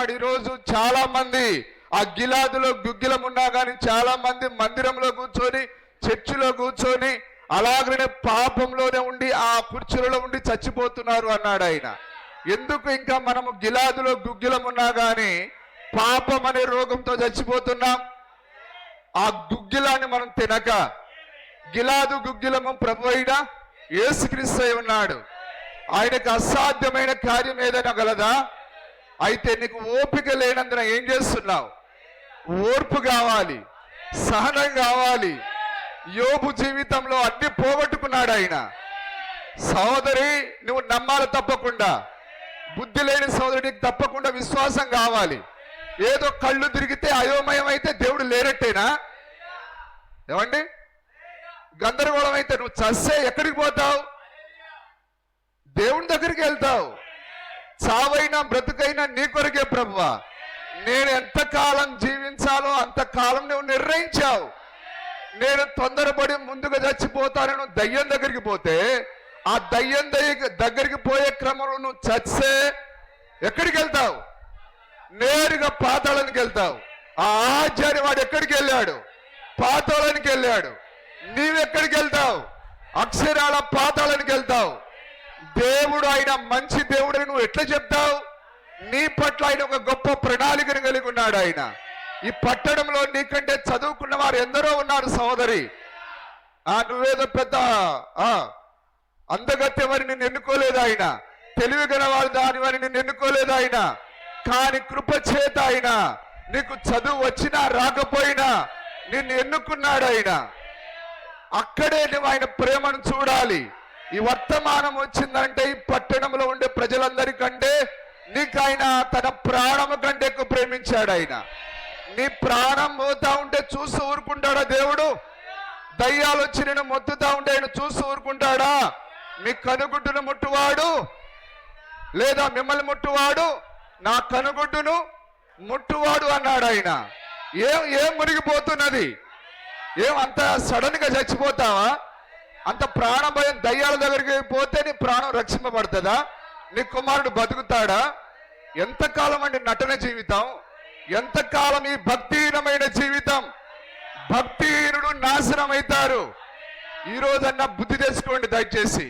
చెప్తున్నాడు. ఈరోజు చాలా మంది ఆ గిలాదులో గుగ్గిలం ఉన్నా కానీ చాలా మంది మందిరంలో కూర్చొని, చర్చిలో కూర్చొని అలాగనే పాపంలోనే ఉండి ఆ కుర్చీలలో ఉండి చచ్చిపోతున్నారు అన్నాడు ఆయన. ఎందుకు ఇంకా మనము గిలాదులో గుగ్గిలం ఉన్నా కానీ పాపం అనే రోగంతో చచ్చిపోతున్నాం? ఆ గుగ్గిలాన్ని మనం తినక, గిలాదు గుగ్గిలము ప్రభు అయిన యేసుక్రీస్తు ఉన్నాడు. ఆయనకు అసాధ్యమైన కార్యం ఏదైనా గలదా? అయితే నీకు ఓపిక లేనందున ఏం చేస్తున్నావు? ఓర్పు కావాలి, సహనం కావాలి. యోబు జీవితంలో అన్ని పోగొట్టుకున్నాడు ఆయన. సహోదరి, నువ్వు నమ్మాలి తప్పకుండా. బుద్ధి లేని సహోదరుడికి తప్పకుండా విశ్వాసం కావాలి. ఏదో కళ్ళు తిరిగితే అయోమయం అయితే దేవుడు లేనట్టేనా? ఏమండి, గందరగోళం అయితే నువ్వు చస్తే ఎక్కడికి పోతావు? దేవుని దగ్గరికి వెళ్తావు. చావైనా బ్రతుకైనా నీ కొరకే ప్రభువా. నేను ఎంతకాలం జీవించాలో అంతకాలం నువ్వు నిర్ణయించావు. నేను తొందరపడి ముందుగా చచ్చిపోతానని దయ్యం దగ్గరికి పోతే, ఆ దయ్యం దగ్గరికి పోయే క్రమంలో నువ్వు చస్తే ఎక్కడికి వెళ్తావు? నేరుగా పాతాళానికి వెళ్తావు. ఆ ఆచార్య వాడు ఎక్కడికి వెళ్ళాడు? పాతాళానికి వెళ్ళాడు. నీవెక్కడికి వెళ్తావు? అక్షరాల పాతాళానికి వెళ్తావు. దేవుడు ఆయన మంచి దేవుడని నువ్వు ఎట్లా చెప్తావు? నీ పట్ల ఆయన ఒక గొప్ప ప్రణాళికను కలిగి ఉన్నాడు ఆయన. ఈ పట్టణంలో నీకంటే చదువుకున్న వారు ఎందరో ఉన్నారు సహోదరి. నువ్వేదో పెద్ద అందగత్యమని నిన్ను ఎన్నుకోలేదు ఆయన. తెలివి గల వారు దానివని నిన్ను ఎన్నుకోలేదు ఆయన. కానీ కృప చేత ఆయన నీకు చదువు వచ్చినా రాకపోయినా నిన్ను ఎన్నుకున్నాడు ఆయన. అక్కడే నువ్వు ఆయన ప్రేమను చూడాలి. ఈ వర్తమానం వచ్చిందంటే ఈ పట్టణంలో ఉండే ప్రజలందరికంటే నీకు ఆయన తన ప్రాణము కంటే ఎక్కువ ప్రేమించాడు ఆయన. నీ ప్రాణం పోతా ఉంటే చూస్తూ ఊరుకుంటాడా దేవుడు? దయ్యాలు వచ్చి నేను మొత్తుతా ఉంటే ఆయన చూస్తూ ఊరుకుంటాడా? మీ కనుగుడ్డును ముట్టువాడు లేదా మిమ్మల్ని ముట్టువాడు నా కనుగుడ్డును ముట్టువాడు అన్నాడు ఆయన. ఏం మునిగిపోతున్నది? అంత సడన్ గా చచ్చిపోతావా? అంత ప్రాణ భయం దయ్యాల దగ్గరికి పోతే నీ ప్రాణం రక్షింపబడుతుందా? నీ కుమారుడు బతుకుతాడా? ఎంతకాలం అండి నటన జీవితం? ఎంతకాలం ఈ భక్తిహీనమైన జీవితం? భక్తిహీనుడు నాశనం అవుతారు. ఈ రోజన్నా బుద్ధి తెచ్చుకోండి దయచేసి.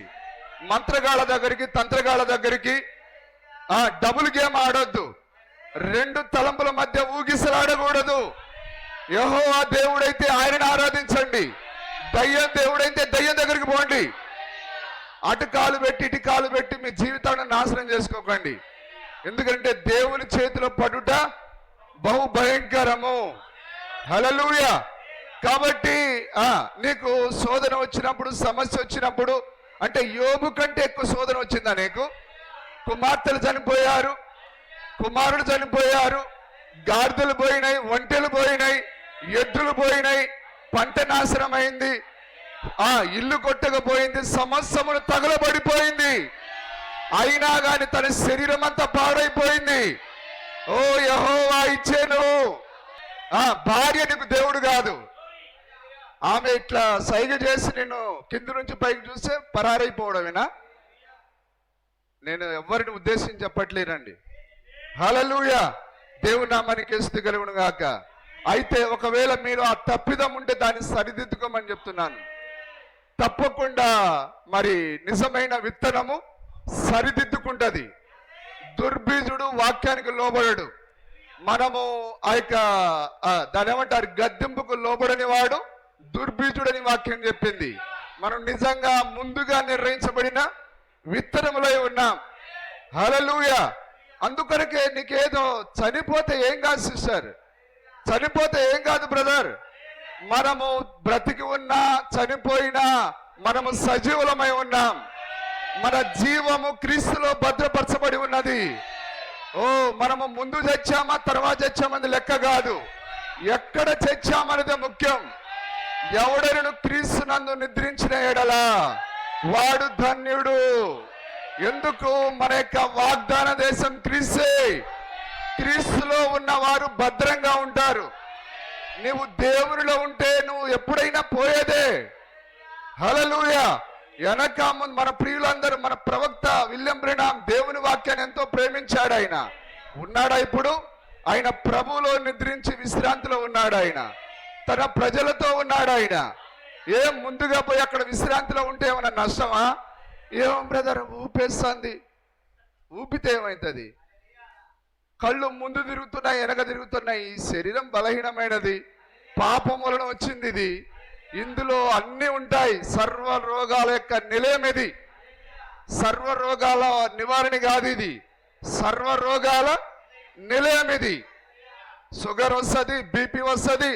మంత్రగాళ్ళ దగ్గరికి, తంత్రగాళ్ళ దగ్గరికి డబుల్ గేమ్ ఆడొద్దు. రెండు తలంపుల మధ్య ఊగిసలాడకూడదు. యెహోవా దేవుడైతే ఆయనను ఆరాధించండి. దయ్యం దేవుడైతే దయ్యం దగ్గరికి పోండి. అటు కాలు పెట్టి ఇటు కాలు పెట్టి మీ జీవితాన్ని నాశనం చేసుకోకండి. ఎందుకంటే దేవుని చేతిలో పడుట బహు భయంకరము. హల్లెలూయా. కాబట్టి నీకు శోధన వచ్చినప్పుడు, సమస్య వచ్చినప్పుడు, అంటే యోబు కంటే ఎక్కువ శోధన వచ్చిందా నీకు? కుమార్తెలు చనిపోయారు, కుమారుడు చనిపోయారు, గాడిదలు పోయినాయి, ఒంటెలు పోయినాయి, ఎద్దులు పోయినాయి, పంట నాశనం అయింది, ఇల్లు కొట్టకపోయింది, సమస్తమును తగలబడిపోయింది. అయినా గాని తన శరీరం అంతా పాడైపోయింది. ఓ యెహోవా ఇచ్చేను. భార్య నీకు దేవుడు కాదు. ఆమె ఇట్లా సైగ చేసి నేను కింద నుంచి పైకి చూస్తే పరారైపోవడమేనా? నేను ఎవరిని ఉద్దేశించి చెప్పట్లేనండి. హల్లెలూయా. దేవుని నామానికి స్తుతి కలుగును గాక. అయితే ఒకవేళ మీరు ఆ తప్పిదం ఉంటే దాన్ని సరిదిద్దుకోమని చెప్తున్నాను. తప్పకుండా మరి నిజమైన విత్తనము సరిదిద్దుకుంటది. దుర్బీజుడు వాక్యానికి లోబడడు. మనము ఆ యొక్క దాని ఏమంటారు, గద్దెంపుకు లోబడని వాడు దుర్బీజుడని వాక్యం చెప్పింది. మనం నిజంగా ముందుగా నిర్ణయించబడిన విత్తనములై ఉన్నాం. హల్లెలూయా. అందుకనకే నీకేదో చనిపోతే ఏం కాదు సిస్టర్, చనిపోతే ఏం కాదు బ్రదర్. మనము బ్రతికి ఉన్నా చనిపోయినా మనము సజీవులమై ఉన్నాం. మన జీవము క్రీస్తులో భద్రపరచబడి ఉన్నది. మనము ముందు చచ్చామా తర్వాత చచ్చామని లెక్క కాదు, ఎక్కడ చచ్చామనేది ముఖ్యం. ఎవడను క్రీస్తు నందు నిద్రించిన ఎడలా వాడు ధన్యుడు. ఎందుకు? మన యొక్క వాగ్దాన దేశం క్రీస్తే. క్రీస్తులో ఉన్నవారు భద్రంగా ఉంటారు. నువ్వు దేవునిలో ఉంటే నువ్వు ఎప్పుడైనా పోయేదే. హల్లెలూయా. వెనక ముందు మన ప్రియులందరూ, మన ప్రవక్త విలియం బ్రెనామ్ దేవుని వాక్యాన్ని ఎంతో ప్రేమించాడు. ఆయన ఉన్నాడా ఇప్పుడు? ఆయన ప్రభువులో నిద్రించి విశ్రాంతిలో ఉన్నాడు. ఆయన తన ప్రజలతో ఉన్నాడు. ఆయన ఏం ముందుగా పోయి అక్కడ విశ్రాంతిలో ఉంటే ఏమన్నా నష్టమా? ఏమో బ్రదర్ ఊపేస్తుంది. ఊపితే ఏమవుతుంది? కళ్ళు ముందు తిరుగుతున్నాయి, వెనక తిరుగుతున్నాయి. ఈ శరీరం బలహీనమైనది, పాపం వలన వచ్చింది ఇది. ఇందులో అన్నీ ఉంటాయి. సర్వ రోగాల యొక్క నిలయం ఇది. సర్వ రోగాల నివారణ కాదు ఇది, సర్వ రోగాల నిలయం ఇది. షుగర్ వస్తుంది, బీపీ వస్తుంది,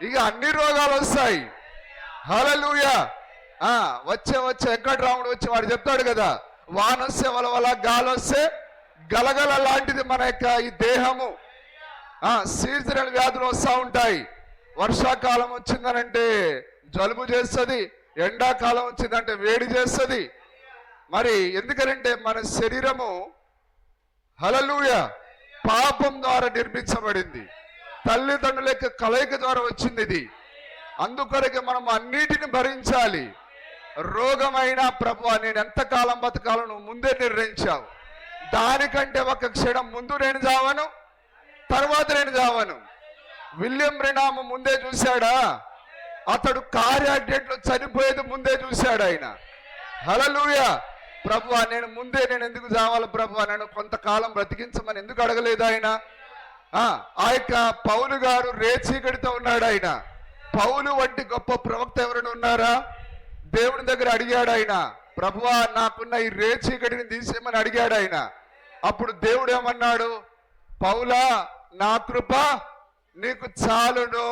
ఇక అన్ని రోగాలు వస్తాయి. హల్లెలూయా. వచ్చే వెంకటరాముడు వచ్చి వాడు చెప్తాడు కదా, వానొస్తే వలవల, గాలొస్తే గలగల లాంటిది మన యొక్క ఈ దేహము. సీజనల్ వ్యాధులు వస్తూ ఉంటాయి. వర్షాకాలం వచ్చిందనంటే జలుబు చేస్తుంది, ఎండాకాలం వచ్చిందంటే వేడి చేస్తుంది. మరి ఎందుకనంటే మన శరీరము హల్లెలూయా పాపం ద్వారా నిర్మించబడింది. తల్లిదండ్రుల యొక్క కలయిక ద్వారా వచ్చింది ఇది. అందుకొరకు మనం అన్నిటిని భరించాలి. రోగమైన ప్రభువా నేను ఎంతకాలం బతకాలో నువ్వు ముందే నిర్ణయించావు. దానికంటే ఒక క్షణం ముందు నేను చావను, తర్వాత నేను చావను. విలియం బ్రెనామ్ ముందే చూశాడా? అతడు కార్ యాక్సిడెంట్లో చనిపోయేది ముందే చూశాడు ఆయన. హల్లెలూయా. ప్రభువా నేను ఎందుకు చావాలి ప్రభువా, నన్ను కొంతకాలం బ్రతికించమని ఎందుకు అడగలేదు ఆయన? ఆ యొక్క పౌలు గారు రేచీకడితో ఉన్నాడు. ఆయన పౌలు వంటి గొప్ప ప్రవక్త ఎవరైనా ఉన్నారా? దేవుని దగ్గర అడిగాడు ఆయన, ప్రభువా నాకున్న ఈ రేచీకడిని తీసేయమని అడిగాడు ఆయన. అప్పుడు దేవుడు ఏమన్నాడు? పౌలా నా కృప నీకు చాలును,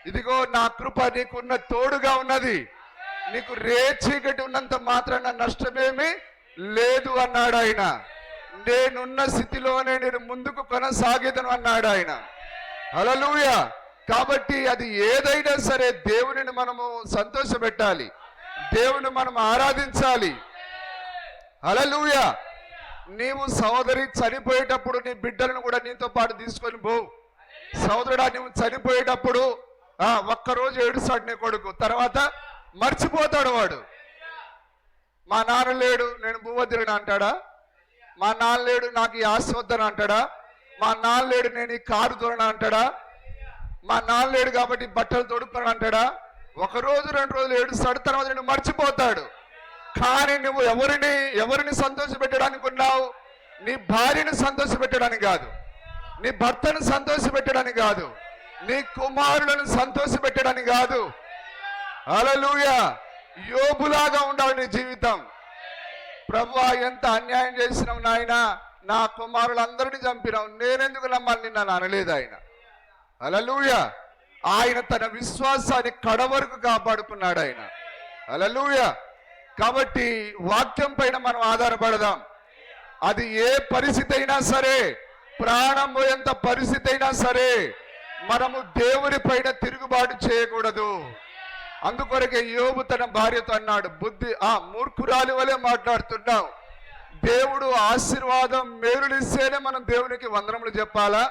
ఇదిగో నా కృప నీకున్న తోడుగా ఉన్నది, నీకు రేచీకటి ఉన్నంత మాత్రాన నష్టమేమి లేదు అన్నాడు ఆయన. నేనున్న స్థితిలోనే నేను ముందుకు కొనసాగేదను అన్నాడు ఆయన. హల్లెలూయా. కాబట్టి అది ఏదైనా సరే దేవునిని మనము సంతోషపెట్టాలి, దేవుని మనం ఆరాధించాలి. హల్లెలూయా. నీవు సహోదరి చనిపోయేటప్పుడు నీ బిడ్డలను కూడా నీతో పాటు తీసుకొని పోవు. సహోదరుడా నువ్వు చనిపోయేటప్పుడు ఒక్కరోజు ఏడుస్తాడు నీ కొడుకు, తర్వాత మర్చిపోతాడు వాడు. మా నాన్న లేడు నేను భూవద్దుని అంటాడా? మా నాన్న లేడు నాకు ఈ ఆస్తి వద్దని అంటాడా? మా నాన్న లేడు నేను ఈ కారు తోడని అంటాడా? మా నాన్న లేడు కాబట్టి బట్టలు తొడుక్కుని అంటాడా? ఒక రోజు 2 రోజులు ఏడుస్తాడు, తర్వాత నేను మర్చిపోతాడు. కానీ నువ్వు ఎవరిని సంతోషపెట్టడానికి ఉన్నావు? నీ భార్యను సంతోషపెట్టడానికి కాదు, నీ భర్తను సంతోషపెట్టడానికి కాదు, నీ కుమారులను సంతోషపెట్టడానికి కాదు. హల్లెలూయా. యోబులాగా ఉండాలి నీ జీవితం. ప్రభువా ఎంత అన్యాయం చేసినావు నాయన, నా కుమారులందరినీ చంపినావు, నేనెందుకు నమ్మాలి నిన్ను అనలేదు ఆయన. హల్లెలూయా. ఆయన తన విశ్వాసాన్ని కడవరకు కాపాడుకున్నాడు ఆయన. హల్లెలూయా. కాబట్టి వాక్యం పైన మనం ఆధారపడదాం. అది ఏ పరిస్థితి అయినా సరే, ప్రాణం పోయేంత పరిస్థితి అయినా సరే మనము దేవుని పైన తిరుగుబాటు చేయకూడదు. అందుకొరకే యోబు తన భార్యతో అన్నాడు, బుద్ధి మూర్ఖురాలి వలె మాట్లాడుతున్నావు. దేవుడు ఆశీర్వాదం మేలునిస్తేనే మనం దేవునికి వందనములు చెప్పాలా,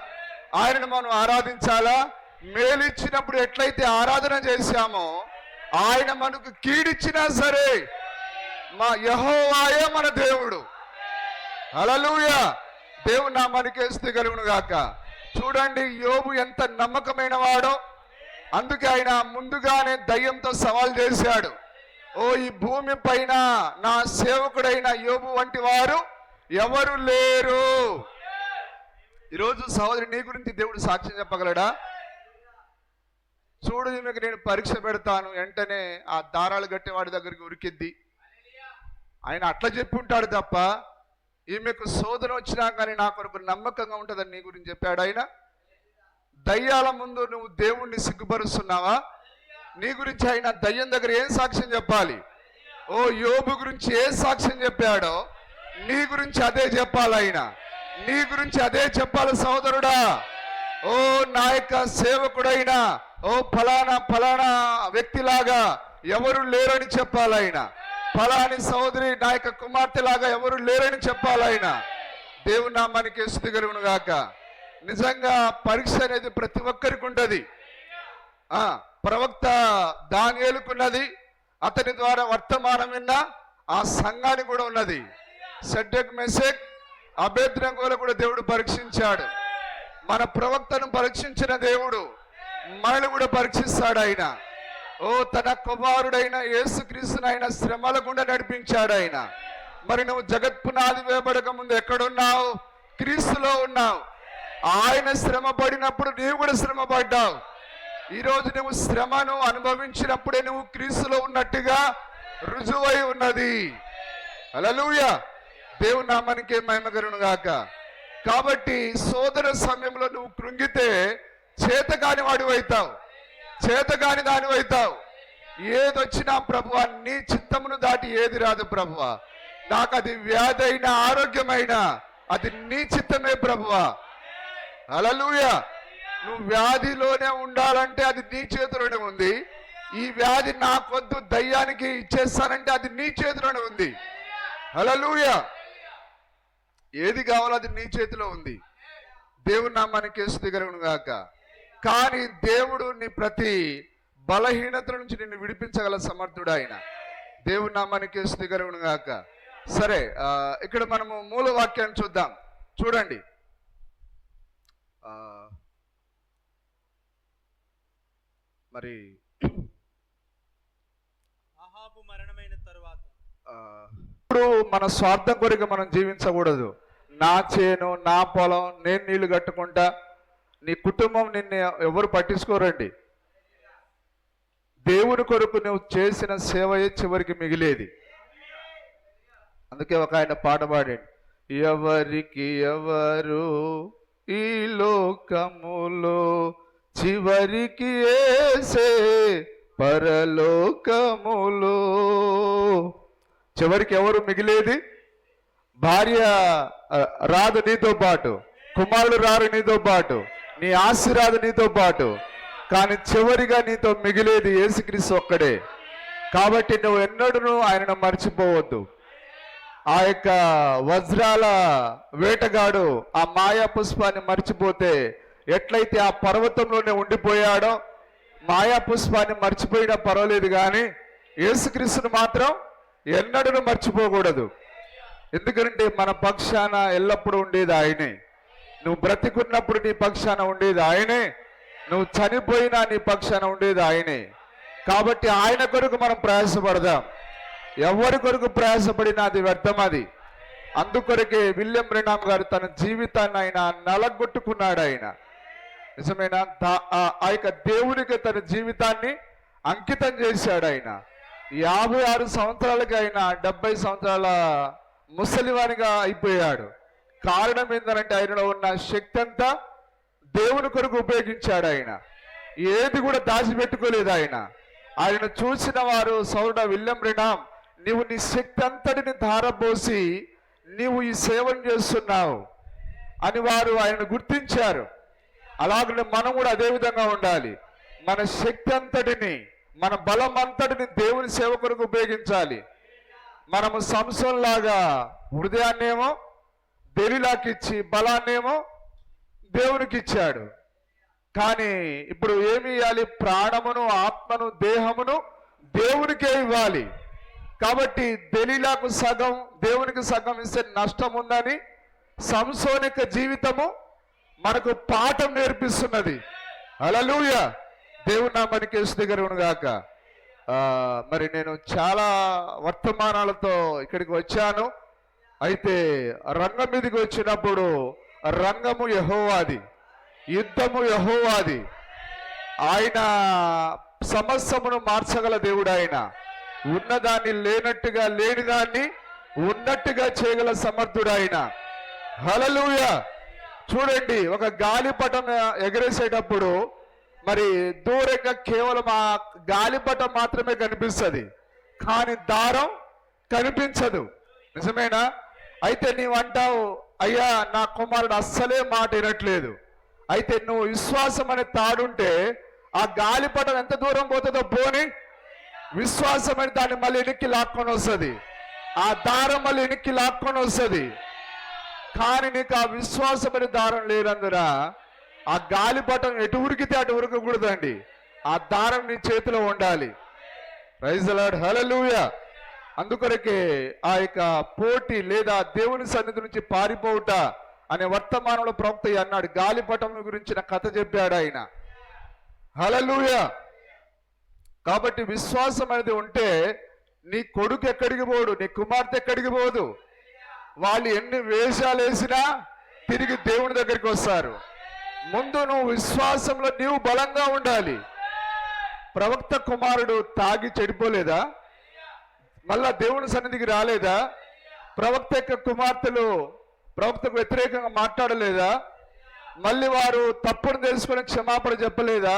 ఆయనను మనం ఆరాధించాలా. మేలిచ్చినప్పుడు ఎట్లయితే ఆరాధన చేశామో ఆయన మనకు కీడిచ్చినా సరే మా యెహోవాయే మన దేవుడు. హల్లెలూయా. దేవుడు నామానికే స్తుతి కలుగును గాక. చూడండి యోబు ఎంత నమ్మకమైన వాడో. అందుకే ఆయన ముందుగానే దయ్యంతో సవాల్ చేశాడు, ఓ ఈ భూమి పైన నా సేవకుడైన యోబు వంటి వారు ఎవరు లేరు. ఈరోజు సహోదరి నీ గురించి దేవుడు సాక్ష్యం చెప్పగలడా? చూడు ఈమెకు నేను పరీక్ష పెడతాను, వెంటనే ఆ దారాలు కట్టేవాడి దగ్గరికి ఉరికిద్ది. ఆయన అట్లా చెప్పి ఉంటాడు తప్ప ఈమెకు శోధన వచ్చినా కానీ నా కొరకు నమ్మకంగా ఉంటుందని నీ గురించి చెప్పాడు ఆయన. దయ్యాల ముందు నువ్వు దేవుణ్ణి సిగ్గుపరుస్తున్నావా? నీ గురించి ఆయన దయ్యం దగ్గర ఏం సాక్ష్యం చెప్పాలి? ఓ యోబు గురించి ఏ సాక్ష్యం చెప్పాడో నీ గురించి అదే చెప్పాలి ఆయన. నీ గురించి అదే చెప్పాలి సహోదరుడా. ఓ నా యొక్క సేవకుడైనా ఓ ఫలానా వ్యక్తిలాగా ఎవరు లేరని చెప్పాలి ఆయన. ఫలాని సహోదరి నా యొక్క కుమార్తె లాగా ఎవరు లేరని చెప్పాలి ఆయన. దేవుని నామానికి స్తుతి కలుగును గాక. నిజంగా పరీక్ష అనేది ప్రతి ఒక్కరికి ఉంటుంది. ప్రవక్త దానియేలుకున్నది, అతని ద్వారా వర్తమానం విన్న ఆ సంఘానికి కూడా ఉన్నది. షడ్రక్ మెషక్ అబేద్నగోలో కూడా దేవుడు పరీక్షించాడు. మన ప్రవక్తను పరీక్షించిన దేవుడు మనల్ని కూడా పరీక్షిస్తాడు. ఆయన తన కుమారుడైన యేసుక్రీస్తును ఆయన శ్రమల గుండా నడిపించాడు ఆయన. మరి నువ్వు జగత్పునాది వేయబడక ముందు ఎక్కడున్నావు? క్రీస్తులో ఉన్నావు. ఆయన శ్రమ పడినప్పుడు నీవు కూడా శ్రమ పడ్డావు. ఈరోజు నువ్వు శ్రమను అనుభవించినప్పుడే నువ్వు క్రీస్తులో ఉన్నట్టుగా రుజువై ఉన్నది. హల్లెలూయా, దేవుని నామానికి మహిమ కలుగును గాక. కాబట్టి సోదర సమయంలో నువ్వు కృంగితే చేతకాని వాడివి అవుతావు, చేతకాని దానివి అవుతావు. ఏదొచ్చినా ప్రభువా నీ చిత్తమును దాటి ఏది రాదు ప్రభువా. నాకు అది వ్యాధి అయినా ఆరోగ్యమైనా అది నీ చిత్తమే ప్రభువా. హల్లెలూయా, నువ్వు వ్యాధిలోనే ఉండాలంటే అది నీ చేతిలోనే ఉంది. ఈ వ్యాధి నాకొద్దు దయ్యానికి ఇచ్చేస్తానంటే అది నీ చేతిలోనే ఉంది. హల్లెలూయా, ఏది కావాలో అది నీ చేతిలో ఉంది. దేవుని నామానికి స్తుతి కలుగును గాక. కానీ దేవుడు నీ ప్రతి బలహీనత నుంచి నిన్ను విడిపించగల సమర్థుడు ఆయన. దేవుని నామానికి స్తుతి కలుగును గాక. సరే, ఇక్కడ మనము మూల వాక్యాన్ని చూద్దాం. చూడండి, మరి అహాబు మరణమైన తరువాత ఇప్పుడు మన స్వార్థం కొరకు మనం జీవించకూడదు. నా చేను, నా పొలం, నేను నీళ్లు కట్టుకుంటా, నీ కుటుంబం నిన్ను ఎవరు పట్టించుకోరండి. దేవుని కొరకు నువ్వు చేసిన సేవయే చివరికి మిగిలేది. అందుకే ఒక ఆయన పాట పాడాడు, ఎవరికి ఎవరు ఈ లోకములో చివరికి యేసే పరలోకములో. చివరికి ఎవరు మిగిలేది? భార్య రాదు నీతో పాటు, కుమారుడు రారు నీతో పాటు, నీ ఆస్తి రాదు నీతో పాటు, కానీ చివరిగా నీతో మిగిలేది యేసుక్రీస్తు ఒక్కడే. కాబట్టి నువ్వు ఎన్నడూ ఆయనను మర్చిపోవద్దు. ఆ యొక్క వజ్రాల వేటగాడు ఆ మాయా పుష్పాన్ని మర్చిపోతే ఎట్లయితే ఆ పర్వతంలోనే ఉండిపోయాడో, మాయా పుష్పాన్ని మర్చిపోయినా పర్వాలేదు, కానీ యేసుక్రీస్తును మాత్రం ఎన్నడూ మర్చిపోకూడదు. ఎందుకంటే మన పక్షాన ఎల్లప్పుడూ ఉండేది ఆయనే. నువ్వు బ్రతికున్నప్పుడు నీ పక్షాన ఉండేది ఆయనే, నువ్వు చనిపోయినా నీ పక్షాన ఉండేది ఆయనే. కాబట్టి ఆయన కొరకు మనం ప్రయాసపడదాం. ఎవరి కొరకు ప్రయాసపడినా అది వ్యర్థం. అది అందుకొరకే విలియం బ్రెనామ్ గారు తన జీవితాన్ని ఆయన నలగొట్టుకున్నాడు. ఆయన నిజమైన ఆ యొక్క దేవునికి తన జీవితాన్ని అంకితం చేశాడు. ఆయన 56 సంవత్సరాలకి ఆయన 70 సంవత్సరాల ముసలివానిగా అయిపోయాడు. కారణం ఏంటంటే ఆయనలో ఉన్న శక్తి అంతా దేవుని కొరకు ఉపయోగించాడు. ఆయన ఏది కూడా దాచిపెట్టుకోలేదు. ఆయన చూసిన వారు, సోదరుడు విలియం బ్రెనామ్, నీవు నీ శక్తి అంతటిని ధారపోసి నీవు ఈ సేవను చేస్తున్నావు అని వారు ఆయనను గుర్తించారు. అలాగనే మనం కూడా అదే విధంగా ఉండాలి. మన శక్తి అంతటిని, మన బలం అంతటిని దేవుని సేవ కొరకు ఉపయోగించాలి. మనము సంసోన్ లాగా హృదయాన్నేమో దెలీలాకిచ్చి బలాన్నేమో దేవునికి ఇచ్చాడు. కానీ ఇప్పుడు ఏమి ఇవ్వాలి? ప్రాణమును, ఆత్మను, దేహమును దేవునికే ఇవ్వాలి. కాబట్టి దెలీలాకు సగం, దేవునికి సగం ఇస్తే నష్టం ఉందని సంసోనిక జీవితము మనకు పాఠం నేర్పిస్తున్నది. హల్లెలూయా, దేవుని నామానికి స్తుతి కలుగును గాక. మరి నేను చాలా వర్తమానాలతో ఇక్కడికి వచ్చాను. అయితే రంగం మీదకి వచ్చినప్పుడు రంగము యెహోవాది, యుద్ధము యెహోవాది. ఆయన సమస్తమును మార్చగల దేవుడు. ఆయన ఉన్నదాన్ని లేనట్టుగా, లేనిదాన్ని ఉన్నట్టుగా చేయగల సమర్థుడు ఆయన. హల్లెలూయా. చూడండి, ఒక గాలిపటం ఎగరేసేటప్పుడు మరి దూరంగా కేవలం ఆ గాలిపటం మాత్రమే కనిపిస్తుంది, కానీ దారం కనిపించదు. నిజమేనా? అయితే నీవంటావు, అయ్యా నా కుమారుడు అస్సలే మాట వినట్లేదు. అయితే నువ్వు విశ్వాసం అనే తాడుంటే ఆ గాలిపటం ఎంత దూరం పోతుందో పోని, విశ్వాసం అని దాన్ని మళ్ళీ వెనక్కి లాక్కొని వస్తుంది, ఆ దారం మళ్ళీ వెనక్కి లాక్కొని వస్తుంది. కానీ నీకు ఆ విశ్వాసమని దారం లేనందున ఆ గాలిపటం ఎటు ఉరికితే అటు ఉరకకూడదండి. ఆ దారం నీ చేతిలో ఉండాలి. ప్రైజ్ ది లార్డ్, హల్లెలూయా. అందుకొరకే ఆ యొక్క పోటీ లేదా దేవుని సన్నిధి నుంచి పారిపోవుట అనే వర్తమానంలో ప్రవక్త అన్నాడు. గాలిపటం గురించిన కథ చెప్పాడు ఆయన. హల్లెలూయా. కాబట్టి విశ్వాసం అనేది ఉంటే నీ కొడుకు ఎక్కడికి పోడు, నీ కుమార్తె ఎక్కడికి పోదు. వాళ్ళు ఎన్ని వేషాలు వేసినా తిరిగి దేవుని దగ్గరికి వస్తారు. ముందు నువ్వు విశ్వాసంలో నీవు బలంగా ఉండాలి. ప్రవక్త కుమారుడు తాగి చెడిపోలేదా? మళ్ళా దేవుని సన్నిధికి రాలేదా? ప్రవక్త యొక్క కుమార్తెలు ప్రవక్తకు వ్యతిరేకంగా మాట్లాడలేదా? మళ్ళీ వారు తప్పును తెలుసుకొని క్షమాపణ చెప్పలేదా?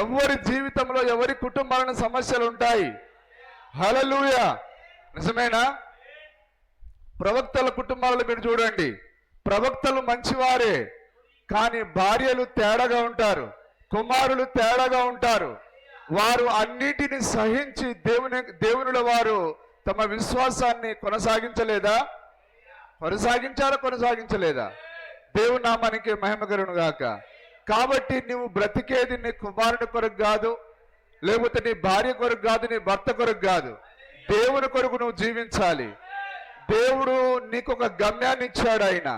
ఎవరి జీవితంలో ఎవరి కుటుంబాలను సమస్యలు ఉంటాయి. హల్లెలూయా. నిజమేనా? ప్రవక్తల కుటుంబాలలో మీరు చూడండి, ప్రవక్తలు మంచివారే, కానీ భార్యలు తేడాగా ఉంటారు, కుమారులు తేడాగా ఉంటారు. వారు అన్నిటిని సహించి దేవునిలో వారు తమ విశ్వాసాన్ని కొనసాగించలేదా? కొనసాగించలేదా? దేవుని నామానికి మహిమ కలుగును గాక. కాబట్టి నువ్వు బ్రతికేది నీ కుమారుని కొరకు కాదు, లేకపోతే నీ భార్య కొరకు కాదు, నీ భర్త కొరకు కాదు, దేవుని కొరకు నువ్వు జీవించాలి. దేవుడు నీకు ఒక గమ్యాన్ని ఇచ్చాడు. ఆయన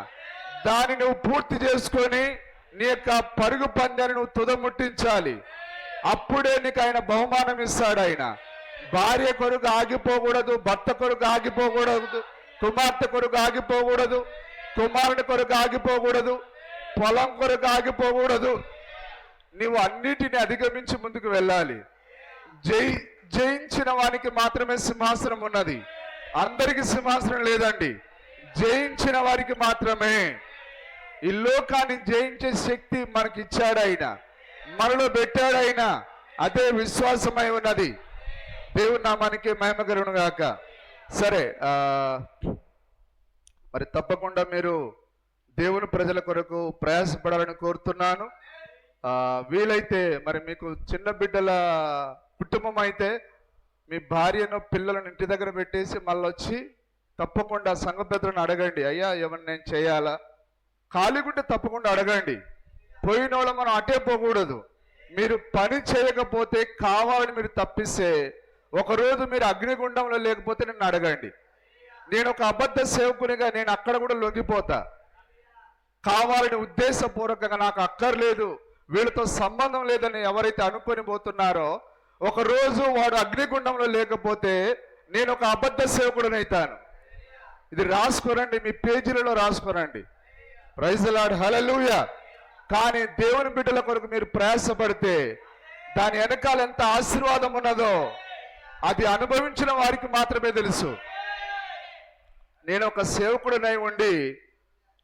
దాన్ని నువ్వు పూర్తి చేసుకొని నీ యొక్క పరుగు పందాన్ని నువ్వు తుదముట్టించాలి. అప్పుడే నీకు ఆయన బహుమానం ఇస్తాడు. ఆయన భార్య కొరకు ఆగిపోకూడదు, భర్త కొరకు ఆగిపోకూడదు, కుమార్తె కొరకు ఆగిపోకూడదు, కుమారుని కొరకు ఆగిపోకూడదు, పొలం కొరకు ఆగిపోకూడదు. నీవు అన్నిటిని అధిగమించి ముందుకు వెళ్ళాలి. జయించిన వానికి మాత్రమే సింహాసనం ఉన్నది. అందరికి సింహాసనం లేదండి. జయించిన వారికి మాత్రమే. ఈ లోకాన్ని జయించే శక్తి మనకి ఇచ్చాడు ఆయన, మనలో పెట్టాడు ఆయన. అదే విశ్వాసమై ఉన్నది. దేవుని నామానికి మహిమ కలుగును గాక. సరే, మరి తప్పకుండా మీరు దేవుని ప్రజల కొరకు ప్రయాసపడాలని కోరుతున్నాను. వీలైతే మరి మీకు చిన్న బిడ్డల కుటుంబం అయితే మీ భార్యను పిల్లలను ఇంటి దగ్గర పెట్టేసి మళ్ళీ వచ్చి తప్పకుండా సంఘ పెద్దలను అడగండి, అయ్యా ఏమన్నా నేను చేయాలా? ఖాళీగుంటే తప్పకుండా అడగండి. పోయిన వాళ్ళు మనం అటే పోకూడదు. మీరు పని చేయకపోతే కావాలని మీరు తప్పిస్తే ఒకరోజు మీరు అగ్నిగుండంలో లేకపోతే నన్ను అడగండి. నేను ఒక అబద్ధ సేవకునిగా నేను అక్కడ కూడా లొంగిపోతా. కావాలని ఉద్దేశపూర్వకంగా నాకు అక్కర్లేదు, వీళ్ళతో సంబంధం లేదని ఎవరైతే అనుకొని పోతున్నారో ఒకరోజు వాడు అగ్నిగుండంలో లేకపోతే నేను ఒక అబద్ధ సేవకుడనైతాను. ఇది రాసుకోరండి, మీ పేజీలలో రాసుకోరండి. Praise the Lord. హల్లెలూయా. కానీ దేవుని బిడ్డల కొరకు మీరు ప్రయాసపడితే దాని వెనకాల ఎంత ఆశీర్వాదం ఉన్నదో అది అనుభవించిన వారికి మాత్రమే తెలుసు. నేను ఒక సేవకుడినై ఉండి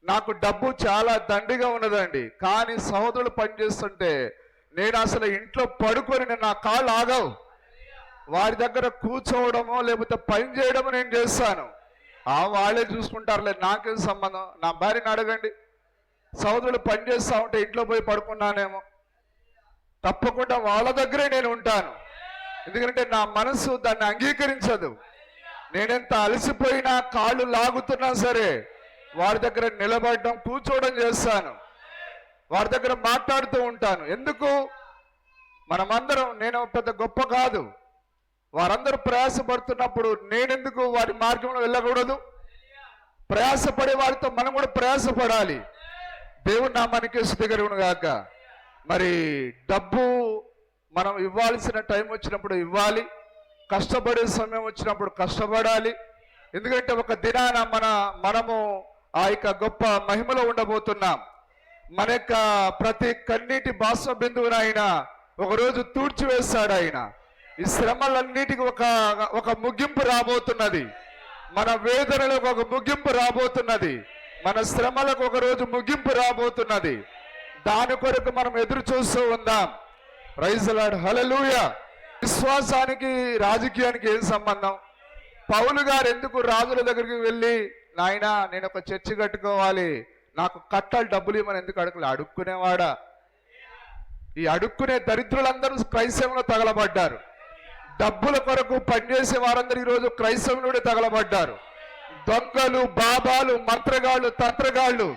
నాకు డబ్బు చాలా దండిగా ఉన్నదండి, కానీ సహోదరులు పనిచేస్తుంటే నేను అసలు ఇంట్లో పడుకొని నా కాళ్ళు ఆగవు. వారి దగ్గర కూర్చోవడమో లేకపోతే పని చేయడమో నేను చేస్తాను. వాళ్ళే చూసుకుంటారులే, నాకేం సంబంధం. నా భార్యని అడగండి. సహోదరులు పని చేస్తూ ఉంటే ఇంట్లో పోయి పడుకున్నానేమో, తప్పకుండా వాళ్ళ దగ్గరే నేను ఉంటాను. ఎందుకంటే నా మనసు దాన్ని అంగీకరించదు. నేనెంత అలసిపోయినా కాళ్ళు లాగుతున్నా సరే వారి దగ్గర నిలబడడం, కూర్చోవడం చేస్తాను. వారి దగ్గర మాట్లాడుతూ ఉంటాను. ఎందుకు? మనమందరం, నేను పెద్ద గొప్ప కాదు, వారందరూ ప్రయాసపడుతున్నప్పుడు నేనెందుకు వారి మార్గంలో వెళ్ళకూడదు? ప్రయాసపడే వారితో మనం కూడా ప్రయాసపడాలి. దేవుని నామానికి స్తుతి కలుగును గాక. మరి డబ్బు మనం ఇవ్వాల్సిన టైం వచ్చినప్పుడు ఇవ్వాలి, కష్టపడే సమయం వచ్చినప్పుడు కష్టపడాలి. ఎందుకంటే ఒక దినాన మనము ఆ యొక్క గొప్ప మహిమలో ఉండబోతున్నాం. మన యొక్క ప్రతి కన్నీటి బాష్ప బిందువును ఆయన ఒకరోజు తూడ్చివేస్తాడు. ఆయన ఈ శ్రమలన్నిటికీ ఒక ముగింపు రాబోతున్నది. మన వేదనలకు ఒక ముగింపు రాబోతున్నది. మన శ్రమలకు ఒక రోజు ముగింపు రాబోతున్నది. దాని కొరకు మనం ఎదురు చూస్తూ ఉందాం. Praise the Lord. హల్లెలూయా. విశ్వాసానికి రాజకీయానికి ఏం సంబంధం? పౌలు గారు ఎందుకు రాజుల దగ్గరికి వెళ్ళి, నాయనా నేను ఒక చర్చి కట్టుకోవాలి, నాకు కట్టాలి, డబ్బులు ఇవ్వమని ఎందుకు అడుగులే? అడుక్కునేవాడా? ఈ అడుక్కునే దరిద్రులందరూ క్రైస్తవంలో తగలబడ్డారు. డబ్బుల కొరకు పనిచేసే వారందరూ ఈరోజు క్రైస్తవులుడే తగలబడ్డారు. దొంగలు, బాబాలు, మంత్రగాళ్ళు, తంత్రగాళ్ళు,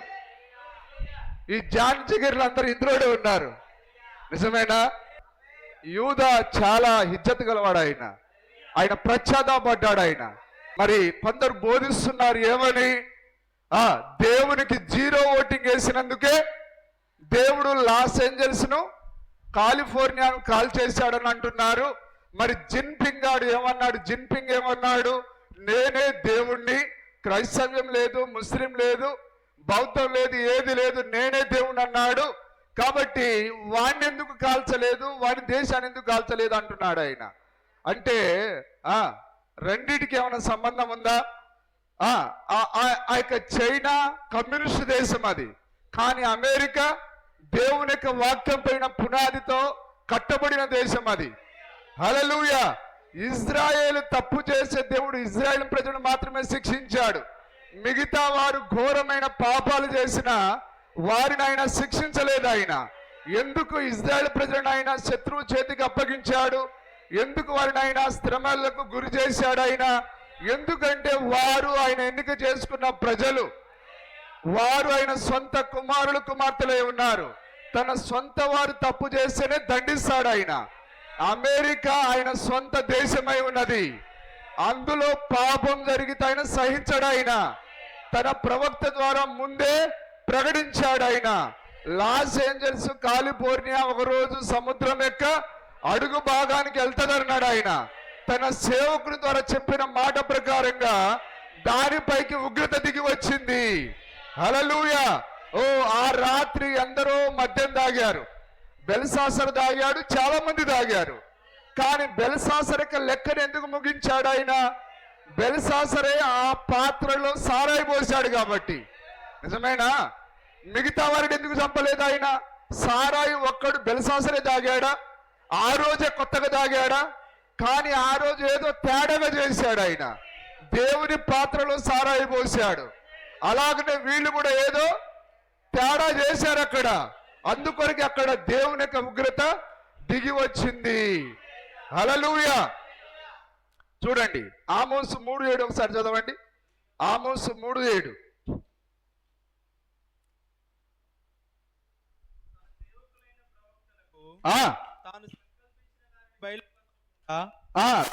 ఈ జాన్ జిగిర్లు అందరూ ఇందులోనే ఉన్నారు. నిజమేనా? యూదా చాలా హిజ్జత్ గలవాడు. ఆయన పశ్చాత్తాపడ్డాడు ఆయన. మరి కొందరు బోధిస్తున్నారు ఏమని, దేవునికి 0 ఓటింగ్ వేసినందుకే దేవుడు లాస్ ఏంజల్స్ ను కాలిఫోర్నియాను కాల్ చేశాడని అంటున్నారు. మరి జిన్పింగ్ గాడు ఏమన్నాడు? జిన్పింగ్ ఏమన్నాడు? నేనే దేవుణ్ణి, క్రైస్తవ్యం లేదు, ముస్లిం లేదు, బౌద్ధం లేదు, ఏది లేదు, నేనే దేవుణ్ణి అన్నాడు. కాబట్టి వాడిని ఎందుకు కాల్చలేదు, వాడి దేశాన్ని ఎందుకు కాల్చలేదు అంటున్నాడు ఆయన. అంటే రెండిటికి ఏమైనా సంబంధం ఉందా? ఆ యొక్క చైనా కమ్యూనిస్ట్ దేశం అది, కానీ అమెరికా దేవుని యొక్క వాక్యం పైన పునాదితో కట్టబడిన దేశం అది. హల్లెలూయా. ఇజ్రాయేల్ తప్పు చేసే దేవుడు ఇజ్రాయేల్ ప్రజలను మాత్రమే శిక్షించాడు. మిగతా వారు ఘోరమైన పాపాలు చేసిన వారిని ఆయన శిక్షించలేదు. ఆయన ఎందుకు ఇజ్రాయేల్ ప్రజలను ఆయన శత్రువు చేతికి అప్పగించాడు? ఎందుకు వారిని ఆయన శ్రమలకు గురి చేశాడు ఆయన? ఎందుకంటే వారు ఆయన ఎన్నిక చేసుకున్న ప్రజలు, వారు ఆయన సొంత కుమారులు కుమార్తెలే ఉన్నారు. తన సొంత వారు తప్పు చేస్తేనే దండిస్తాడు ఆయన. అమెరికా ఆయన సొంత దేశమై ఉన్నది, అందులో పాపం జరిగితే ఆయన సహించాడు. ఆయన తన ప్రవక్త ద్వారా ముందే ప్రకటించాడు. ఆయన లాస్ ఏంజల్స్ కాలిఫోర్నియా ఒకరోజు సముద్రం యొక్క అడుగు భాగానికి వెళ్తాదన్నాడు. ఆయన తన సేవకుని ద్వారా చెప్పిన మాట ప్రకారంగా దానిపైకి ఉగ్రత దిగి వచ్చింది. హల్లెలూయా. ఆ రాత్రి అందరూ మద్యం తాగారు. బెల్సాసర్ తాగాడు, చాలా మంది తాగారు. కానీ బెల్సాసర్ యొక్క లెక్కను ఎందుకు ముగించాడు ఆయన? బెల్సాసరే ఆ పాత్రలో సారాయి పోసాడు కాబట్టి. నిజమేనా? మిగతా వారిని ఎందుకు చంపలేదు ఆయన? సారాయి ఒక్కడు బెల్సాసరే తాగాడా? ఆ రోజే కొత్తగా తాగాడా? కానీ ఆ రోజు ఏదో తేడాగా చేశాడు ఆయన. దేవుని పాత్రలో సారాయి పోసాడు. అలాగనే వీళ్ళు కూడా ఏదో తేడా చేశారు అక్కడ. అందుకొరకు అక్కడ దేవుని యొక్క ఉగ్రత దిగి వచ్చింది. హల్లెలూయా. చూడండి ఆమోసు 3:7 ఒకసారి చదవండి. ఆమోసు 3:7.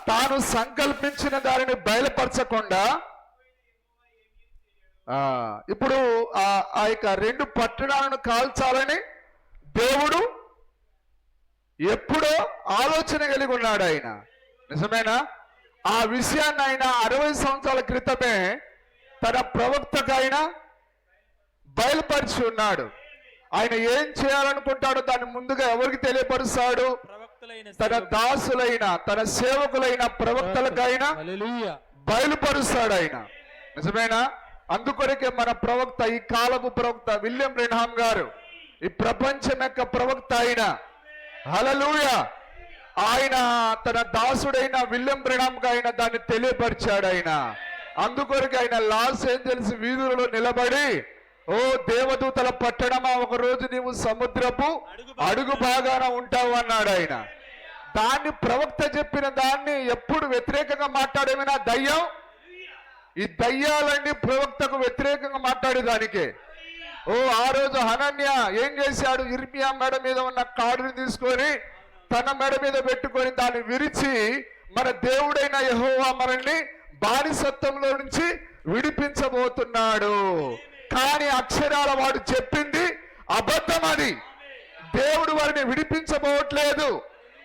తాను సంకల్పించిన దానిని బయలుపరచకుండా ఇప్పుడు ఆ యొక్క 2 పట్టణాలను కాల్చాలని దేవుడు ఎప్పుడో ఆలోచన కలిగి ఉన్నాడు ఆయన. నిజమేనా? ఆ విషయాన్ని ఆయన 60 సంవత్సరాల క్రితమే తన ప్రవక్తకు ఆయన బయలుపరిచి ఉన్నాడు. ఆయన ఏం చేయాలనుకుంటాడో దాన్ని ముందుగా ఎవరికి తెలియపరుస్తాడు? తన దాసులైన, తన సేవకులైన ప్రవక్తలకైనా బయలుపరుస్తాడు ఆయన. నిజమేనా? అందుకొరకే మన ప్రవక్త, ఈ కాలపు ప్రవక్త విలియం బ్రెన్హామ్ గారు ఈ ప్రపంచం యొక్క ప్రవక్త ఆయన. హల్లెలూయా. ఆయన తన దాసుడైన విలియం బ్రెన్హామ్ కు ఆయన దాన్ని తెలియపరిచాడు ఆయన. అందుకొరకు ఆయన లాస్ ఏంజల్స్ వీధులలో నిలబడి, ఓ దేవదూతల పట్టణమా, ఒక రోజు నీవు సముద్రపు అడుగు భాగాన ఉంటావు అన్నాడు ఆయన. దాన్ని ప్రవక్త చెప్పిన దాన్ని ఎప్పుడు వ్యతిరేకంగా మాట్లాడేమైనా దయ్యం? ఈ దయ్యాలన్నీ ప్రవక్తకు వ్యతిరేకంగా మాట్లాడేదానికే. ఆ రోజు హనన్య ఏం చేశాడు? ఇర్మియా మెడ మీద ఉన్న కాడుని తీసుకొని తన మెడ మీద పెట్టుకొని దాన్ని విరిచి, మన దేవుడైన యెహోవా మనల్ని బానిసత్వంలో నుంచి విడిపించబోతున్నాడు. కానీ అక్షరాల వాడు చెప్పింది అబద్ధం. అది దేవుడు వారిని విడిపించబోవట్లేదు.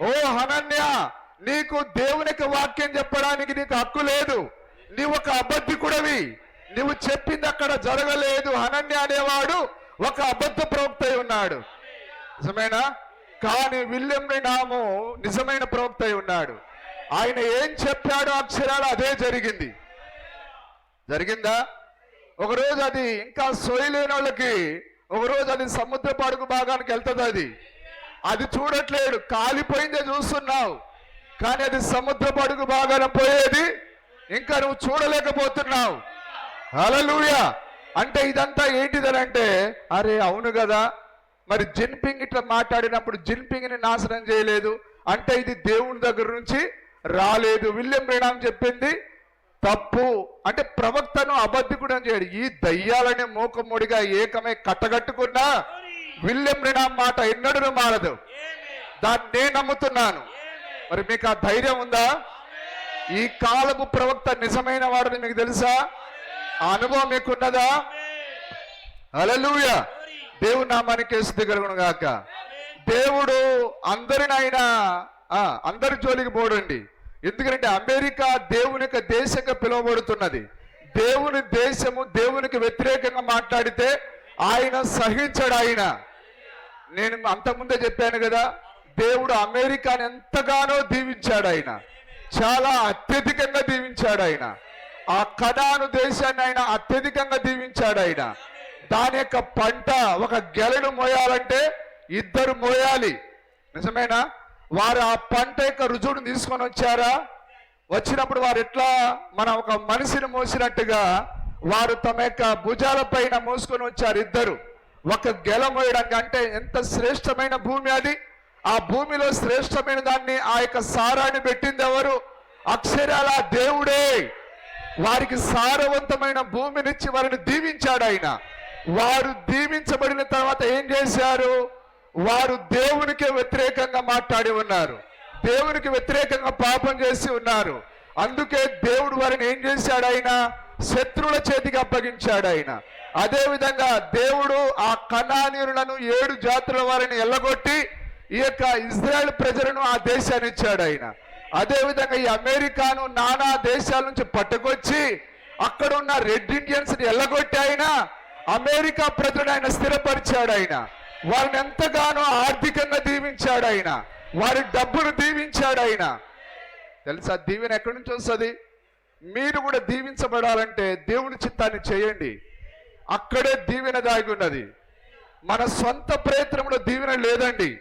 ఓ హనన్య, నీకు దేవునికి వాక్యం చెప్పడానికి నీకు హక్కు లేదు. నీవు ఒక అబద్ధికుడివి. నువ్వు చెప్పింది అక్కడ జరగలేదు. హనన్య అనేవాడు ఒక అబద్ధ ప్రవక్త ఉన్నాడు. నిజమేనా? కానీ విలియం బ్రెన్హామ్ నిజమైన ప్రవక్త ఉన్నాడు. ఆయన ఏం చెప్పాడో అక్షరాలు అదే జరిగింది. జరిగిందా? ఒకరోజు అది ఇంకా సోయలేని వాళ్ళకి ఒకరోజు అది సముద్రపు అడుగు భాగానికి వెళ్తుంది. అది చూడట్లేడు, కాలిపోయిందే చూస్తున్నావు. కానీ అది సముద్రపు అడుగు భాగాన పోయేది ఇంకా నువ్వు చూడలేకపోతున్నావు. హల్లెలూయా. అంటే ఇదంతా ఏంటిదనంటే, అరే అవును కదా, మరి జిన్పింగ్ ఇట్లా మాట్లాడినప్పుడు జిన్పింగ్ ని నాశనం చేయలేదు అంటే ఇది దేవుని దగ్గర నుంచి రాలేదు. విలియం బ్రెన్హామ్ చెప్పింది తప్పు. అంటే ప్రవక్తను అబద్ధికుడు అని చేయడు. ఈ దయ్యాలనే మూకముడిగా ఏకమై కట్టగట్టుకున్నా విలియం బ్రెన్హామ్ మాట ఎన్నడూ మారదు. దాన్ని నేను నమ్ముతున్నాను. మరి మీకు ఆ ధైర్యం ఉందా? ఈ కాలపు ప్రవక్త నిజమైన వాడని మీకు తెలుసా? ఆ అనుభవం మీకున్నదా? హల్లెలూయా. దేవుని నామానికి స్తుతి కలుగును గాక. దేవుడు అందరినైనా అందరి జోలికి పోడండి. ఎందుకంటే అమెరికా దేవుని యొక్క దేశంగా పిలువబడుతున్నది. దేవుని దేశము దేవునికి వ్యతిరేకంగా మాట్లాడితే ఆయన సహించడు. నేను అంతకుముందే చెప్పాను కదా, దేవుడు అమెరికాను ఎంతగానో దీవించాడు. ఆయన చాలా అత్యధికంగా దీవించాడు. ఆయన ఆ కనాను దేశాన్ని ఆయన అత్యధికంగా దీవించాడు. ఆయన దాని యొక్క పంట ఒక గెలను మోయాలంటే ఇద్దరు మోయాలి. నిజమేనా? వారు ఆ పంట యొక్క రుజువును తీసుకొని వచ్చారా? వచ్చినప్పుడు వారు ఎట్లా మన ఒక మనిషిని మోసినట్టుగా వారు తమ యొక్క భుజాల పైన మోసుకొని వచ్చారు ఇద్దరు. ఒక గెల మోయడానికి అంటే ఎంత శ్రేష్టమైన భూమి అది. ఆ భూమిలో శ్రేష్టమైన దాన్ని ఆ యొక్క సారాన్ని పెట్టింది ఎవరు? అక్షరాల దేవుడే. వారికి సారవంతమైన భూమినిచ్చి వారిని దీవించాడు ఆయన. వారు దీవించబడిన తర్వాత ఏం చేశారు? వారు దేవునికి వ్యతిరేకంగా మాట్లాడి ఉన్నారు. దేవునికి వ్యతిరేకంగా పాపం చేసి ఉన్నారు. అందుకే దేవుడు వారిని ఏం చేశాడు? ఆయన శత్రువుల చేతికి అప్పగించాడు. ఆయన అదే విధంగా దేవుడు ఆ కనానీయులను 7 జాతుల వారిని ఎల్లగొట్టి ఈ యొక్క ఇజ్రాయెల్ ప్రజలను ఆ దేశాన్ని ఇచ్చాడు. ఆయన అదే విధంగా ఈ అమెరికాను నానా దేశాల నుంచి పట్టుకొచ్చి అక్కడ ఉన్న రెడ్ ఇండియన్స్ ని ఎల్లగొట్టి ఆయన అమెరికా ప్రజలను ఆయన స్థిరపరిచాడు. ఆయన వారిని ఎంతగానో ఆర్థికంగా దీవించాడు. ఆయన వారి డబ్బును దీవించాడు. ఆయన తెలుసా? దీవెన ఎక్కడి నుంచి వస్తుంది? మీరు కూడా దీవించబడాలంటే దేవుని చిత్తాన్ని చేయండి. అక్కడే దీవెన దాగి ఉన్నది. మన సొంత ప్రయత్నంలో దీవెన లేదండి.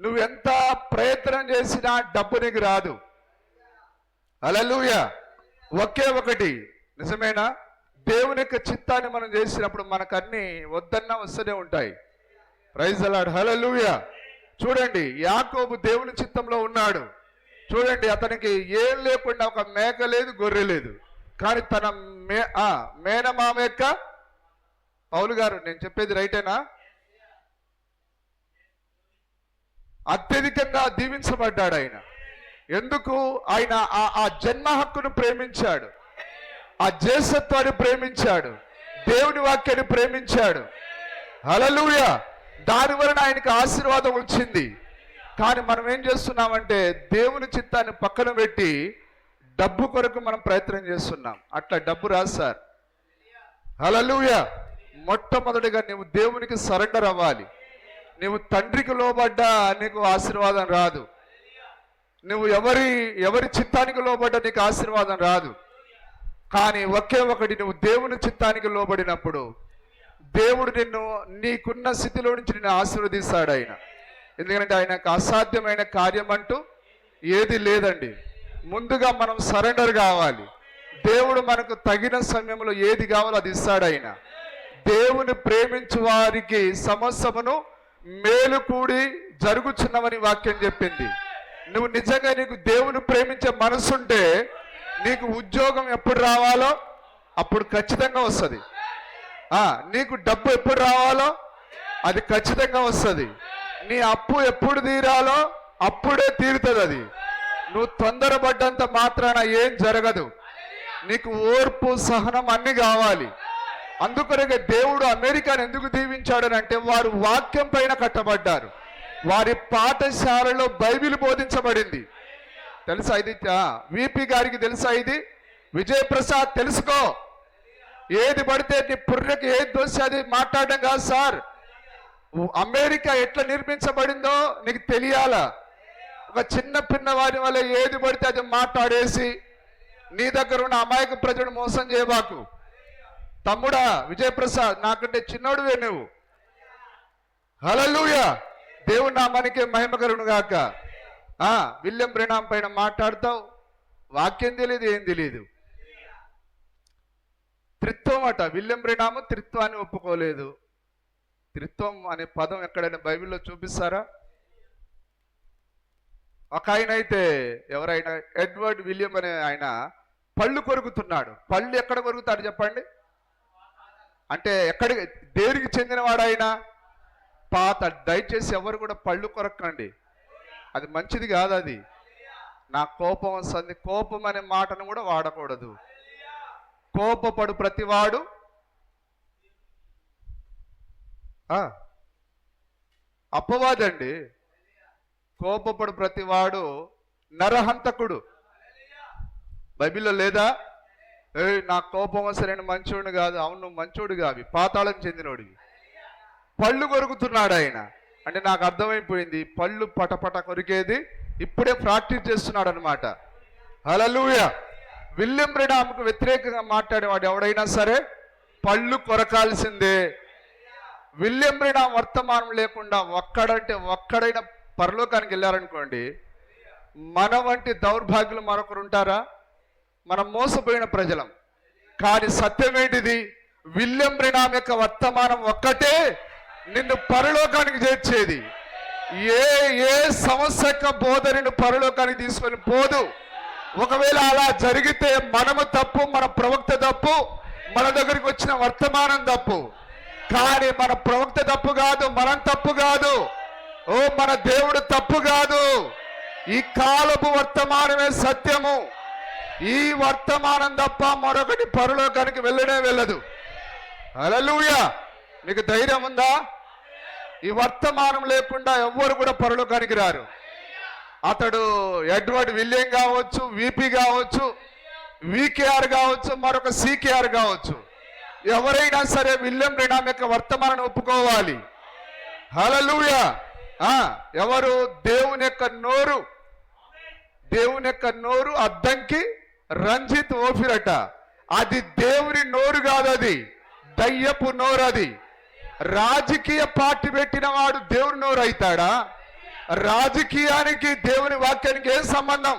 నువ్వు ఎంత ప్రయత్నం చేసినా డబ్బు నీకు రాదు. హల్లెలూయా. ఒకే ఒకటి నిజమేనా? దేవుని యొక్క చిత్తాన్ని మనం చేసినప్పుడు మనకన్నీ వద్దన్నా వస్తూనే ఉంటాయి. Praise the Lord. హల్లెలూయా. చూడండి, యాకోబు దేవుని చిత్తంలో ఉన్నాడు. చూడండి, అతనికి ఏం లేకుండా ఒక మేక లేదు, గొర్రె లేదు. కానీ తన మేనమామ యొక్క పౌలు గారు, నేను చెప్పేది రైటేనా? అత్యధికంగా దీవించబడ్డాడు ఆయన. ఎందుకు? ఆయన ఆ జన్మ హక్కును ప్రేమించాడు, ఆ జేసత్వాన్ని ప్రేమించాడు, దేవుని వాక్యాన్ని ప్రేమించాడు. హల్లెలూయా. దాని వలన ఆయనకు ఆశీర్వాదం వచ్చింది. కానీ మనం ఏం చేస్తున్నామంటే దేవుని చిత్తాన్ని పక్కన పెట్టి డబ్బు కొరకు మనం ప్రయత్నం చేస్తున్నాం. అట్లా డబ్బు రాదు సార్. హల్లెలూయా. మొట్టమొదటిగా నువ్వు దేవునికి సరెండర్ అవ్వాలి. నువ్వు తండ్రికి లోబడ్డా నీకు ఆశీర్వాదం రాదు. నువ్వు ఎవరి చిత్తానికి లోబడ్డా నీకు ఆశీర్వాదం రాదు. కానీ ఒకే ఒకటి, నువ్వు దేవుని చిత్తానికి లోబడినప్పుడు దేవుడు నీకున్న స్థితిలో నుంచి నిన్ను ఆశీర్వదిస్తాడు ఆయన. ఎందుకంటే ఆయనకు అసాధ్యమైన కార్యం అంటూ ఏది లేదండి. ముందుగా మనం సరెండర్ కావాలి. దేవుడు మనకు తగిన సమయంలో ఏది కావాలో అది ఇస్తాడు ఆయన. దేవుని ప్రేమించు వారికి సమస్తమును మేలు కూడి జరుగుచున్నవని వాక్యం చెప్పింది. నువ్వు నిజంగా నీకు దేవుని ప్రేమించే మనసుంటే నీకు ఉద్యోగం ఎప్పుడు రావాలో అప్పుడు ఖచ్చితంగా వస్తుంది. నీకు డబ్బు ఎప్పుడు రావాలో అది ఖచ్చితంగా వస్తుంది. నీ అప్పు ఎప్పుడు తీరాలో అప్పుడే తీరుతుంది. అది నువ్వు తొందరపడ్డంత మాత్రాన ఏం జరగదు. నీకు ఓర్పు, సహనం అన్ని కావాలి. అందుకొరకే దేవుడు అమెరికాను ఎందుకు దీవించాడు అంటే వారు వాక్యం పైన కట్టబడ్డారు. వారి పాఠశాలలో బైబిల్ బోధించబడింది. తెలుసా ఇది? విపి గారికి తెలుసా ఇది? విజయప్రసాద్ తెలుసుకో. ఏది పడితే నీ పుర్రెకి ఏది దోస్తే అది మాట్లాడడం కాదు సార్. అమెరికా ఎట్లా నిర్మించబడిందో నీకు తెలియాలా. ఒక చిన్న పిన్నవారి వల్ల ఏది పడితే అది మాట్లాడేసి నీ దగ్గర ఉన్న అమాయక ప్రజలను మోసం చేయబాకు. తమ్ముడా విజయప్రసాద్, నాకంటే చిన్నోడువే నువ్వు. హల్లెలూయా. దేవుని నామానికి మహిమ కలుగును గాక. విలియం బ్రెనాం పైన మాట్లాడతావు, వాక్యం తెలియదు, ఏం తెలియదు. త్రిత్వం అట. విలియం బ్రెనాము త్రిత్వాన్ని ఒప్పుకోలేదు. త్రిత్వం అనే పదం ఎక్కడైనా బైబిల్లో చూపిస్తారా? ఒక ఆయన అయితే, ఎవరైనా ఎడ్వర్డ్ విలియం అనే ఆయన పళ్ళు కొరుకుతున్నాడు. పళ్ళు ఎక్కడ కొరుకుతాడు చెప్పండి? అంటే దేనికి చెందినవాడు ఆయన? పాత. దయచేసి ఎవరు కూడా పళ్ళు కొరకండి, అది మంచిది కాదు. అది నా కోపం వస్తుంది. కోపం అనే మాటను కూడా వాడకూడదు. కోపపడు ప్రతివాడు అపవాదండి. కోపపడు ప్రతివాడు నరహంతకుడు. బైబిల్లో లేదా? నా కోపం వస్తే నేను మంచోడు కాదు. అవును, నువ్వు మంచోడు కావి, పాతాళం చెందినోడివి. పళ్ళు కొరుకుతున్నాడు ఆయన. అంటే నాకు అర్థమైపోయింది, పళ్ళు పటపట కొరికేది ఇప్పుడే ప్రాక్టీస్ చేస్తున్నాడు అనమాట. హల్లెలూయా. విలియం బ్రెనామ్కు వ్యతిరేకంగా మాట్లాడేవాడు ఎవడైనా సరే పళ్ళు కొరకాల్సిందే. విలియం బ్రెనామ్ వర్తమానం లేకుండా ఒక్కడైనా పరలోకానికి వెళ్ళారనుకోండి, మన వంటి దౌర్భాగ్యులు మరొకరు ఉంటారా? మనం మోసపోయిన ప్రజలం. కానీ సత్యం ఏంటిది? విలియం బ్రెనామ్ యొక్క వర్తమానం ఒక్కటే నిన్ను పరలోకానికి చేర్చేది. ఏ సమస్య యొక్క బోధ నిన్ను పరలోకానికి తీసుకొని పోదు. ఒకవేళ అలా జరిగితే మనము తప్పు, మన ప్రవక్త తప్పు, మన దగ్గరికి వచ్చిన వర్తమానం తప్పు. కానీ మన ప్రవక్త తప్పు కాదు, మనం తప్పు కాదు, మన దేవుడు తప్పు కాదు. ఈ కాలపు వర్తమానమే సత్యము. ఈ వర్తమానం తప్ప మరొకటి పరలోకానికి వెళ్ళదు. హల్లెలూయా. నీకు ధైర్యం ఉందా? ఈ వర్తమానం లేకుండా ఎవ్వరు కూడా పరలోకానికి రారు. అతడు ఎడ్వర్డ్ విలియం కావచ్చు, విపి కావచ్చు, వికేఆర్ కావచ్చు, మరొక సికేఆర్ కావచ్చు, ఎవరైనా సరే విలియం బ్రెనామ్ యొక్క వర్తమానాన్ని ఒప్పుకోవాలి. హల్లెలూయా. ఎవరు? దేవుని యొక్క నోరు అద్దంకి రంజిత్ ఓఫిరట. అది దేవుని నోరు కాదు, అది దయ్యపు నోరు. అది రాజకీయ పార్టీ పెట్టిన వాడు దేవుని నోరు అవుతాడా? రాజకీయానికి దేవుని వాక్యానికి ఏం సంబంధం?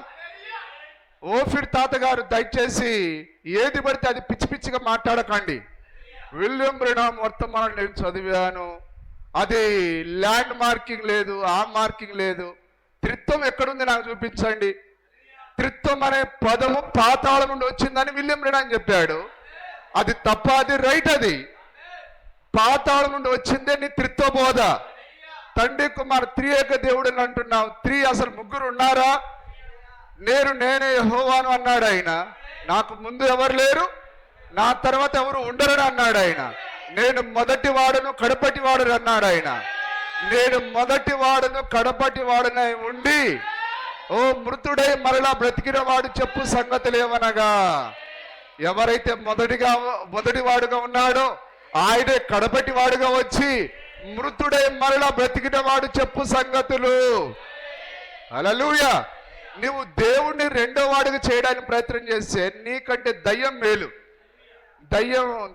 ఓఫిర్ తాతగారు దయచేసి ఏది పడితే అది పిచ్చి పిచ్చిగా మాట్లాడకండి. విలియం బ్రెనామ్ వర్తమానం నేను చదివాను, అది ల్యాండ్ మార్కింగ్ లేదు, ఆ మార్కింగ్ లేదు. త్రిత్వం ఎక్కడుంది నాకు చూపించండి. త్రిత్వం అనే పదము పాతాళం నుండి వచ్చిందని విలియం బ్రెనామ్ చెప్పాడు. అది తప్ప, అది రైట్. అది పాతాళం నుండి వచ్చిందే నీ త్రిత్వ బోధ. తండ్రి కుమార్ త్రియేక దేవుడు అని అంటున్నావు. అసలు ముగ్గురు ఉన్నారా? నేనే యెహోవాను అన్నాడు ఆయన. నాకు ముందు ఎవరు లేరు, నా తర్వాత ఎవరు ఉండరని అన్నాడు ఆయన. నేను మొదటి వాడును కడపటి వాడు అన్నాడు ఆయన. నేను మొదటి వాడును కడపటి వాడునై ఉండి మృతుడై మరలా బ్రతికిన వాడు చెప్పు సంగతులు ఏమనగా, ఎవరైతే మొదటి వాడుగా ఉన్నాడో ఆయనే కడపటి వాడుగా వచ్చి మృతుడై మరలా బ్రతికిన వాడు చెప్పు సంగతులు. హల్లెలూయా. నువ్వు దేవుణ్ణి రెండో వాడుగా చేయడానికి ప్రయత్నం చేస్తే నీకంటే దయ్యం మేలు.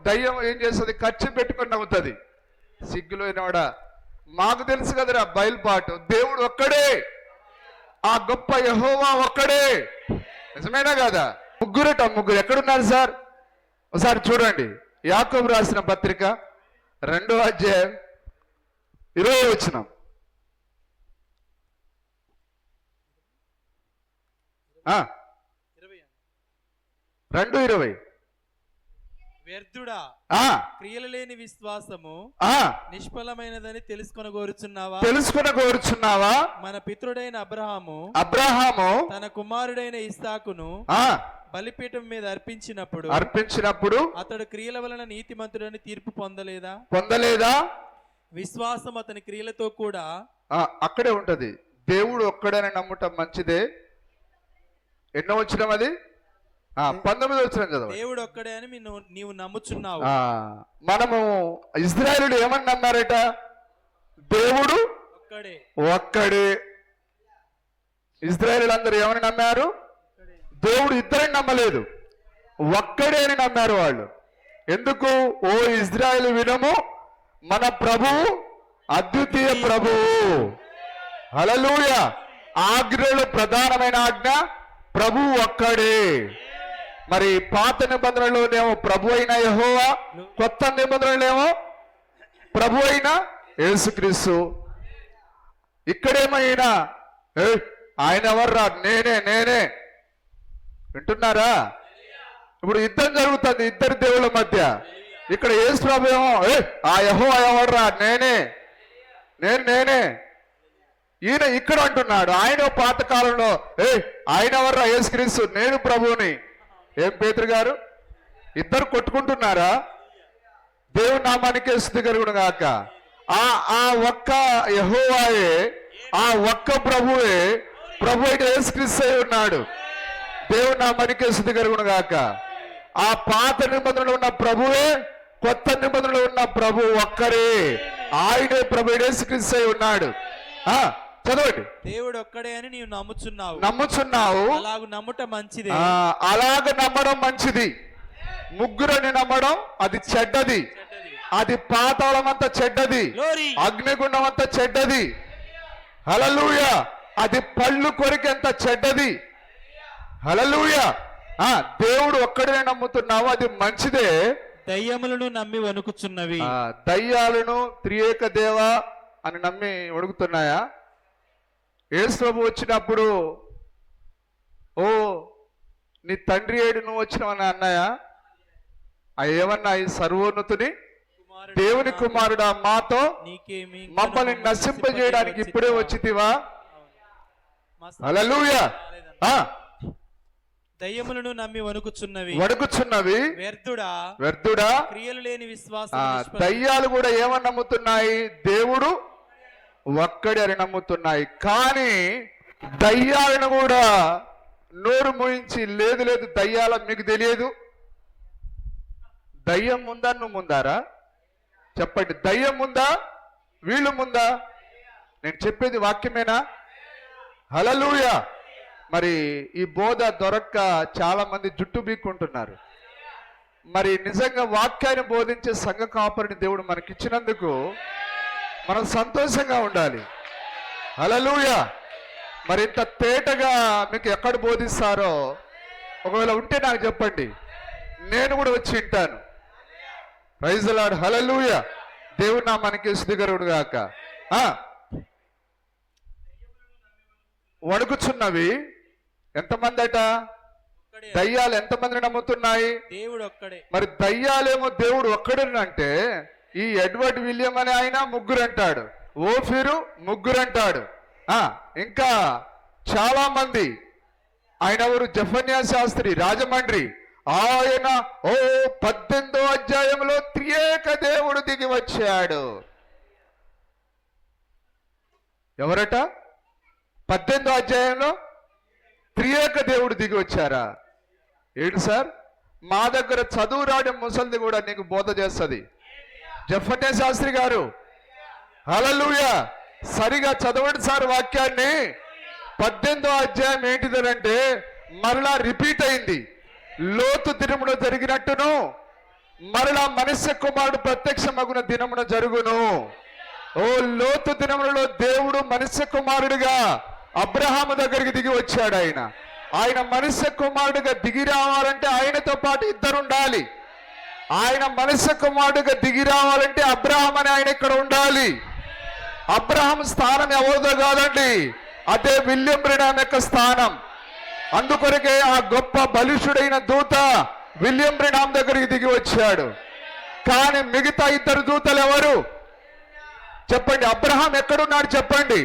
దయ్యం ఏం చేస్తుంది? ఖర్చు పెట్టుకొని నవ్వుతుంది. సిగ్గులోనివాడా, మాకు తెలుసు కదరా బయలుపాటు. దేవుడు ఒక్కడే, ఆ గొప్ప యెహోవా ఒక్కడే. నిజమేనా కదా? ముగ్గురు ఎక్కడున్నారు సార్? ఒకసారి చూడండి. యాకోబు రాసిన పత్రిక 2వ అధ్యాయం 20వ వచనం. 2:20. వ్యర్థుడా, క్రియలు లేని విశ్వాసము నిష్ఫలమైనదని తెలుసుకొనగోరుచున్నావా? మన పితరుడైన అబ్రహాము తన కుమారుడైన ఇస్సాకును బలిపీఠం మీద అర్పించినప్పుడు అతడు క్రియల వలన నీతిమంతుడని తీర్పు పొందలేదా? విశ్వాసం అతని క్రియలతో కూడా అక్కడే ఉంటది. దేవుడు ఒక్కడని నమ్ముట మంచిదే. ఎన్నో వచ్చినాం? అది 19వ వచనం చదవండి. దేవుడు ఒక్కడే అని నీవు నమ్ముచున్నావు. మనము ఇశ్రాయేలులు ఏమని నమ్మారట? దేవుడు ఒక్కడే. ఇశ్రాయేలులు అందరూ ఏమని నమ్మారు? దేవుడు ఇద్దరని నమ్మలేదు, ఒక్కడే అని నమ్మారు వాళ్ళు. ఎందుకు? ఓ ఇశ్రాయేలు వినము, మన ప్రభువు అద్వితీయ ప్రభువు. హల్లెలూయా. ఆజ్ఞలు ప్రధానమైన ఆజ్ఞ ప్రభువు ఒక్కడే. మరి పాత నిబంధనలోనేమో ప్రభు అయిన యెహోవా, కొత్త నిబంధనలేమో ప్రభు అయిన యేసుక్రీస్తు. ఇక్కడేమైనా ఆయన ఎవర్రా? నేనే. వింటున్నారా? ఇప్పుడు యుద్ధం జరుగుతుంది ఇద్దరు దేవుళ్ళ మధ్య. ఇక్కడ యేసు ప్రభు ఏమో ఆ యెహోవా ఎవర్రా? నేనే. ఈయన ఇక్కడ అంటున్నాడు, ఆయన పాతకాలంలో ఆయన ఎవర్రా యేసుక్రీస్తు, నేను ప్రభువుని. ఏం పేతురు గారు, ఇద్దరు కొట్టుకుంటున్నారా? దేవుని నామానికే స్తుతి కలుగును గాక. ఆ ఒక్క యెహోవాయే, ఆ ఒక్క ప్రభువే ప్రభు అయిన యేసుక్రీస్తు అయి ఉన్నాడు. దేవుని నామానికే స్తుతి కలుగును గాక. ఆ పాత నిబంధనలో ఉన్న ప్రభువే కొత్త నిబంధనలో ఉన్న ప్రభు ఒక్కరే, ఆయనే ప్రభు అయిన యేసుక్రీస్తు అయి ఉన్నాడు. చదవండి. దేవుడు ఒక్కడే అని నీవు నమ్ముచున్నావు. అలాగ నమ్ముట మంచిది. అలాగ నమ్మడం మంచిది. ముగ్గురని నమ్మడం అది చెడ్డది. అది పాతాళం అంతా చెడ్డది, అగ్నిగుండం అంతా చెడ్డది. హల్లెలూయా. అది పళ్ళు కొరికేంత చెడ్డది. హల్లెలూయా. దేవుడు ఒక్కడే నమ్ముతున్నావు, అది మంచిదే. దయ్యములను నమ్మి వణుకుచున్నవి. దయ్యాలను త్రియేక దేవ అని నమ్మి వణుకుతున్నాయా? యేసు ప్రభు వచ్చినప్పుడు ఓ నీ తండ్రి ఏడు నువ్వు వచ్చినవని అన్నాయా? ఏమన్నా ఈ సర్వోన్నతుని దేవుని కుమారుడా మాతో మమ్మల్ని నశింపజేయడానికి ఇప్పుడే వచ్చితివా? హల్లెలూయా. దయ్యములను నమ్మి వణుకుచున్నవి వ్యర్థుడా క్రియలు లేని విశ్వాసం. దయ్యాలు కూడా ఏమని నమ్ముతున్నాయి? దేవుడు ఒక్కడే అని నమ్ముతున్నాయి. కానీ దయ్యాలను కూడా నోరు మూయించి లేదు లేదు దయ్యాల మీకు తెలియదు. దయ్యం ముందా నువ్వు ముందారా? చెప్పండి. దయ్యం ముందా వీళ్ళు ముందా? నేను చెప్పేది వాక్యమేనా? హల్లెలూయా. మరి ఈ బోధ దొరక్క చాలా మంది జుట్టు బీక్కుంటున్నారు. మరి నిజంగా వాక్యాన్ని బోధించే సంఘ కాపరిని దేవుడు మనకిచ్చినందుకు మనం సంతోషంగా ఉండాలి. హల్లెలూయా. మరి ఇంత తేటగా మీకు ఎక్కడ బోధిస్తారో ఒకవేళ ఉంటే నాకు చెప్పండి, నేను కూడా వచ్చి వింటాను. Praise the Lord. హల్లెలూయా. దేవుడు నామానికి స్తుతి కలుగును గాక. వణుకుచున్నవి ఎంతమంది అట? దయ్యాలు ఎంతమంది నమ్ముతున్నాయి? దేవుడు ఒక్కడే. మరి దయ్యాలేమో దేవుడు ఒక్కడేనంటే ఈ ఎడ్వర్డ్ విలియం అనే ఆయన ముగ్గురు అంటాడు, ఓఫిరు ముగ్గురు అంటాడు. ఇంకా చాలా మంది. ఆయన ఎవరు? జఫన్యా శాస్త్రి రాజమండ్రి. ఆయన 18వ అధ్యాయంలో త్రియేక దేవుడు దిగి వచ్చాడు. ఎవరట? 18వ అధ్యాయంలో త్రియేక దేవుడు దిగి వచ్చారా? ఏంటి సార్, మా దగ్గర చదువు రాని ముసలిది కూడా నీకు బోధ చేస్తుంది. జఫన్యా శాస్త్రి గారు, హల్లెలూయా. సరిగా చదవండి సార్ వాక్యాన్ని. 18వ అధ్యాయం ఏంటిదనంటే మరలా రిపీట్ అయింది. లోతు దినమున జరిగినట్టును మరలా మనుష్య కుమారుడు ప్రత్యక్షమగున దినమున జరుగును. ఓ లోతు దినములలో దేవుడు మనుష్య కుమారుడిగా అబ్రహాము దగ్గరికి దిగి వచ్చాడు. ఆయన మనుష్య కుమారుడిగా దిగి రావాలంటే ఆయనతో పాటు ఇద్దరు ఉండాలి. ఆయన మనుష్య కుమారుడిగా దిగి రావాలంటే అబ్రహాం అని ఆయన ఇక్కడ ఉండాలి. అబ్రహాం స్థానం ఎవరిదో కాదండి, అదే విలియం బ్రెనామ్ యొక్క స్థానం. అందుకొరకే ఆ గొప్ప బలిష్ఠుడైన దూత విలియం బ్రెనామ్ దగ్గరికి దిగి వచ్చాడు. కానీ మిగతా ఇద్దరు దూతలు ఎవరు చెప్పండి? అబ్రహాం ఎక్కడున్నాడు చెప్పండి?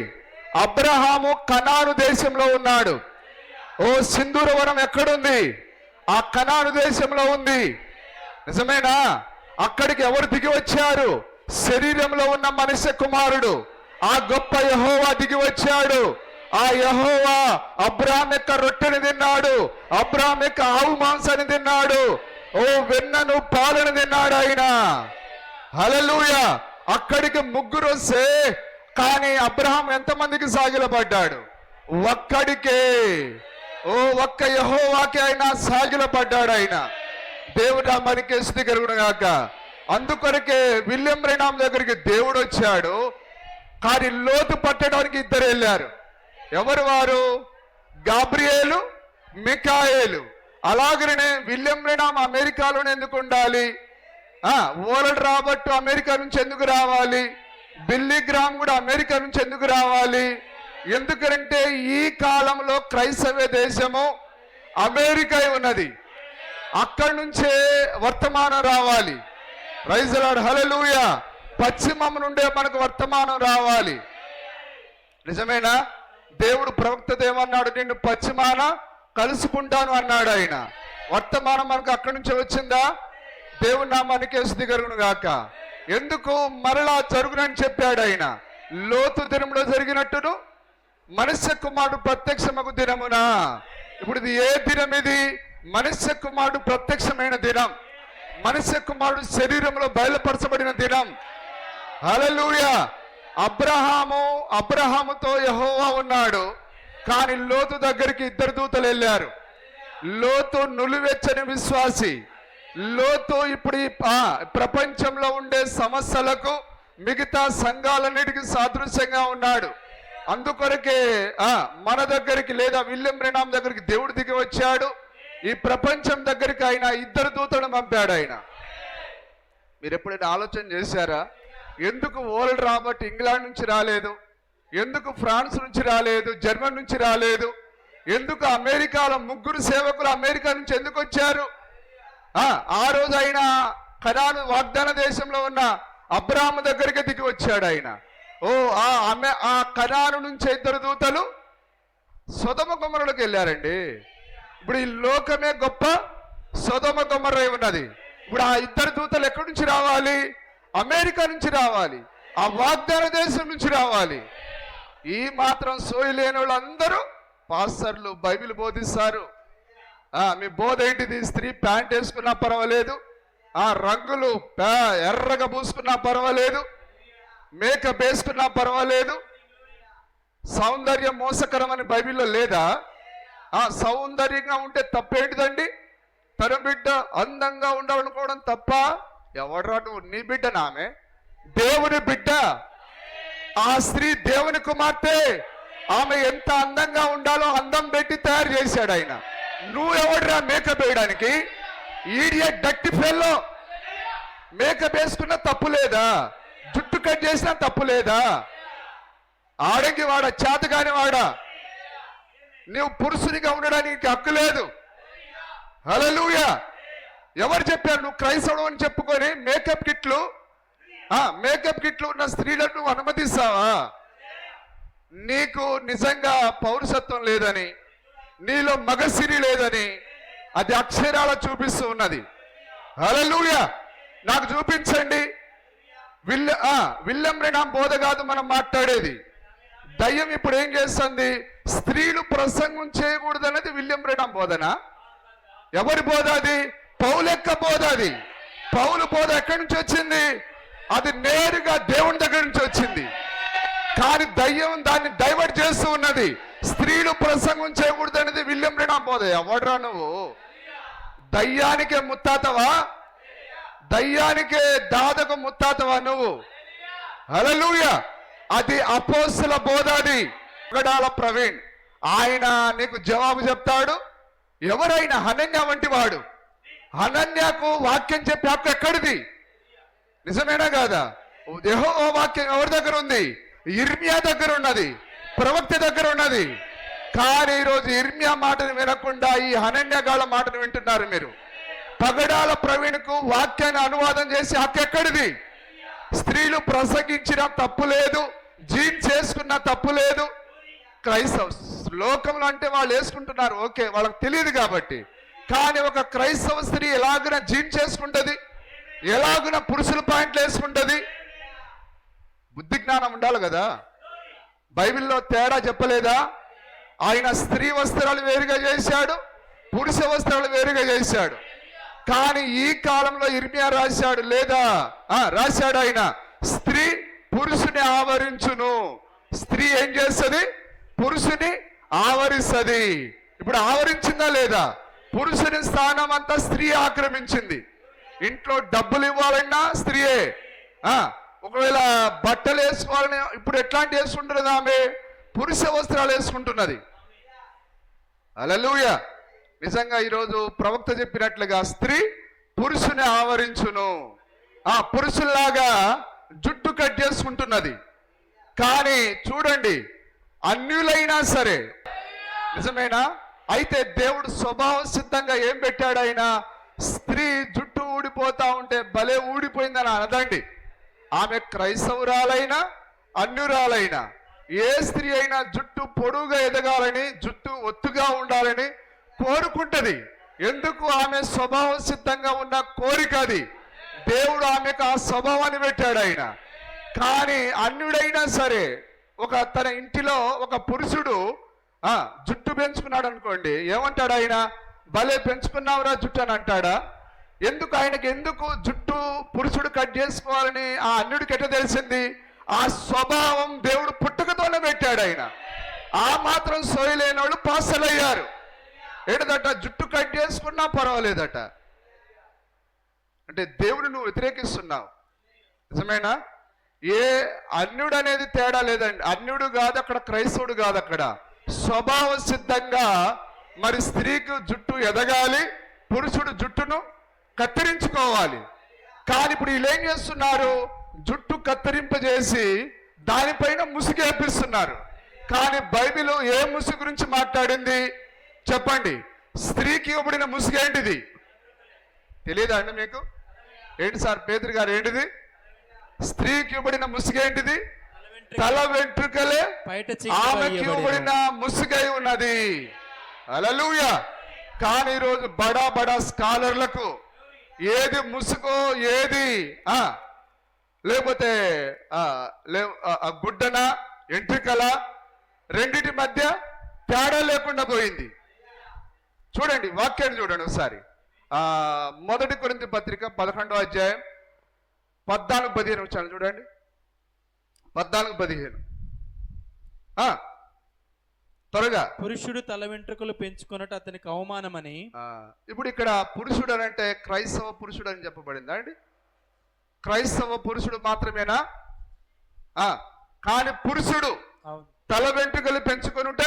అబ్రహాము కనాను దేశంలో ఉన్నాడు. ఓ సింధూరవనం ఎక్కడుంది? ఆ కనాను దేశంలో ఉంది. నిజమేనా? అక్కడికి ఎవరు దిగి వచ్చారు? శరీరంలో ఉన్న మనుష్య కుమారుడు, ఆ గొప్ప యెహోవా దిగి వచ్చాడు. ఆ యెహోవా అబ్రహాం యొక్క రొట్టెని తిన్నాడు, అబ్రహాం యొక్క ఆవు మాంసాన్ని తిన్నాడు, ఓ వెన్నను పాలను తిన్నాడు ఆయన. హల్లెలూయా. అక్కడికి ముగ్గురు వస్తే కానీ అబ్రహాం ఎంతమందికి సాగిలపడ్డాడు? ఒక్కడికే. ఓ ఒక్క యెహోవాకి ఆయన సాగిలపడ్డాడు. ఆయన దేవుడు మనకి స్తుతి కలుగును గాక. అందుకొరకే విలియం బ్రెనామ్ దగ్గరికి దేవుడు వచ్చాడు. కానీ లోతు పట్టడానికి ఇద్దరు వెళ్ళారు. ఎవరు వారు? గాబ్రియేలు, మికాయేలు. అలాగనే విలియం బ్రెనామ్ అమెరికాలోనే ఎందుకు ఉండాలి? వరల్డ్ రాబర్ట్ అమెరికా నుంచి ఎందుకు రావాలి? బిల్లీ గ్రామ్ కూడా అమెరికా నుంచి ఎందుకు రావాలి? ఎందుకంటే ఈ కాలంలో క్రైస్తవ దేశము అమెరికా ఉన్నది. అక్కడి నుంచే వర్తమానం రావాలి. Praise the Lord. హల్లెలూయా. పశ్చిమం నుండే మనకు వర్తమానం రావాలి. నిజమేనా? దేవుడు ప్రవక్తతో ఏమన్నాడు? నిన్ను పశ్చిమాన కలుసుకుంటాను అన్నాడు ఆయన. వర్తమానం మనకు అక్కడి నుంచి వచ్చిందా? దేవుని నామానికి స్తుతి కలుగును గాక. ఎందుకు మరలా జరుగునని చెప్పాడు ఆయన. లోతు దినములో జరిగినట్టును మనుష్య కుమారుడు ప్రత్యక్షమగు దినమునా. ఇప్పుడు ఇది ఏ దినం? ఇది మనుష్య కుమారుడు ప్రత్యక్షమైన దినం. మనుష్య కుమారుడు శరీరంలో బయలుపరచబడిన దినం. హల్లెలూయా. అబ్రహాముతో యెహోవా ఉన్నాడు, కానీ లోతు దగ్గరికి 2 దూతలు వెళ్ళారు. లోతు నులివెచ్చని విశ్వాసి. లోతు ఇప్పుడు ఈ ప్రపంచంలో ఉండే సమస్యలకు మిగతా సంఘాలన్నిటికీ సాదృశ్యంగా ఉన్నాడు. అందుకొరకే మన దగ్గరికి లేదా విలియం బ్రెనామ్ దగ్గరికి దేవుడు దిగి వచ్చాడు. ఈ ప్రపంచం దగ్గరికి ఆయన 2 దూతలను పంపాడు ఆయన. మీరు ఎప్పుడైనా ఆలోచన చేశారా? ఎందుకు వరల్డ్ రాబర్ట్ ఇంగ్లాండ్ నుంచి రాలేదు? ఎందుకు ఫ్రాన్స్ నుంచి రాలేదు? జర్మనీ నుంచి రాలేదు? ఎందుకు అమెరికాలో 3 సేవకులు అమెరికా నుంచి ఎందుకు వచ్చారు? ఆ రోజు ఆయన కనాను వాగ్దాన దేశంలో ఉన్న అబ్రాహాము దగ్గరికి దిగి వచ్చాడు ఆయన. ఆ కనాను నుంచి 2 దూతలు సొదొమ గొమొర్రాలోకి వెళ్ళారండి. ఇప్పుడు ఈ లోకమే గొప్ప సొదొమ గొమొర్రా ఉన్నది. ఇప్పుడు ఆ 2 దూతలు ఎక్కడి నుంచి రావాలి? అమెరికా నుంచి రావాలి, ఆ వాగ్దాన దేశం నుంచి రావాలి. ఈ మాత్రం సోయి లేని వాళ్ళందరూ పాస్టర్లు బైబిల్ బోధిస్తారు. మీ బోధ ఏంటిది? స్త్రీ ప్యాంట్ వేసుకున్నా పర్వాలేదు, రంగులు ఎర్రగా పూసుకున్నా పర్వాలేదు, మేకప్ వేసుకున్నా పర్వాలేదు. సౌందర్యం మోసకరమని బైబిల్లో లేదా? సౌందర్యంగా ఉంటే తప్పేంటిదండి? తన బిడ్డ అందంగా ఉండాలనుకోవడం తప్ప? ఎవడ్రా నువ్వు? నీ బిడ్డ నామే దేవుని బిడ్డ. ఆ స్త్రీ దేవుని కుమార్తె. ఆమె ఎంత అందంగా ఉండాలో అందం పెట్టి తయారు చేశాడు ఆయన. నువ్వు ఎవడ్రా మేకప్ వేయడానికి? Idiot డట్టి fellow. మేకప్ వేసుకున్నా తప్పు లేదా? జుట్టు కట్ చేసినా తప్పు లేదా? ఆడంగి వాడ, చేతగాని వాడా, నువ్వు పురుషునిగా ఉండడానికి హక్కు లేదు. హల్లెలూయా. ఎవరు చెప్పారు? నువ్వు క్రైస్తవుడు అని చెప్పుకొని మేకప్ కిట్లు ఉన్న స్త్రీలను నువ్వు అనుమతిస్తావా? నీకు నిజంగా పౌరుషత్వం లేదని, నీలో మగసిరి లేదని అది అక్షరాల చూపిస్తూ ఉన్నది. హల్లెలూయా. నాకు చూపించండి. విలియం బ్రెనామ్ బోధ కాదు మనం మాట్లాడేది. దయ్యం ఇప్పుడు ఏం చేస్తుంది? స్త్రీలు ప్రసంగం చేయకూడదు అనేది విలియం బ్రెనామ్ బోధనా? ఎవరి బోధ అది? పౌలెక్క బోధ. అది పౌలు బోధ ఎక్కడి నుంచి వచ్చింది? అది నేరుగా దేవుని దగ్గర నుంచి వచ్చింది. కానీ దయ్యం దాన్ని డైవర్ట్ చేస్తూ ఉన్నది. స్త్రీలు ప్రసంగం చేయకూడదు అనేది విలియం బ్రెనామ్ బోధ. ఎవడ్రా నువ్వు? దయ్యానికే ముత్తాతవా? దయ్యానికే దాదకు ముత్తాతవా నువ్వు? హల్లెలూయా. అది అపోస్తల బోధ. అది గడాల ప్రవీణ్ ఆయన నీకు జవాబు చెప్తాడు. ఎవరైనా హనన్య వంటి వాడు. హనన్యాకు వాక్యం చెప్పే హక్కు ఎక్కడిది? నిజమేనా కాదా? యెహోవా వాక్యం ఎవరి దగ్గర ఉంది? ఇర్మియా దగ్గర ఉన్నది, ప్రవక్త దగ్గర ఉన్నది. కానీ ఈరోజు ఇర్మియా మాటను వినకుండా ఈ హనన్యగాళ్ళ మాటను వింటున్నారు మీరు. పగడాల ప్రవీణ్కు వాక్యాన్ని అనువాదం చేసి హక్కు ఎక్కడిది? స్త్రీలు ప్రసంగించిన తప్పు లేదు, జీన్స్ చేసుకున్న తప్పు లేదు. క్రైస్తవ లోకంలో అంటే వాళ్ళు వేసుకుంటున్నారు, ఓకే, వాళ్ళకి తెలియదు కాబట్టి. కానీ ఒక క్రైస్తవ స్త్రీ ఎలాగున జీన్స్ చేసుకుంటది, ఎలాగున పురుషుల పాయింట్లు వేసుకుంటది? బుద్ధి జ్ఞానం ఉండాలి కదా. బైబిల్లో తేడా చెప్పలేదా? ఆయన స్త్రీ వస్త్రాలు వేరుగా చేశాడు, పురుష వస్త్రాలు వేరుగా చేశాడు. కానీ ఈ కాలంలో ఇర్మియా రాశాడు లేదా? రాశాడు ఆయన. స్త్రీ పురుషుని ఆవరించును. స్త్రీ ఏం చేస్తుంది? పురుషుని ఆవరిస్తుంది. ఇప్పుడు ఆవరించిందా లేదా? పురుషుని స్థానం అంతా స్త్రీ ఆక్రమించింది. ఇంట్లో డబ్బులు ఇవ్వాలన్నా స్త్రీయే. ఒకవేళ బట్టలు వేసుకోవాలని ఇప్పుడు ఎట్లాంటి వేసుకుంటున్నది? ఆమె పురుష వస్త్రాలు వేసుకుంటున్నది. హల్లెలూయా. నిజంగా ఈరోజు ప్రవక్త చెప్పినట్లుగా స్త్రీ పురుషుని ఆవరించును. పురుషుల్లాగా జుట్టు కట్ చేసుకుంటున్నది. కానీ చూడండి, అన్యులైనా సరే, నిజమేనా? అయితే దేవుడు స్వభావ సిద్ధంగా ఏం పెట్టాడు? ఆయన స్త్రీ జుట్టు ఊడిపోతా ఉంటే భలే ఊడిపోయిందని అనదండి. ఆమె క్రైస్తవురాలైనా అన్యురాలైనా ఏ స్త్రీ అయినా జుట్టు పొడువుగా ఎదగాలని, జుట్టు ఒత్తుగా ఉండాలని కోరుకుంటది. ఎందుకు? ఆమె స్వభావ సిద్ధంగా ఉన్న కోరిక అది. దేవుడు ఆమెకు ఆ స్వభావాన్ని పెట్టాడు ఆయన. కానీ అన్యుడైనా సరే, తన ఇంటిలో ఒక పురుషుడు జుట్టు పెంచుకున్నాడు అనుకోండి, ఏమంటాడు ఆయన? భలే పెంచుకున్నావురా జుట్టు అని అంటాడా? ఎందుకు జుట్టు పురుషుడు కట్ చేసుకోవాలని ఆ అన్యుడికి ఎట్లా తెలిసింది? ఆ స్వభావం దేవుడు పుట్టుకతోనే పెట్టాడు ఆయన. ఆ మాత్రం సోయలేని వాళ్ళు పాసలయ్యారు. ఏంటదట? జుట్టు కట్ చేసుకున్నా పర్వాలేదట. అంటే దేవుడు నువ్వు వ్యతిరేకిస్తున్నావు. నిజమేనా? ఏ అన్యుడు అనేది తేడా లేదండి. అన్యుడు కాదు అక్కడ, క్రైస్తవుడు కాదు అక్కడ. స్వభావ సిద్ధంగా మరి స్త్రీకి జుట్టు ఎదగాలి, పురుషుడు జుట్టును కత్తిరించుకోవాలి. కానీ ఇప్పుడు వీళ్ళు ఏం చేస్తున్నారు? జుట్టు కత్తిరింపజేసి దానిపైన ముసుగేపిస్తున్నారు. కానీ బైబిల్ ఏ ముసుగు గురించి మాట్లాడింది చెప్పండి? స్త్రీకి ఇవ్వబడిన ముసుగు ఏంటిది? తెలియదా అండి మీకు? ఏంటి సార్ పేతురు గారు, ఏంటిది? స్త్రీకి ఇవ్వబడిన ముసుగేంటిది? తల వెంట్రుకలే ఆమెకి ఇవ్వబడిన ముసుగై ఉన్నది. హల్లెలూయా. కానీ ఈరోజు బడా స్కాలర్లకు ఏది ముసుగో, ఏది లేకపోతే గుడ్డన ఎంట్రుకల, రెండిటి మధ్య తేడా లేకుండా పోయింది. చూడండి వాక్యాన్ని చూడండి ఒకసారి. 1 కొరింథీ పత్రిక 11వ అధ్యాయం 14-15 వచ్చాను చూడండి. 14-15 త్వరగా. పురుషుడు తల వెంట్రుకలు పెంచుకున్నట్టు అతనికి అవమానమని. ఇప్పుడు ఇక్కడ పురుషుడు అని అంటే క్రైస్తవ పురుషుడు అని చెప్పబడిందా అండి? క్రైస్తవ పురుషుడు మాత్రమేనా? కానీ పురుషుడు తల వెంట్రుకలు పెంచుకొనుట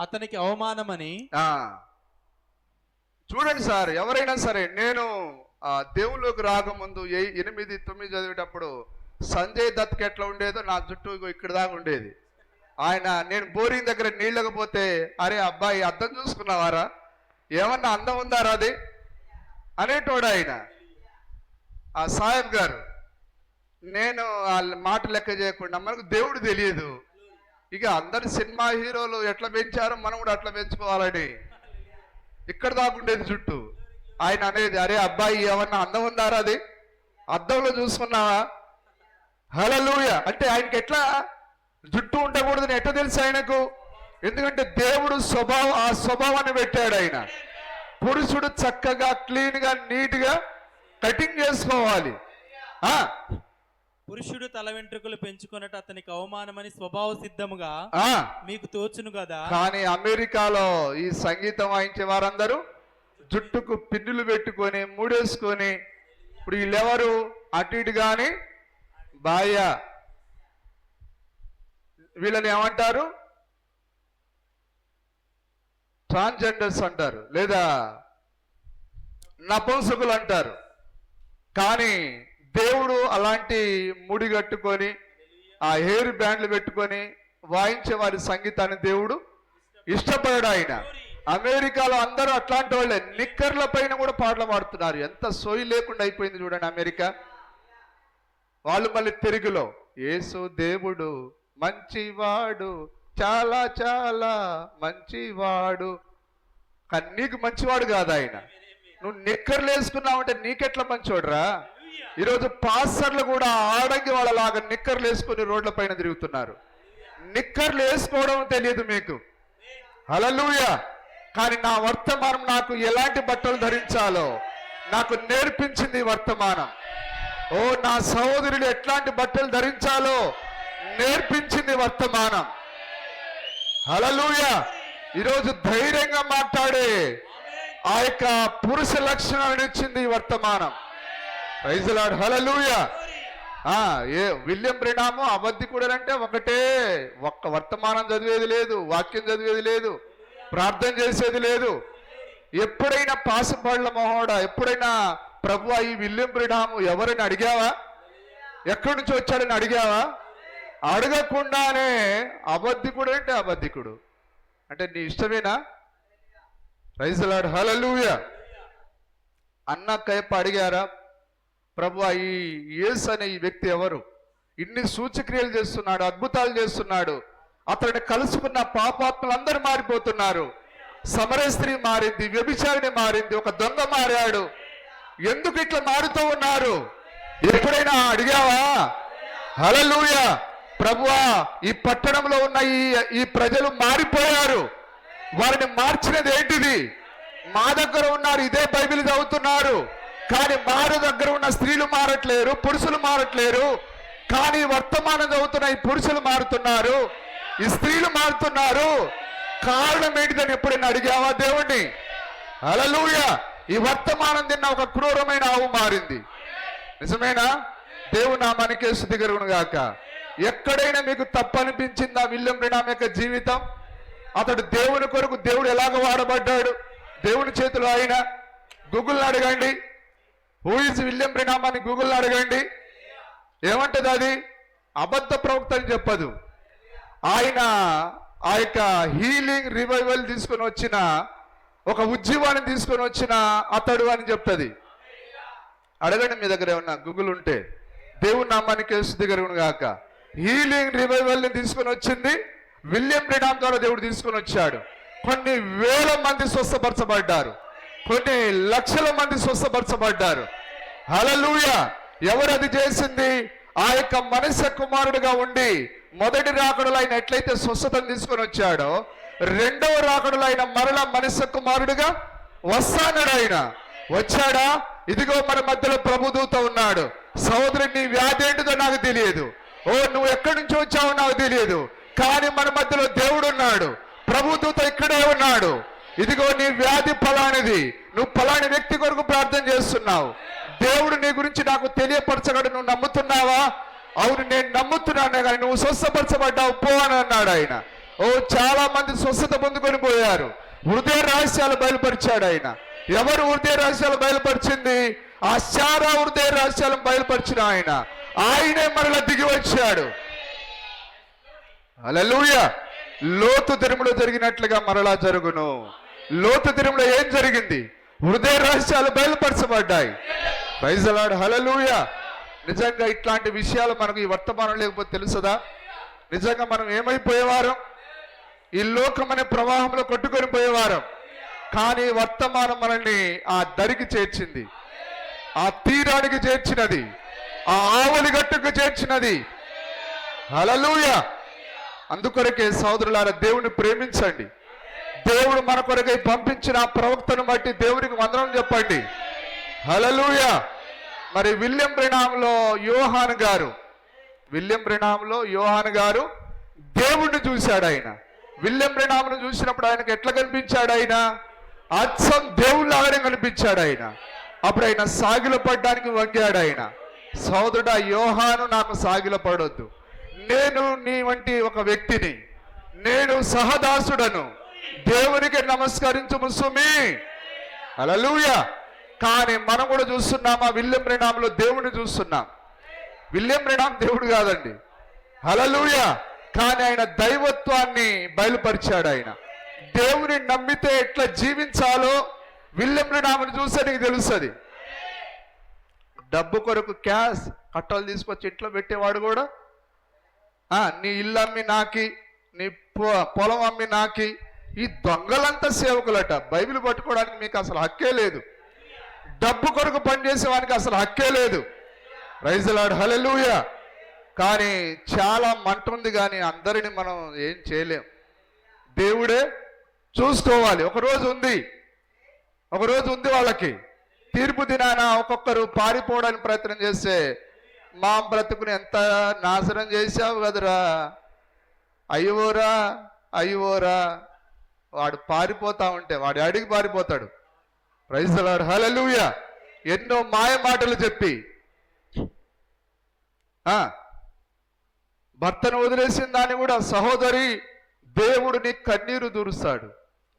అతనికి అవమానమని. చూడండి సార్, ఎవరైనా సరే, నేను దేవుళ్ళలోకి రాకముందు 8-9 చదివేటప్పుడు సంజయ్ దత్కి ఎట్లా ఉండేదో నా జుట్టు ఇక్కడ దాకా ఉండేది. నేను బోరింగ్ దగ్గర నీళ్ళకపోతే, అరే అబ్బాయి అద్దం చూసుకున్నావారా, ఏమన్నా అందం ఉందారా అది అనేటోడు ఆయన. ఆ సాహెబ్ గారు, నేను వాళ్ళ మాట లెక్క చేయకుండా, మనకు దేవుడు తెలియదు, ఇక అందరు సినిమా హీరోలు ఎట్లా పెంచారో మనం కూడా అట్లా పెంచుకోవాలని ఇక్కడ దాకుండేది జుట్టు. ఆయన అనేది, అరే అబ్బాయి ఏమన్నా అందం ఉందారా అది, అద్దంలో చూసుకున్నావా? హల్లెలూయా. అంటే ఆయనకి ఎట్లా జుట్టు ఉండకూడదని ఎట్లా తెలుసు ఆయనకు? ఎందుకంటే దేవుడు ఆ స్వభావాన్ని పెట్టాడు ఆయన. పురుషుడు చక్కగా క్లీన్ గా నీట్ గా కటింగ్ చేసుకోవాలి. పురుషుడు తల వెంట్రుకలు పెంచుకున్నట్టు అతనికి అవమానమని స్వభావ సిద్ధముగా మీకు తోచును కదా. కానీ అమెరికాలో ఈ సంగీతం వాయించే వారందరూ జుట్టుకు పిన్నులు పెట్టుకొని మూడేసుకొని, ఇప్పుడు వీళ్ళెవరు? అటు ఇటు గాని బాయ, వీళ్ళని ఏమంటారు? ట్రాన్స్జెండర్స్ అంటారు, లేదా నపుంసకులు అంటారు. కానీ దేవుడు అలాంటి ముడి కట్టుకొని ఆ హెయిర్ బ్యాండ్లు పెట్టుకొని వాయించే వారి సంగీతాన్ని దేవుడు ఇష్టపడాడు ఆయన. అమెరికాలో అందరూ అట్లాంటి వాళ్ళే. నిక్కర్ల పైన కూడా పాటలు పాడుతున్నారు. ఎంత సోయి లేకుండా అయిపోయింది చూడండి అమెరికా. వాళ్ళు మళ్ళీ తెలుగులో, యేసు దేవుడు మంచివాడు, చాలా చాలా మంచివాడు. కానీ నీకు మంచివాడు కాదు ఆయన. నువ్వు నిక్కర్లు వేసుకున్నావంటే నీకెట్లా మంచివాడురా? ఈరోజు పాస్టర్లు కూడా ఆడంగి వాళ్ళలాగా నిక్కర్లు వేసుకొని రోడ్ల పైన తిరుగుతున్నారు. నిక్కర్లు వేసుకోవడం తెలియదు మీకు. హల్లెలూయా. కానీ నా వర్తమానం నాకు ఎలాంటి బట్టలు ధరించాలో నాకు నేర్పించింది వర్తమానం. ఓ నా సహోదరులు ఎట్లాంటి బట్టలు ధరించాలో నేర్పించింది వర్తమానం. హల్లెలూయా. ఈరోజు ధైర్యంగా మాట్లాడే ఆ యొక్క పురుష లక్షణాలను ఇచ్చింది ఈ వర్తమానం. Praise the Lord. Hallelujah. William Branham అబద్ధికుడనంటే ఒకటే, ఒక్క వర్తమానం చదివేది లేదు, వాక్యం చదివేది లేదు, ప్రార్థన చేసేది లేదు. ఎప్పుడైనా పాసపళ్ళ మొహోడా, ఎప్పుడైనా ప్రభువా ఈ విలియం బ్రెనాము ఎవరైనా అడిగావా? ఎక్కడి నుంచి వచ్చాడని అడిగావా? అడగకుండానే అబద్ధికుడు అంటే అబద్ధికుడు అంటే నీ ఇష్టమేనా? Praise the Lord. హల్లెలూయా. అన్న కయప అడిగారా, ప్రభువా ఈ యేసు అనే ఈ వ్యక్తి ఎవరు, ఇన్ని సూచక్రియలు చేస్తున్నాడు, అద్భుతాలు చేస్తున్నాడు, అతడిని కలుసుకున్న పాపాత్ములందరూ మారిపోతున్నారు. సమరయ స్త్రీ మారింది, వ్యభిచారిణి మారింది, ఒక దొంగ మారాడు. ఎందుకు ఇట్లా మారుతూ ఉన్నారు? ఎప్పుడైనా అడిగావా? హల్లెలూయా. ప్రభువా, ఈ పట్టణంలో ఉన్న ఈ ప్రజలు మారిపోయారు, వారిని మార్చినది ఏంటిది? మా దగ్గర ఉన్నారు, ఇదే బైబిల్ చదువుతున్నారు, కానీ మారు దగ్గర ఉన్న స్త్రీలు మారట్లేరు, పురుషులు మారట్లేరు. కానీ వర్తమానం చదువుతున్న ఈ పురుషులు మారుతున్నారు, ఈ స్త్రీలు మారుతున్నారు. కారణం ఏంటిదని ఎప్పుడైనా అడిగావా దేవుణ్ణి? హల్లెలూయా. ఈ వర్తమానం తిన్న ఒక క్రూరమైన ఆవు మారింది. నిజమేనా? దేవుని నామానికే స్తుతి కలుగును గాక. ఎక్కడైనా మీకు తప్పు అనిపించిందా విలియం బ్రెన్హామ్ యొక్క జీవితం? అతడు దేవుని కొరకు దేవుడు ఎలాగ వాడబడ్డాడు? దేవుని చేతిలో ఆయన. గూగుల్ని అడగండి, హూ ఇస్ విలియం బ్రెన్హామ్ అని గూగుల్ని అడగండి, ఏమంటది అది? అబద్ధ ప్రవక్త అని చెప్పదు. ఆయన ఆ యొక్క హీలింగ్ రివైవల్ తీసుకొని వచ్చిన, ఒక ఉజ్జీవాన్ని తీసుకొని వచ్చిన అతడు అని చెప్తుంది. అడగండి, మీ దగ్గర ఏమన్నా గూగుల్ ఉంటే. దేవుని నామానికి స్తుతి కలుగును గాక. హీలింగ్ రివైవల్ ని తీసుకొని వచ్చింది విలియం బ్రెన్హామ్ ద్వారా దేవుడు తీసుకొని వచ్చాడు. కొన్ని వేల మంది స్వస్థపరచబడ్డారు, కొన్ని లక్షల మంది స్వస్థపరచబడ్డారు. హల్లెలూయా. ఎవరు అది చేసింది? ఆ యొక్క మనుష్య కుమారుడుగా ఉండి మొదటి రాకడలో ఆయన ఎట్లయితే స్వస్థతను తీసుకొని వచ్చాడో, రెండవ రాకడలో ఆయన మరలా మనుష్య కుమారుడుగా వస్తాడు. ఆయన వచ్చాడా? ఇదిగో మన మధ్యలో ప్రభుదూత ఉన్నాడు. సహోదరి, నీ వ్యాధి ఏంటిదో నాకు తెలియదు, ఓ నువ్వు ఎక్కడి నుంచి వచ్చావో నాకు తెలియదు, కానీ మన మధ్యలో దేవుడు ఉన్నాడు, ప్రభుదూత ఇక్కడే ఉన్నాడు. ఇదిగో నీ వ్యాధి ఫలానిది, నువ్వు ఫలాని వ్యక్తి కొరకు ప్రార్థన చేస్తున్నావు, దేవుడు నీ గురించి నాకు తెలియపరచగడు, నువ్వు నమ్ముతున్నావా? అవును, నేను నమ్ముతున్నానే, కానీ నువ్వు స్వస్థపరచబడ్డావు, పో అని అన్నాడు ఆయన. ఓ చాలా మంది స్వస్థత పొందుకొని పోయారు. హృదయ రహస్యాలు బయలుపరిచాడు ఆయన. ఎవరు హృదయ రహస్యాలు బయలుపరిచింది? ఆ శారా హృదయ రహస్యాలను బయలుపరిచిన ఆయన. ఆయనే మరలా దిగి వచ్చాడు. హల్లెలూయా. లోతు దినములో జరిగినట్లుగా మరలా జరుగును. లోతు దినములో ఏం జరిగింది? హృదయ రహస్యాలు బయలుపరచబడ్డాయి. Praise the Lord. హల్లెలూయా. నిజంగా ఇట్లాంటి విషయాలు మనకు ఈ వర్తమానం లేకపోతే తెలుసదా? నిజంగా మనం ఏమైపోయేవారం? ఈ లోకం అనే ప్రవాహంలో కొట్టుకొని పోయేవారం. కానీ వర్తమానం మనల్ని ఆ దరికి చేర్చింది, ఆ తీరానికి చేర్చినది, ఆ ఆవలి గట్టుకు చేర్చినది. హల్లెలూయా. అందుకొరకే సోదరులారా, దేవుని ప్రేమించండి. దేవుడు మన కొరకై పంపించిన ఆ ప్రవక్తను బట్టి దేవునికి వందనం చెప్పండి. హల్లెలూయా. మరి విలియం బ్రెన్హామ్లో యోహాను గారు దేవుణ్ణి చూశాడు. ఆయన విలియం బ్రెన్హామ్ను చూసినప్పుడు ఆయనకు ఎట్లా కనిపించాడు? ఆయన అచ్చం దేవుళ్ళలాగానే కనిపించాడు. ఆయన అప్పుడు ఆయన సాగిలపడడానికి వంగాడు. ఆయన సోదరుడా, యోహాను నాకు సాగిలపడొద్దు, నేను నీ వంటి ఒక వ్యక్తిని, నేను సహదాసుడను, దేవునికి నమస్కరించుము సుమి. హల్లెలూయా. కానీ మనం కూడా చూస్తున్నామా? విలియం బ్రెన్హామ్లో దేవుని చూస్తున్నాం. విలియం బ్రెన్హామ్ దేవుడు కాదండి. హల్లెలూయా. కానీ ఆయన దైవత్వాన్ని బయలుపరిచాడు. ఆయన దేవుని నమ్మితే ఎట్లా జీవించాలో విలియం బ్రెన్హామ్ను చూస్తే నీకు తెలుస్తుంది. డబ్బు కొరకు క్యాష్ కట్టలు తీసుకొచ్చి ఇంట్లో పెట్టేవాడు కూడా, నీ ఇల్లు అమ్మి నాకి, నీ పొలం అమ్మి నాకి. ఈ దొంగలంతా సేవకులట. బైబిల్ పట్టుకోవడానికి మీకు అసలు హక్కే లేదు. డబ్బు కొరకు పనిచేసే వానికి అసలు హక్కే లేదు. Praise the Lord. హల్లెలూయా. కానీ చాలా మంట ఉంది, కానీ అందరిని మనం ఏం చేయలేం. దేవుడే చూసుకోవాలి. ఒకరోజు ఉంది వాళ్ళకి. తీర్పు దినాన ఒక్కొక్కరు పారిపోవడానికి ప్రయత్నం చేస్తే, మా బ్రతుకుని ఎంత నాశనం చేశావు కదరా, అయ్యోరా. వాడు పారిపోతా ఉంటే వాడు అడిగి పారిపోతాడు. Praise the Lord. హల్లెలూయా. ఎన్నో మాయ మాటలు చెప్పి భర్తను వదిలేసిన దాన్ని కూడా, సహోదరి, దేవుడు నీ కన్నీరు దురుస్తాడు.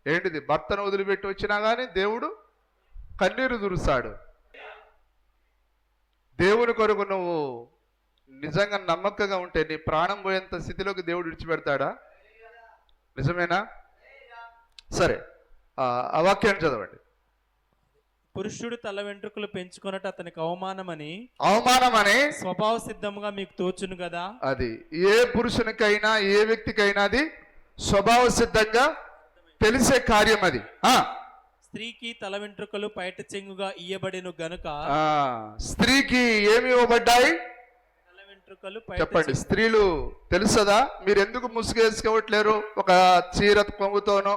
ఏంటిది? భర్తను వదిలిపెట్టి వచ్చినా కానీ దేవుడు కన్నీరు దురుస్తాడు. దేవుని కొరకు నువ్వు నిజంగా నమ్మకంగా ఉంటే నీ ప్రాణం పోయేంత స్థితిలోకి దేవుడు విడిచిపెడతాడా? నిజమేనా? సరే, ఆ వాక్యాన్ని చదవండి. పురుషుడు తల వెంట్రుకలు పెంచుకొనట అతనికి అవమానమని స్వభావ సిద్ధముగా మీకు తోచును కదా. అది ఏ పురుషునికైనా ఏ వ్యక్తికైనా అది స్వభావ సిద్ధంగా తెలిసే కార్యం అది. స్త్రీకి తల వెంట్రుకలు పైట చెంగుగా ఇయ్యబడిను గనుక స్త్రీకి ఏమి ఇవ్వబడ్డాయి? తల వెంట్రుకలు చెప్పండి. స్త్రీలు తెలుసదా? మీరు ఎందుకు ముసుగేసుకోవట్లేరు? ఒక చీర కొంగుతోనో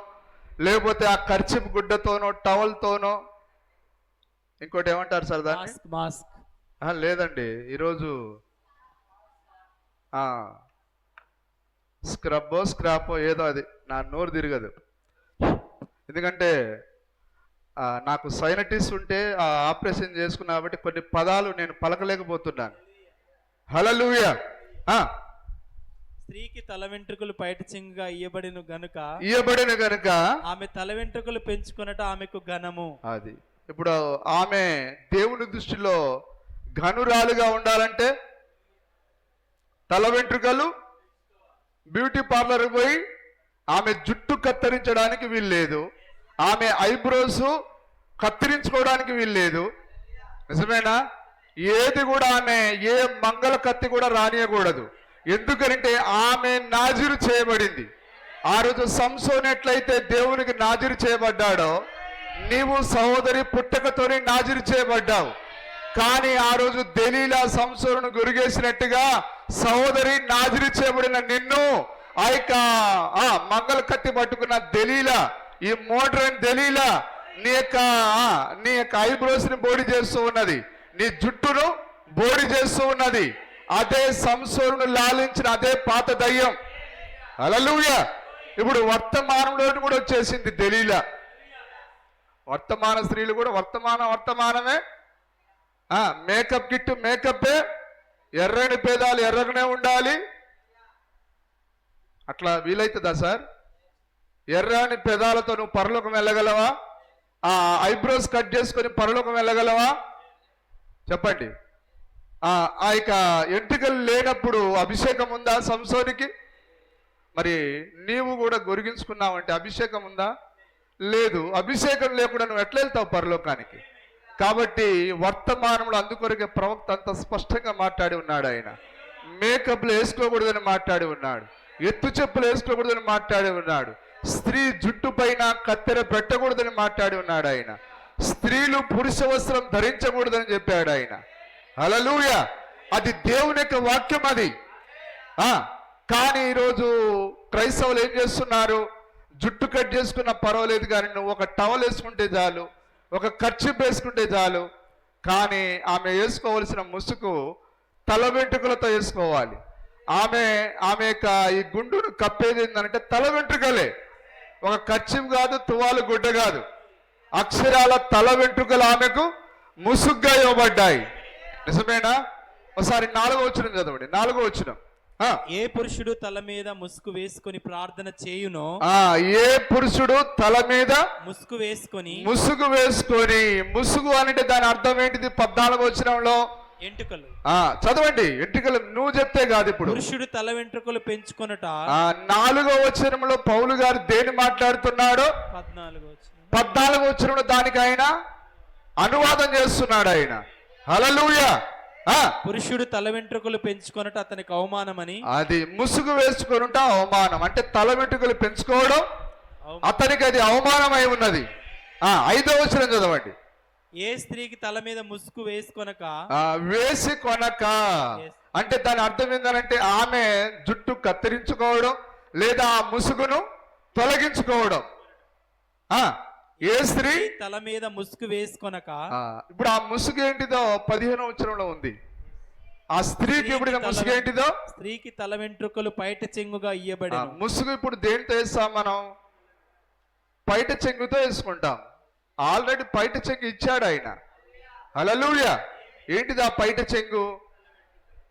లేకపోతే ఆ కర్చిప్ గుడ్డతోనో టవల్తోనో ఇంకోటి ఏమంటారు సార్ దాన్ని? మాస్క్. లేదండి, ఈరోజు స్క్రాపో ఏదో, అది నా నోరు తిరగదు. ఎందుకంటే నాకు సైనటిస్ ఉంటే ఆపరేషన్ చేసుకున్నా కాబట్టి కొన్ని పదాలు నేను పలకలేకపోతున్నాను. హల్లెలూయా. స్త్రీకి తల వెంట్రుకలు పైట చెంగుగా ఇయ్యబడిన గనుక ఆమె తల వెంట్రుకలు పెంచుకొనట ఆమెకు ఘనము. అది ఇప్పుడు ఆమె దేవుని దృష్టిలో ఘనురాలుగా ఉండాలంటే తల వెంట్రుకలు బ్యూటీ పార్లర్ పోయి ఆమె జుట్టు కత్తిరించడానికి వీల్లేదు, ఆమె ఐబ్రోస్ కత్తిరించుకోవడానికి వీల్లేదు. నిజమేనా? ఏది కూడా ఆమె ఏ మంగళ కత్తి కూడా రానియకూడదు. ఎందుకంటే ఆమె నాజీరు చేయబడింది. ఆ రోజు సంసోను ఎట్లయితే దేవునికి నాజీరు చేయబడ్డాడో నీవు సహోదరి పుట్టకతోని నాజీరు చేయబడ్డావు. కానీ ఆ రోజు దెలీలా సంసోనును గురిగేసినట్టుగా సహోదరి నాజీరు చేయబడిన నిన్ను ఆ యొక్క మంగళ కత్తి పట్టుకున్న దెలీలా, ఈ మోడ్రన్ దెలీలా నీ యొక్క ఐబ్రోస్ ని బోడి చేస్తూ ఉన్నది, నీ జుట్టును బోడి చేస్తూ ఉన్నది. అదే సంసోనును లాలించిన అదే పాత దయ్యం. హల్లెలూయా. ఇప్పుడు వర్తమానంలో కూడా వచ్చేసింది దెలీలా. వర్తమాన స్త్రీలు కూడా వర్తమానమే. మేకప్ కిట్ మేకప్పే, ఎర్రని పేదాలు ఎర్రగానే ఉండాలి. అట్లా వీలైతుందా సార్? ఎర్రని పెదాలతో నువ్వు పరలోకం వెళ్ళగలవా? ఐబ్రోస్ కట్ చేసుకొని పరలోకం వెళ్ళగలవా? చెప్పండి. ఆ యొక్క ఎంట్రుకలు లేనప్పుడు అభిషేకం ఉందా సంసోనికి? మరి నీవు కూడా గొరిగించుకున్నావంటే అభిషేకం ఉందా? లేదు. అభిషేకం లేకుండా నువ్వు ఎట్లా వెళ్తావు పరలోకానికి? కాబట్టి వర్తమానంలో అందుకొరకే ప్రవక్త అంత స్పష్టంగా మాట్లాడి ఉన్నాడు. ఆయన మేకప్లు వేసుకోకూడదని మాట్లాడి ఉన్నాడు, ఎత్తు చెప్పులు వేసుకోకూడదని మాట్లాడి ఉన్నాడు, స్త్రీ జుట్టు పైన కత్తెర పెట్టకూడదని మాట్లాడి ఉన్నాడు ఆయన, స్త్రీలు పురుష వస్త్రం ధరించకూడదని చెప్పాడు ఆయన. హల్లెలూయా. అది దేవుని యొక్క వాక్యం అది. కానీ ఈరోజు క్రైస్తవులు ఏం చేస్తున్నారు? జుట్టు కట్ చేసుకున్న పర్వాలేదు, కానీ నువ్వు ఒక టవల్ వేసుకుంటే చాలు, ఒక కర్చీఫ్ వేసుకుంటే చాలు. కానీ ఆమె వేసుకోవలసిన ముసుగు తల వెంట్రుకలతో వేసుకోవాలి. ఆమె యొక్క ఈ గుండును కప్పేది ఏంటంటే తల వెంట్రుకలే, ఒక కర్చీఫ్ కాదు, తువాలు గుడ్డ కాదు. అక్షరాల తల వెంట్రుకలు ఆమెకు ముసుగ్గా ఇవ్వబడ్డాయి. నిజమేనా? ఒకసారి 4వ వచనం చదవండి. 4వ వచనం. ఏ పురుషుడు తల మీద ముసుగు వేసుకొని ప్రార్థన చేయునో, ఏ పురుషుడు తల మీద ముసుగు వేసుకొని ముసుగు అంటే దాని అర్థం ఏంటిది? 14వ వచనంలో ఎంట్రుకలు. చదవండి. ఎంట్రుకలు నువ్వు చెప్తే కాదు. ఇప్పుడు పురుషుడు తల వెంట్రుకలు పెంచుకొనట 4వ వచనంలో పౌలు గారు దేని మాట్లాడుతున్నాడు? 14వ వచనంలో దానికి ఆయన అనువాదం చేస్తున్నాడు ఆయన. హల్లెలూయా. పురుషుడు తల వెంట్రుకలు పెంచుకొనట అతనికి అవమానమని. అది ముసుగు వేసుకొనుట అవమానం అంటే తల వెంట్రుకలు పెంచుకోవడం అతనికి అది అవమానమై ఉన్నది. 5వ వచనం చదవండి. ఏ స్త్రీకి తల మీద ముసుగు వేసుకొనక అంటే దాని అర్థం ఏంటంటే ఆమె జుట్టు కత్తిరించుకోవడం లేదా ఆ ముసుగును తొలగించుకోవడం. ఏ స్త్రీ తల మీద ముసుగు వేసుకొనక, ఇప్పుడు ఆ ముసుగు ఏంటిదో 15వ వచనంలో ఉంది. ఆ స్త్రీకి ఇప్పుడు ముసుగు ఏంటిదో? స్త్రీకి తల వెంట్రుకలు పైట చెంగుగా ఇయ్యబడి. ముసుగు ఇప్పుడు దేనితో వేస్తాం మనం? పైట చెంగుతో వేసుకుంటాం. ఆల్రెడీ పైట చెంగు ఇచ్చాడు ఆయన. హల్లెలూయా. ఏంటిది ఆ పైట చెంగు?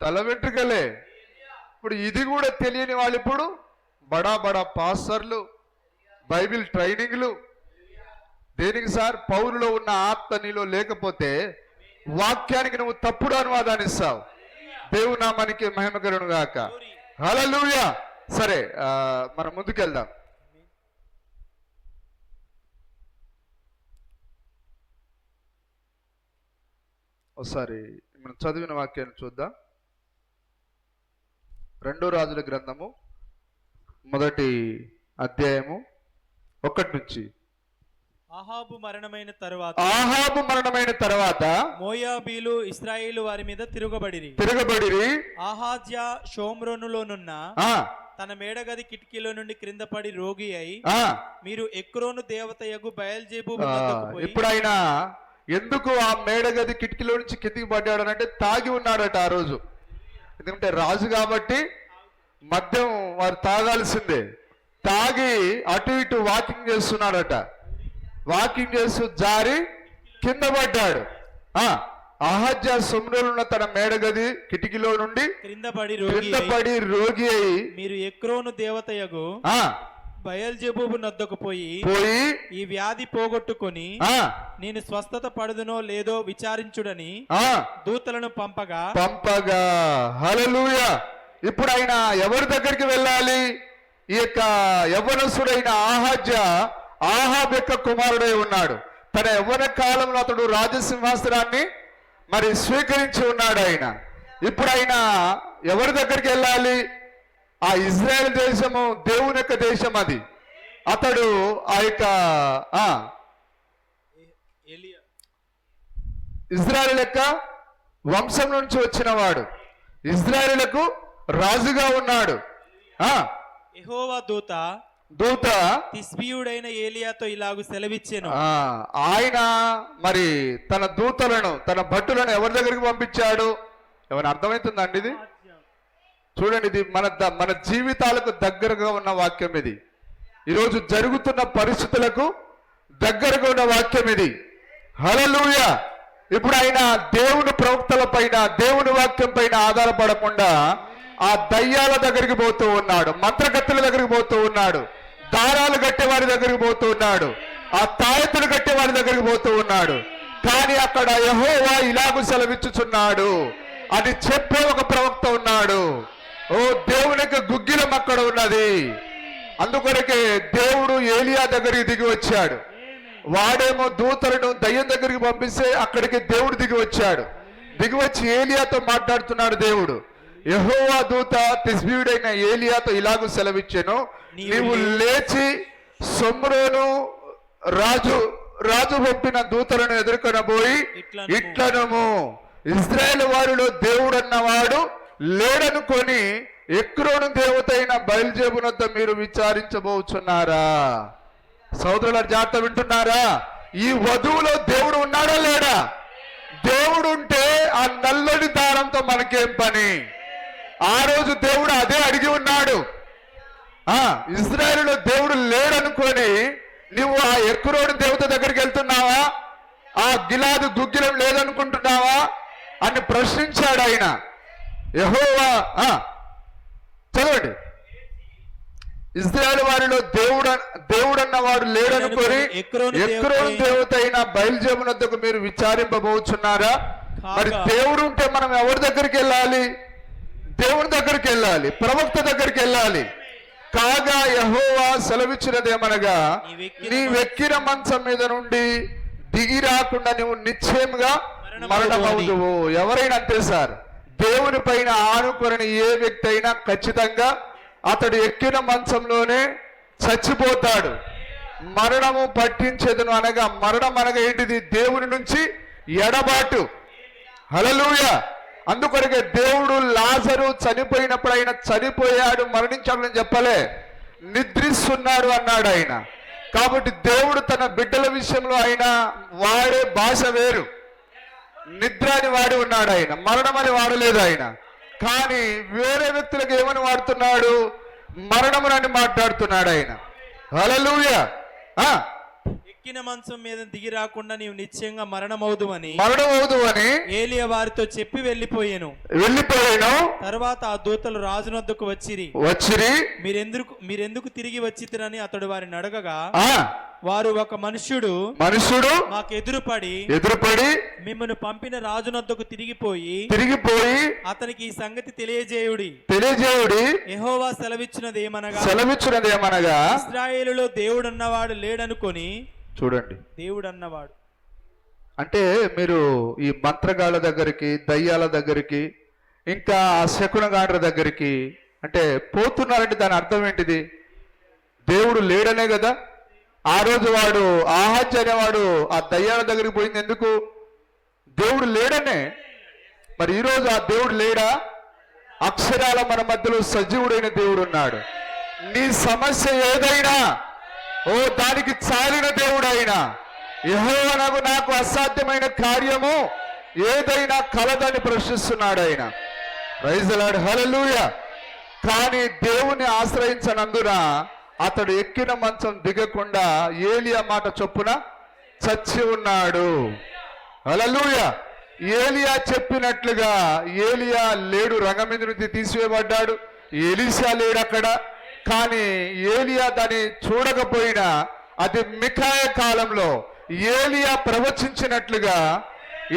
తల వెంట్రుకలే. ఇప్పుడు ఇది కూడా తెలియని వాళ్ళు ఇప్పుడు బడా పాస్టర్లు, బైబిల్ ట్రైనింగ్లు. దేనికి సార్? పౌరులో ఉన్న ఆత్మ నీలో లేకపోతే వాక్యానికి నువ్వు తప్పుడు అనువాదాన్ని ఇస్తావు. దేవుని నామానికి మహిమ కలుగును గాక. హల్లెలూయా. సరే, మనం ముందుకెళ్దాం. ఒకసారి మనం చదివిన వాక్యాన్ని చూద్దాం. 2 రాజుల గ్రంథము 1వ అధ్యాయము 1 నుంచి. ఆహాబు మరణమైన తరువాత మోయాబీలు ఇశ్రాయేలు వారి మీద తిరగబడిరి. ఆహాజ్యా షోమ్రోనులోనున్న తన మేడగది కిటికీలో నుండి క్రింద పడి రోగి అయి మీరు ఎక్రోను దేవతయగు బయల్జెబూబు వద్దకు పోయి. ఇప్పుడు ఆయన ఎందుకు ఆ మేడగది కిటికీలో నుంచి కిందికి పడ్డాడు అంటే తాగి ఉన్నాడట ఆ రోజు. ఎందుకంటే రాజు కాబట్టి మద్యం వారు తాగాల్సిందే. తాగి అటు ఇటు వాకింగ్ చేస్తున్నాడట. వాకింగ్ చేస్తూ జారి కింద పడ్డాడు. అహజ్యా షోమ్రోనున్న తన మేడగది కిటికీలో నుండి క్రింద పడి రోగి అయి మీరు ఎక్రోను దేవతయగు బయల్జెబూబు నద్దకు పోయి ఈ వ్యాధి పోగొట్టుకొని నేను స్వస్థత పడుదునో లేదో విచారించుడని దూతలను పంపగా హల్లెలూయా. ఇప్పుడు ఆయన ఎవరి దగ్గరికి వెళ్ళాలి? ఈ యొక్క యవ్వనస్తుడైన అహజ్యా ఆహాబు యొక్క కుమారుడై ఉన్నాడు. తన యవ్వన కాలంలో అతడు రాజసింహాసనాన్ని మరి స్వీకరించి ఉన్నాడు ఆయన. ఇప్పుడు ఆయన ఎవరి దగ్గరికి వెళ్ళాలి? ఆ ఇజ్రాయెల్ దేశము దేవుని యొక్క దేశం అది. అతడు ఆ యొక్క ఇజ్రాయెల్ యొక్క వంశం నుంచి వచ్చిన వాడు. ఇజ్రాయెలుకు రాజుగా ఉన్నాడు. యెహోవా దూత తిష్బీయుడైన ఏలియాతో ఇలాగు సెలవిచ్చెను. ఆయన మరి తన దూతలను తన భటులను ఎవరి దగ్గరికి పంపించాడు? ఎవరు అర్థమవుతుందండి ఇది? చూడండి, ఇది మన జీవితాలకు దగ్గరగా ఉన్న వాక్యం ఇది. ఈరోజు జరుగుతున్న పరిస్థితులకు దగ్గరగా ఉన్న వాక్యం ఇది. హల్లెలూయా. ఇప్పుడు ఆయన దేవుని ప్రవక్తల పైన దేవుని వాక్యం పైన ఆధారపడకుండా ఆ దయ్యాల దగ్గరికి పోతూ ఉన్నాడు, మంత్రగత్తెల దగ్గరికి పోతూ ఉన్నాడు, దారాలు కట్టేవారి దగ్గరికి పోతూ ఉన్నాడు, ఆ తాయెత్తులు కట్టేవారి దగ్గరికి పోతూ ఉన్నాడు. కానీ అక్కడ యెహోవా ఇలాగు సెలవిచ్చుచున్నాడు అని చెప్పే ఒక ప్రవక్త ఉన్నాడు. ఓ దేవునికి గుగ్గిలం అక్కడ ఉన్నది. అందుకొరకే దేవుడు ఏలియా దగ్గరికి దిగి వచ్చాడు. వాడేమో దూతలను దయ్యం దగ్గరికి పంపిస్తే అక్కడికి దేవుడు దిగి వచ్చాడు. దిగి వచ్చి ఏలియాతో మాట్లాడుతున్నాడు దేవుడు. యెహోవా దూత తిష్బీయుడైన ఏలియాతో ఇలాగూ సెలవిచ్చెను, నీవు లేచి షోమ్రోను రాజు పంపిన దూతలను ఎదుర్కొనబోయి ఇట్లనము, ఇజ్రాయేల్ వారిలో దేవుడు అన్నవాడు లేడనుకొని ఎక్రోను దేవత అయిన బయల్జెబూబునొద్ద మీరు విచారించబోచున్నారా? సోదరుల జాగ్రత్త వింటున్నారా? ఈ వధువులో దేవుడు ఉన్నాడా లేడా? దేవుడు ఉంటే ఆ నల్లటి దారంతో మనకేం పని? ఆ రోజు దేవుడు అదే అడిగి ఉన్నాడు. ఇజ్రాయేలులో దేవుడు లేడనుకొని నువ్వు ఆ ఎక్రోను దేవత దగ్గరికి వెళ్తున్నావా? ఆ గిలాదు గుగ్గిలం లేదనుకుంటున్నావా అని ప్రశ్నించాడు ఆయన. యెహోవా చదవండి, ఇజ్రాయేల్ వారిలో దేవుడన్నవాడు లేడనుకొని ఎక్రోను దేవత అయిన బయల్జెబూబునొద్దకు మీరు విచారింపబోచున్నారా? మరి దేవుడు ఉంటే మనం ఎవరి దగ్గరికి వెళ్ళాలి? దేవుని దగ్గరికి వెళ్ళాలి, ప్రవక్త దగ్గరికి వెళ్ళాలి. కాగా యెహోవా సెలవిచ్చినదేమనగా, నీ వెక్కిన మంచం మీద నుండి దిగి రాకుండా నువ్వు నిశ్చయముగా మరణమవుదువు. ఎవరైనా అంతే సార్, దేవుని పైన ఆనుకుని ఏ వ్యక్తి అయినా ఖచ్చితంగా అతడు ఎక్కిన మంచంలోనే చచ్చిపోతాడు. మరణము పట్టించేదను అనగా, మరణం అనగా ఏంటిది? దేవుని నుంచి ఎడబాటు. హల్లెలూయా. అందుకొరకే దేవుడు లాజరు చనిపోయినప్పుడు ఆయన చనిపోయాడు, మరణించాడు అని చెప్పలే, నిద్రిస్తున్నాడు అన్నాడు ఆయన. కాబట్టి దేవుడు తన బిడ్డల విషయంలో ఆయన వాడే భాష వేరు. నిద్ర అని వాడి ఉన్నాడు ఆయన, మరణం అని వాడలేదు ఆయన. కానీ వేరే వ్యక్తులకు ఏమని వాడుతున్నాడు? మరణమునని మాట్లాడుతున్నాడు ఆయన. హల్లెలూయా. ఎక్కిన మంచం మీద దిగి రాకుండా నీవు నిశ్చయంగా మరణమవుదు అని ఏలియా వారితో చెప్పి వెళ్ళిపోయాను. తర్వాత ఆ దూతలు రాజునొద్దకు వచ్చిరి. మీరెందుకు తిరిగి వచ్చితిరని అతడు వారిని అడగగా, వారు ఒక మనుష్యుడు మాకు ఎదురుపడి మిమ్మల్ని పంపిన రాజునొద్దకు తిరిగిపోయి అతనికి ఈ సంగతి తెలియజేయుడి. యెహోవా సెలవిచ్చినది ఏమనగా ఇశ్రాయేలులో దేవుడన్నవాడు లేడనుకొని. చూడండి, దేవుడు అన్నవాడు అంటే మీరు ఈ మంత్రగాళ్ళ దగ్గరికి, దయ్యాల దగ్గరికి, ఇంకా ఆ శకునగాండ్ర దగ్గరికి అంటే పోతున్నారంటే దాని అర్థం ఏంటిది? దేవుడు లేడనే కదా. ఆ రోజు వాడు ఆహాజ్ అనేవాడు ఆ దయ్యాల దగ్గరికి పోయింది ఎందుకు? దేవుడు లేడనే. మరి ఈరోజు ఆ దేవుడు లేడా? అక్షరాల మన మధ్యలో సజీవుడైన దేవుడు ఉన్నాడు. నీ సమస్య ఏదైనా దానికి చాలిన దేవుడు అయినా, యెహోవానగు నాకు అసాధ్యమైన కార్యము ఏదైనా కలదని ప్రశ్నిస్తున్నాడు ఆయన. Praise the Lord, hallelujah. కానీ దేవుని ఆశ్రయించనందున అతడు ఎక్కిన మంచం దిగకుండా ఏలియా మాట చొప్పున చచ్చి ఉన్నాడు. హల్లెలూయా. ఏలియా చెప్పినట్లుగా ఏలియా లేడు, రంగం మీద నుంచి తీసివేయబడ్డాడు. ఎలీషా లేడు అక్కడ. కానీ ఏలియా దాన్ని చూడకపోయినా అది మిఖాయ కాలంలో ఏలియా ప్రవచించినట్లుగా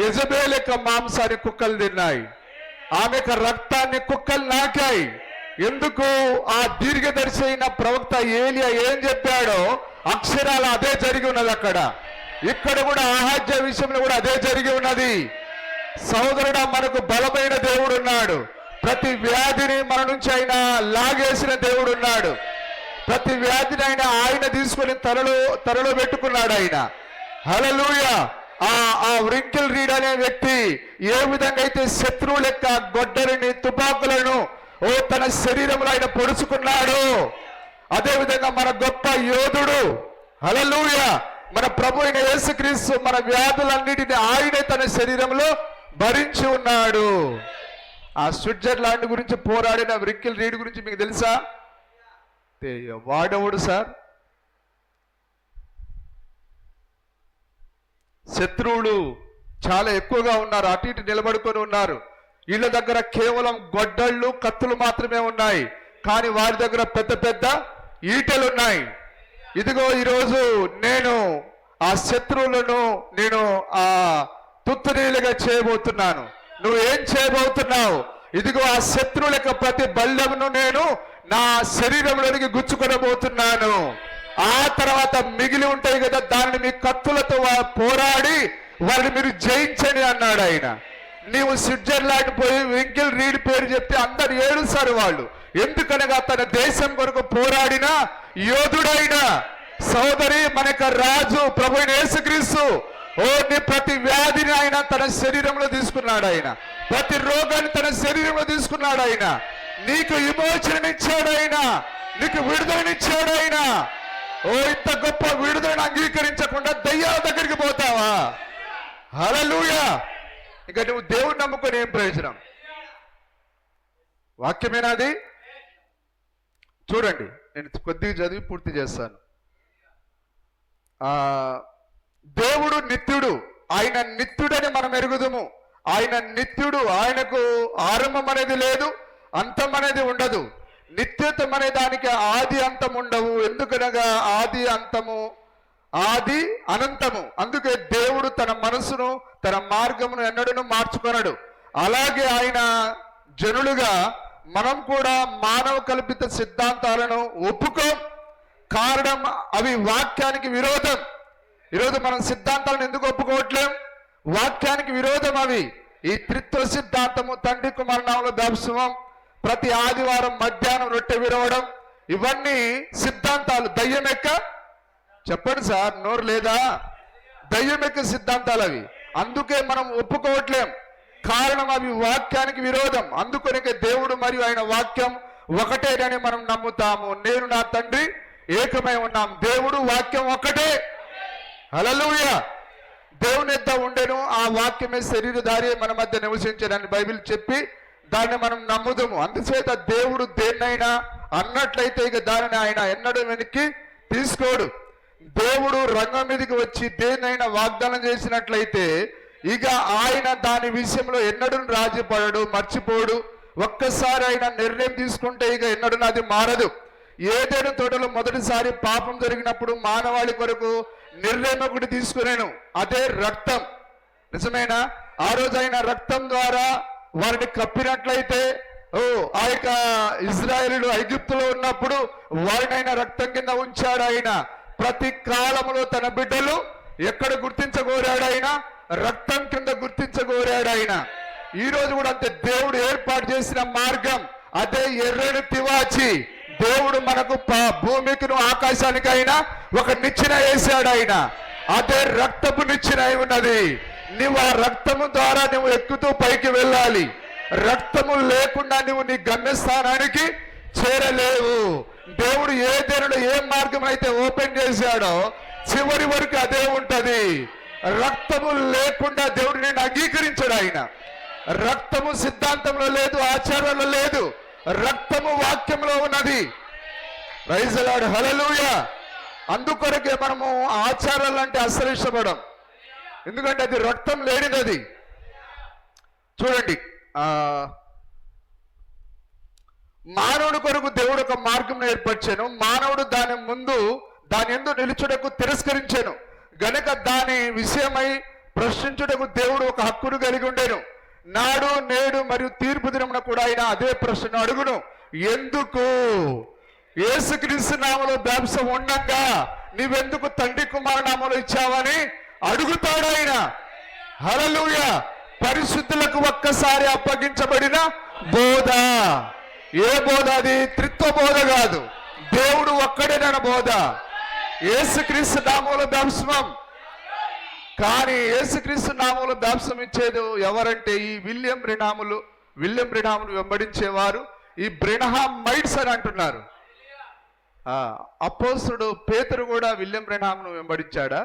యెజబెల్ యొక్క మాంసాన్ని కుక్కలు తిన్నాయి, ఆమె యొక్క రక్తాన్ని కుక్కలు నాకాయి. ఎందుకు? ఆ దీర్ఘదర్శి అయిన ప్రవక్త ఏలియా ఏం చెప్పాడో అక్షరాల అదే జరిగి ఉన్నది అక్కడ. ఇక్కడ కూడా ఆహాజ్య విషయంలో కూడా అదే జరిగి ఉన్నది. సహోదరుడా, మనకు బలమైన దేవుడు ఉన్నాడు. ప్రతి వ్యాధిని మన నుంచి ఆయన లాగేసిన దేవుడు ఉన్నాడు. ప్రతి వ్యాధిని ఆయన తీసుకొని తలలో పెట్టుకున్నాడు ఆయన. హల్లెలూయా. ఆ వ్రింకిల్ రీడ్ అనే వ్యక్తి ఏ విధంగా అయితే శత్రువుల యొక్క గొడ్డలిని, తుపాకులను తన శరీరంలో ఆయన పొడుచుకున్నాడు, అదే విధంగా మన గొప్ప యోధుడు హల్లెలూయా మన ప్రభు అయిన యేసుక్రీస్తు మన వ్యాధులన్నిటిని ఆయనే తన శరీరంలో భరించి ఉన్నాడు. ఆ స్విట్జర్లాండ్ గురించి పోరాడిన వ్రింకిల్ రీడ్ గురించి మీకు తెలుసా? వాడవుడు సార్. శత్రువులు చాలా ఎక్కువగా ఉన్నారు, అటు ఇటు నిలబడుకొని ఉన్నారు. వీళ్ళ దగ్గర కేవలం గొడ్డళ్ళు, కత్తులు మాత్రమే ఉన్నాయి, కానీ వారి దగ్గర పెద్ద పెద్ద ఈటెలు ఉన్నాయి. ఇదిగో ఈరోజు నేను ఆ శత్రువులను ఆ తుత్తునీలుగా చేయబోతున్నాను. నువ్వు ఏం చేయబోతున్నావు? ఇదిగో ఆ శత్రువుల ప్రతి బల్లెమును నేను నా శరీరంలోనికి గుచ్చుకొనబోతున్నాను. ఆ తర్వాత మిగిలి ఉంటాయి కదా, దానిని మీ కత్తులతో పోరాడి వారిని మీరు జయించండి అన్నాడు ఆయన. నీవు స్విట్జర్లాండ్ పోయి వ్రింకిల్ రీడ్ పేరు చెప్తే అందరు ఏడుస్తారు వాళ్ళు. ఎందుకనగా తన దేశం కొరకు పోరాడిన యోధుడైన సోదరి మన యొక్క రాజు ప్రభు అయిన యేసుక్రీస్తు నీ ప్రతి వ్యాధిని ఆయన తన శరీరంలో తీసుకున్నాడు. ఆయన ప్రతి రోగాన్ని తన శరీరంలో తీసుకున్నాడు. ఆయన నీకు విమోచననిచ్చాడు, ఆయన నీకు విడుదలనిచ్చాడు. ఆయన ఇంత గొప్ప విడుదలను అంగీకరించకుండా దయ్యాల దగ్గరికి పోతావా? హల్లెలూయా. ఇక నువ్వు దేవుని నమ్ముకొని ఏం ప్రయోజనం? వాక్యమేనాది? చూడండి, నేను కొద్దిగా చదివి పూర్తి చేస్తాను. దేవుడు నిత్యుడు, ఆయన నిత్యుడని మనం ఎరుగుదుము. ఆయన నిత్యుడు, ఆయనకు ఆరంభం అనేది లేదు, అంతం అనేది ఉండదు. నిత్యత్వం అనే దానికి ఆది అంతం ఉండవు. ఎందుకనగా ఆది అంతము, ఆది అనంతము. అందుకే దేవుడు తన మనసును, తన మార్గమును ఎన్నడూ మార్చుకొనడు. అలాగే ఆయన జనులుగా మనం కూడా మానవ కల్పిత సిద్ధాంతాలను ఒప్పుకోం. కారణం అవి వాక్యానికి విరోధం. ఈరోజు మనం సిద్ధాంతాలను ఎందుకు ఒప్పుకోవట్లేం? వాక్యానికి విరోధం అవి. ఈ త్రిత్వ సిద్ధాంతము, తండ్రి కుమార నామములో బాప్తిస్మం, ప్రతి ఆదివారం మధ్యాహ్నం రొట్టె విరవడం, ఇవన్నీ సిద్ధాంతాలు. దయ్యం యొక్క, చెప్పండి సార్, నోరు లేదా? దయ్యం యొక్క సిద్ధాంతాలు అవి. అందుకే మనం ఒప్పుకోవట్లేం. కారణం అవి వాక్యానికి విరోధం. అందుకొనికే దేవుడు మరియు ఆయన వాక్యం ఒకటేనని మనం నమ్ముతాము. నేను నా తండ్రి ఏకమై ఉన్నాం. దేవుడు వాక్యం ఒకటే. హల్లెలూయా. దేవుని ఎద్ద ఉండెను, ఆ వాక్యమే శరీరధారి మన మధ్య నివసించడని బైబిల్ చెప్పి దాన్ని మనం నమ్ముదాము. అందుచేత దేవుడు దేన్నైనా అన్నట్లయితే ఇక దానిని ఆయన ఎన్నడూ వెనక్కి తీసుకోడు. దేవుడు రంగం మీదకి వచ్చి దేన్నైనా వాగ్దానం చేసినట్లయితే ఇక ఆయన దాని విషయంలో ఎన్నడూ రాజీపడడు, మర్చిపోడు. ఒక్కసారి ఆయన నిర్ణయం తీసుకుంటే ఇక ఎన్నడూ అది మారదు. ఏదైనా తోటలో మొదటిసారి పాపం జరిగినప్పుడు మానవాళి కొరకు నిర్ణయం ఒకటి తీసుకునేను, అదే రక్తం. నిజమేనా? ఆ రోజు ఆయన రక్తం ద్వారా వారిని కప్పినట్లయితే ఆ యొక్క ఇజ్రాయేలీయులు ఐగుప్తులో ఉన్నప్పుడు వారిని ఆయన రక్తం కింద ఉంచాడు. ఆయన ప్రతి కాలంలో తన బిడ్డలు ఎక్కడ గుర్తించగోరాడు ఆయన రక్తం కింద గుర్తించగోరాడు ఆయన. ఈ రోజు కూడా అంతే, దేవుడు ఏర్పాటు చేసిన మార్గం అదే ఎర్రని తివాచి. దేవుడు మనకు భూమికి ఆకాశానికైనా ఒక నిచ్చెన వేశాడు ఆయన. అదే రక్తపు నిచ్చెన అయి ఉన్నది. నువ్వు ఆ రక్తము ద్వారా నువ్వు ఎక్కుతూ పైకి వెళ్ళాలి. రక్తము లేకుండా నువ్వు నీ గమ్యస్థానానికి చేరలేవు. దేవుడు ఏ దేవుడు ఏ మార్గం అయితే ఓపెన్ చేశాడో చివరి వరకు అదే ఉంటది. రక్తము లేకుండా దేవుడు నేను అంగీకరించాడు ఆయన. రక్తము సిద్ధాంతంలో లేదు, ఆచారంలో లేదు, రక్తము వాక్యంలో ఉన్నది. ప్రైజ్ ది లార్డ్, హల్లెలూయా. అందుకొరకే మనము ఆచారాలు అంటే అస్సలు ఇష్టపడం, ఎందుకంటే అది రక్తం లేనిది. చూడండి, మానవుడి కొరకు దేవుడు ఒక మార్గం ఏర్పరిచాను. మానవుడు దాని యందు నిలుచుటకు తిరస్కరించాను గనక దాని విషయమై ప్రశ్నించుటకు దేవుడు ఒక హక్కును కలిగి ఉండేను. నాడు నేడు మరియు తీర్పు దినమున కూడా ఆయన అదే ప్రశ్న అడుగును. ఎందుకు? యేసుక్రీస్తు నామములో బాప్తిసం ఉండగా నీవెందుకు తండ్రి కుమార నామములో ఇచ్చావని అడుగుతాడు ఆయన. హల్లెలూయా. పరిశుద్ధులకు ఒక్కసారి అప్పగించబడిన బోధ. ఏ బోధ అది? త్రిత్వ బోధ కాదు, దేవుడు ఒక్కడేనన్న బోధ. యేసుక్రీస్తు నామములో బాప్తిసం. కానీ యేసుక్రీస్తు నామములో బాప్తిసం ఇచ్చేది ఎవరంటే ఈ విలియం బ్రెన్హాములు వెంబడించేవారు, ఈ బ్రెన్హామైట్స్ అని అంటున్నారు. అపోస్తలుడు పేతురు కూడా విలియం బ్రెన్హామును వెంబడించాడా?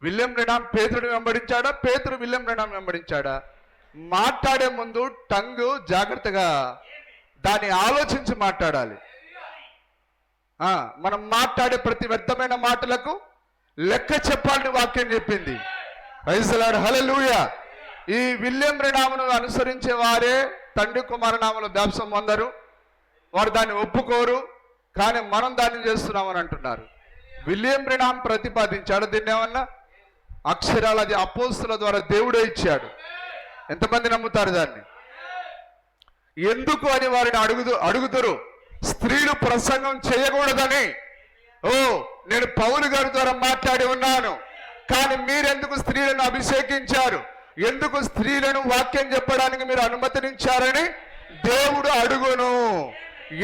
William Brenham పేతురుని వెంబడించాడా? పేతురు విలియం బ్రెన్హాం వెంబడించాడా? మాట్లాడే ముందు టంగు జాగ్రత్తగా దాన్ని ఆలోచించి మాట్లాడాలి. మనం మాట్లాడే ప్రతి వ్యర్థమైన మాటలకు లెక్క చెప్పాలని వాక్యం చెప్పింది. ప్రైజ్ ది లార్డ్, హల్లెలూయా. ఈ విలియం బ్రెన్హామును అనుసరించే వారే తండ్రి కుమార నామములో బాప్తిసం పొందరు, వారు దాన్ని ఒప్పుకోరు. కానీ మనం దాన్ని చేస్తున్నామని అంటున్నారు. విలియం బ్రెన్హాం ప్రతిపాదించాడు దీన్ని. ఏమన్నా అక్షరాలు అది అపోస్తుల ద్వారా దేవుడే ఇచ్చాడు. ఎంతమంది నమ్ముతారు దాన్ని? ఎందుకు అని వారిని అడుగుతారు. స్త్రీలు ప్రసంగం చేయకూడదని. నేను పౌలు గారి ద్వారా మాట్లాడి ఉన్నాను, కానీ మీరెందుకు స్త్రీలను అభిషేకించారు, ఎందుకు స్త్రీలను వాక్యం చెప్పడానికి మీరు అనుమతించారని దేవుడు అడుగును.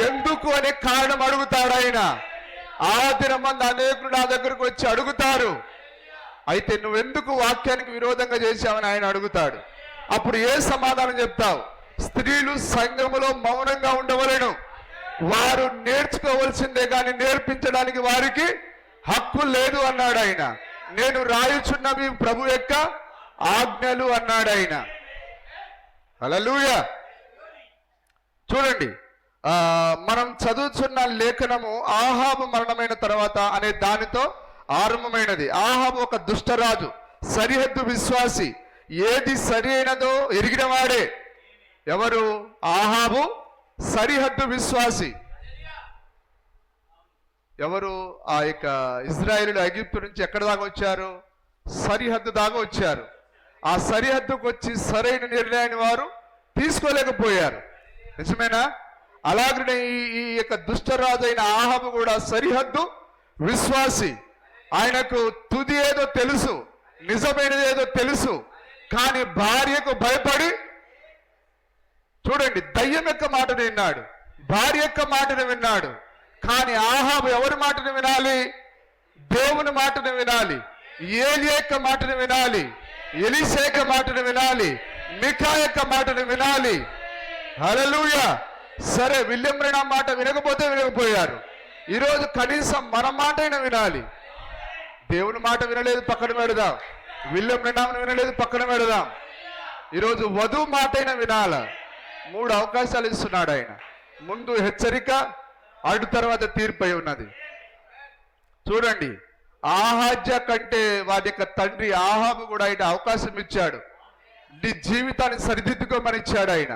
ఎందుకు అనే కారణం అడుగుతాడు ఆయన. ఆ దినమంది అనేకులు నా దగ్గరకు వచ్చి అడుగుతారు, అయితే నువ్వెందుకు వాక్యానికి విరోధంగా చేశావని ఆయన అడుగుతాడు. అప్పుడు ఏ సమాధానం చెప్తావు? స్త్రీలు సంఘములో మౌనంగా ఉండవలెను, వారు నేర్చుకోవలసిందే కానీ నేర్పించడానికి వారికి హక్కు లేదు అన్నాడు ఆయన. నేను రాయుచున్నవి ప్రభు యొక్క ఆజ్ఞలు అన్నాడు ఆయన. హల్లెలూయా. చూడండి, మనం చదువుతున్న లేఖనము ఆహాబు మరణమైన తర్వాత అనే దానితో ఆరంభమైనది. ఆహాబు ఒక దుష్టరాజు, సరిహద్దు విశ్వాసి. ఏది సరి అయినదో ఎరిగినవాడే. ఎవరు? ఆహాబు సరిహద్దు విశ్వాసి. ఎవరు? ఆ యొక్క ఇజ్రాయేలు ఐగుప్తు నుంచి ఎక్కడ దాకా వచ్చారు? సరిహద్దు దాకా వచ్చారు. ఆ సరిహద్దుకు వచ్చి సరైన నిర్ణయాన్ని వారు తీసుకోలేకపోయారు. నిజమేనా? అలాగనే ఈ యొక్క దుష్టరాజు అయిన ఆహాబు కూడా సరిహద్దు విశ్వాసి. ఆయనకు తుది ఏదో తెలుసు, నిజమైనది ఏదో తెలుసు, కానీ భార్యకు భయపడి, చూడండి, దయ్యం యొక్క మాటను విన్నాడు, భార్య యొక్క మాటను విన్నాడు. కానీ ఆహాబు ఎవరి మాటను వినాలి? దేవుని మాటను వినాలి, ఏలియా యొక్క మాటను వినాలి, ఎలీషా యొక్క మాటను వినాలి, మికా యొక్క మాటను వినాలి. హల్లెలూయా. సరే, విలియం బ్రెన్హాం మాట వినకపోతే వినకపోయారు. ఈరోజు కనీసం మన మాట అయినా వినాలి. దేవుని మాట వినలేదు, పక్కన పెడదాం. విలియం బ్రెన్హాం వినలేదు, పక్కన పెడదాం. ఈరోజు వధువు మాట అయినా వినాల. 3 అవకాశాలు ఇస్తున్నాడు ఆయన. ముందు హెచ్చరిక, అటు తర్వాత తీర్పు అయి ఉన్నది. చూడండి, ఆహాజ్య కంటే వారి యొక్క తండ్రి ఆహాబు కూడా ఆయన అవకాశం ఇచ్చాడు. నీ జీవితాన్ని సరిదిద్దుకోమని ఇచ్చాడు ఆయన.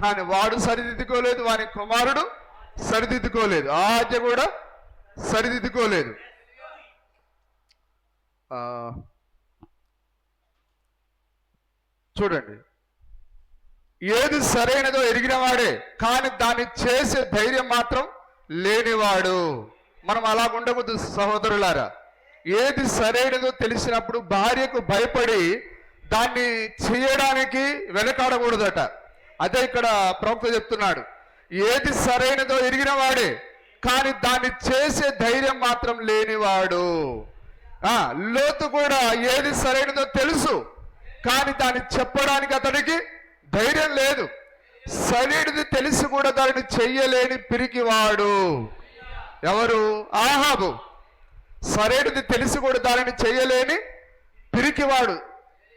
కానీ వాడు సరిదిద్దుకోలేదు, వాని కుమారుడు సరిదిద్దుకోలేదు, ఆహాజ్య కూడా సరిదిద్దుకోలేదు. చూడండి, ఏది సరైనదో ఎరిగినవాడే, కానీ దాన్ని చేసే ధైర్యం మాత్రం లేనివాడు. మనం అలా ఉండకూడదు సహోదరులారా. ఏది సరైనదో తెలిసినప్పుడు భార్యకు భయపడి దాన్ని చేయడానికి వెనకాడకూడదట. అదే ఇక్కడ ప్రవక్త చెప్తున్నాడు. ఏది సరైనదో ఎరిగిన వాడే, కానీ దాన్ని చేసే ధైర్యం మాత్రం లేనివాడు. లోతు కూడా ఏది సరైనదో తెలుసు, కానీ దాన్ని చెప్పడానికి అతడికి ధైర్యం లేదు. సరైనది తెలిసి కూడా దానిని చెయ్యలేని పిరికివాడు. ఎవరు? ఆహాబు. సరైనది తెలిసి కూడా దానిని చెయ్యలేని పిరికివాడు.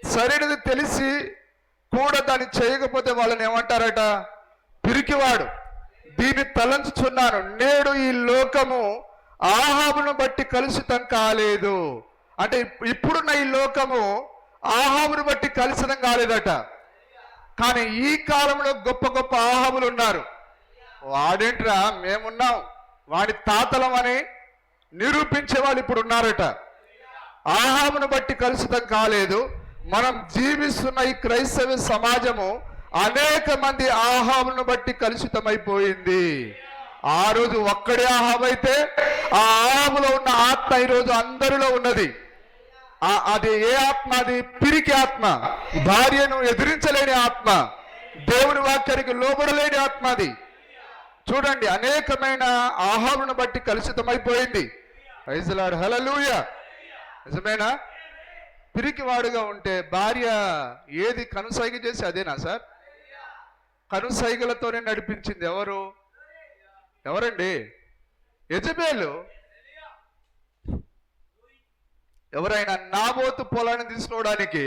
సరైనది తెలిసి కూడా దాన్ని చేయకపోతే వాళ్ళని ఏమంటారట? పిరికివాడు. దీన్ని తలంచుచున్నాను, నేడు ఈ లోకము ఆహాబును బట్టి కలుషితం కాలేదు. అంటే ఇప్పుడున్న ఈ లోకము ఆహాబును బట్టి కలుషితం కాలేదట. కానీ ఈ కాలంలో గొప్ప గొప్ప ఆహాబులు ఉన్నారు. వాడేంట్రా మేమున్నాం, వాడి తాతలం అని నిరూపించే వాళ్ళు ఇప్పుడు ఉన్నారట. ఆహాబును బట్టి కలుషితం కాలేదు. మనం జీవిస్తున్న ఈ క్రైస్తవ సమాజము అనేక మంది ఆహాబును బట్టి కలుషితమైపోయింది. ఆ రోజు ఒక్కడే ఆహాబు అయితే ఆ ఆహాబులో ఉన్న ఆత్మ ఈరోజు అందరిలో ఉన్నది. అది ఏ ఆత్మ? అది పిరికి ఆత్మ, భార్యను ఎదిరించలేని ఆత్మ, దేవుని వాక్యానికి లోబడలేని ఆత్మ. అది చూడండి, అనేకమైన ఆహాబును బట్టి కలుషితమైపోయింది. ప్రైజ్ ది లార్డ్, హల్లెలూయా. నిజమేనా? పిరికి వాడుగా ఉంటే భార్య ఏది కనుసైగ చేసి అదేనా సార్? కనుసైగలతోనే నడిపించింది ఎవరు? ఎవరండి? యెజబెలు. ఎవరైనా నాబోతు పొలాన్ని తీసుకోవడానికి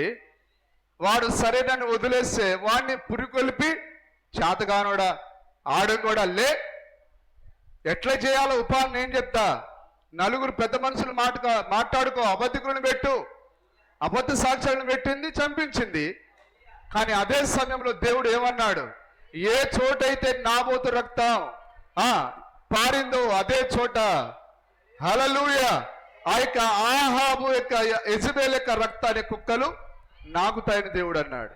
వాడు సరేనని వదిలేస్తే వాడిని పురికొల్పి చేతగానోడా ఆడంగోడా లే, ఎట్లా చేయాలో ఉపాయం నేను చెప్తా, నలుగురు పెద్ద మనుషులు మాట్లాడుకో, అబద్ధికులను పెట్టు. అబద్ధ సాక్ష్యాలను పెట్టింది, చంపించింది. కానీ అదే సమయంలో దేవుడు ఏమన్నాడు? ఏ చోటైతే నాబోతు రక్తం పారిందో అదే చోట, హల్లెలూయా, ఆ యొక్క ఆహాబు యొక్క యెజబెల్ యొక్క రక్తాన్ని కుక్కలు నాకుతాయని దేవుడు అన్నాడు.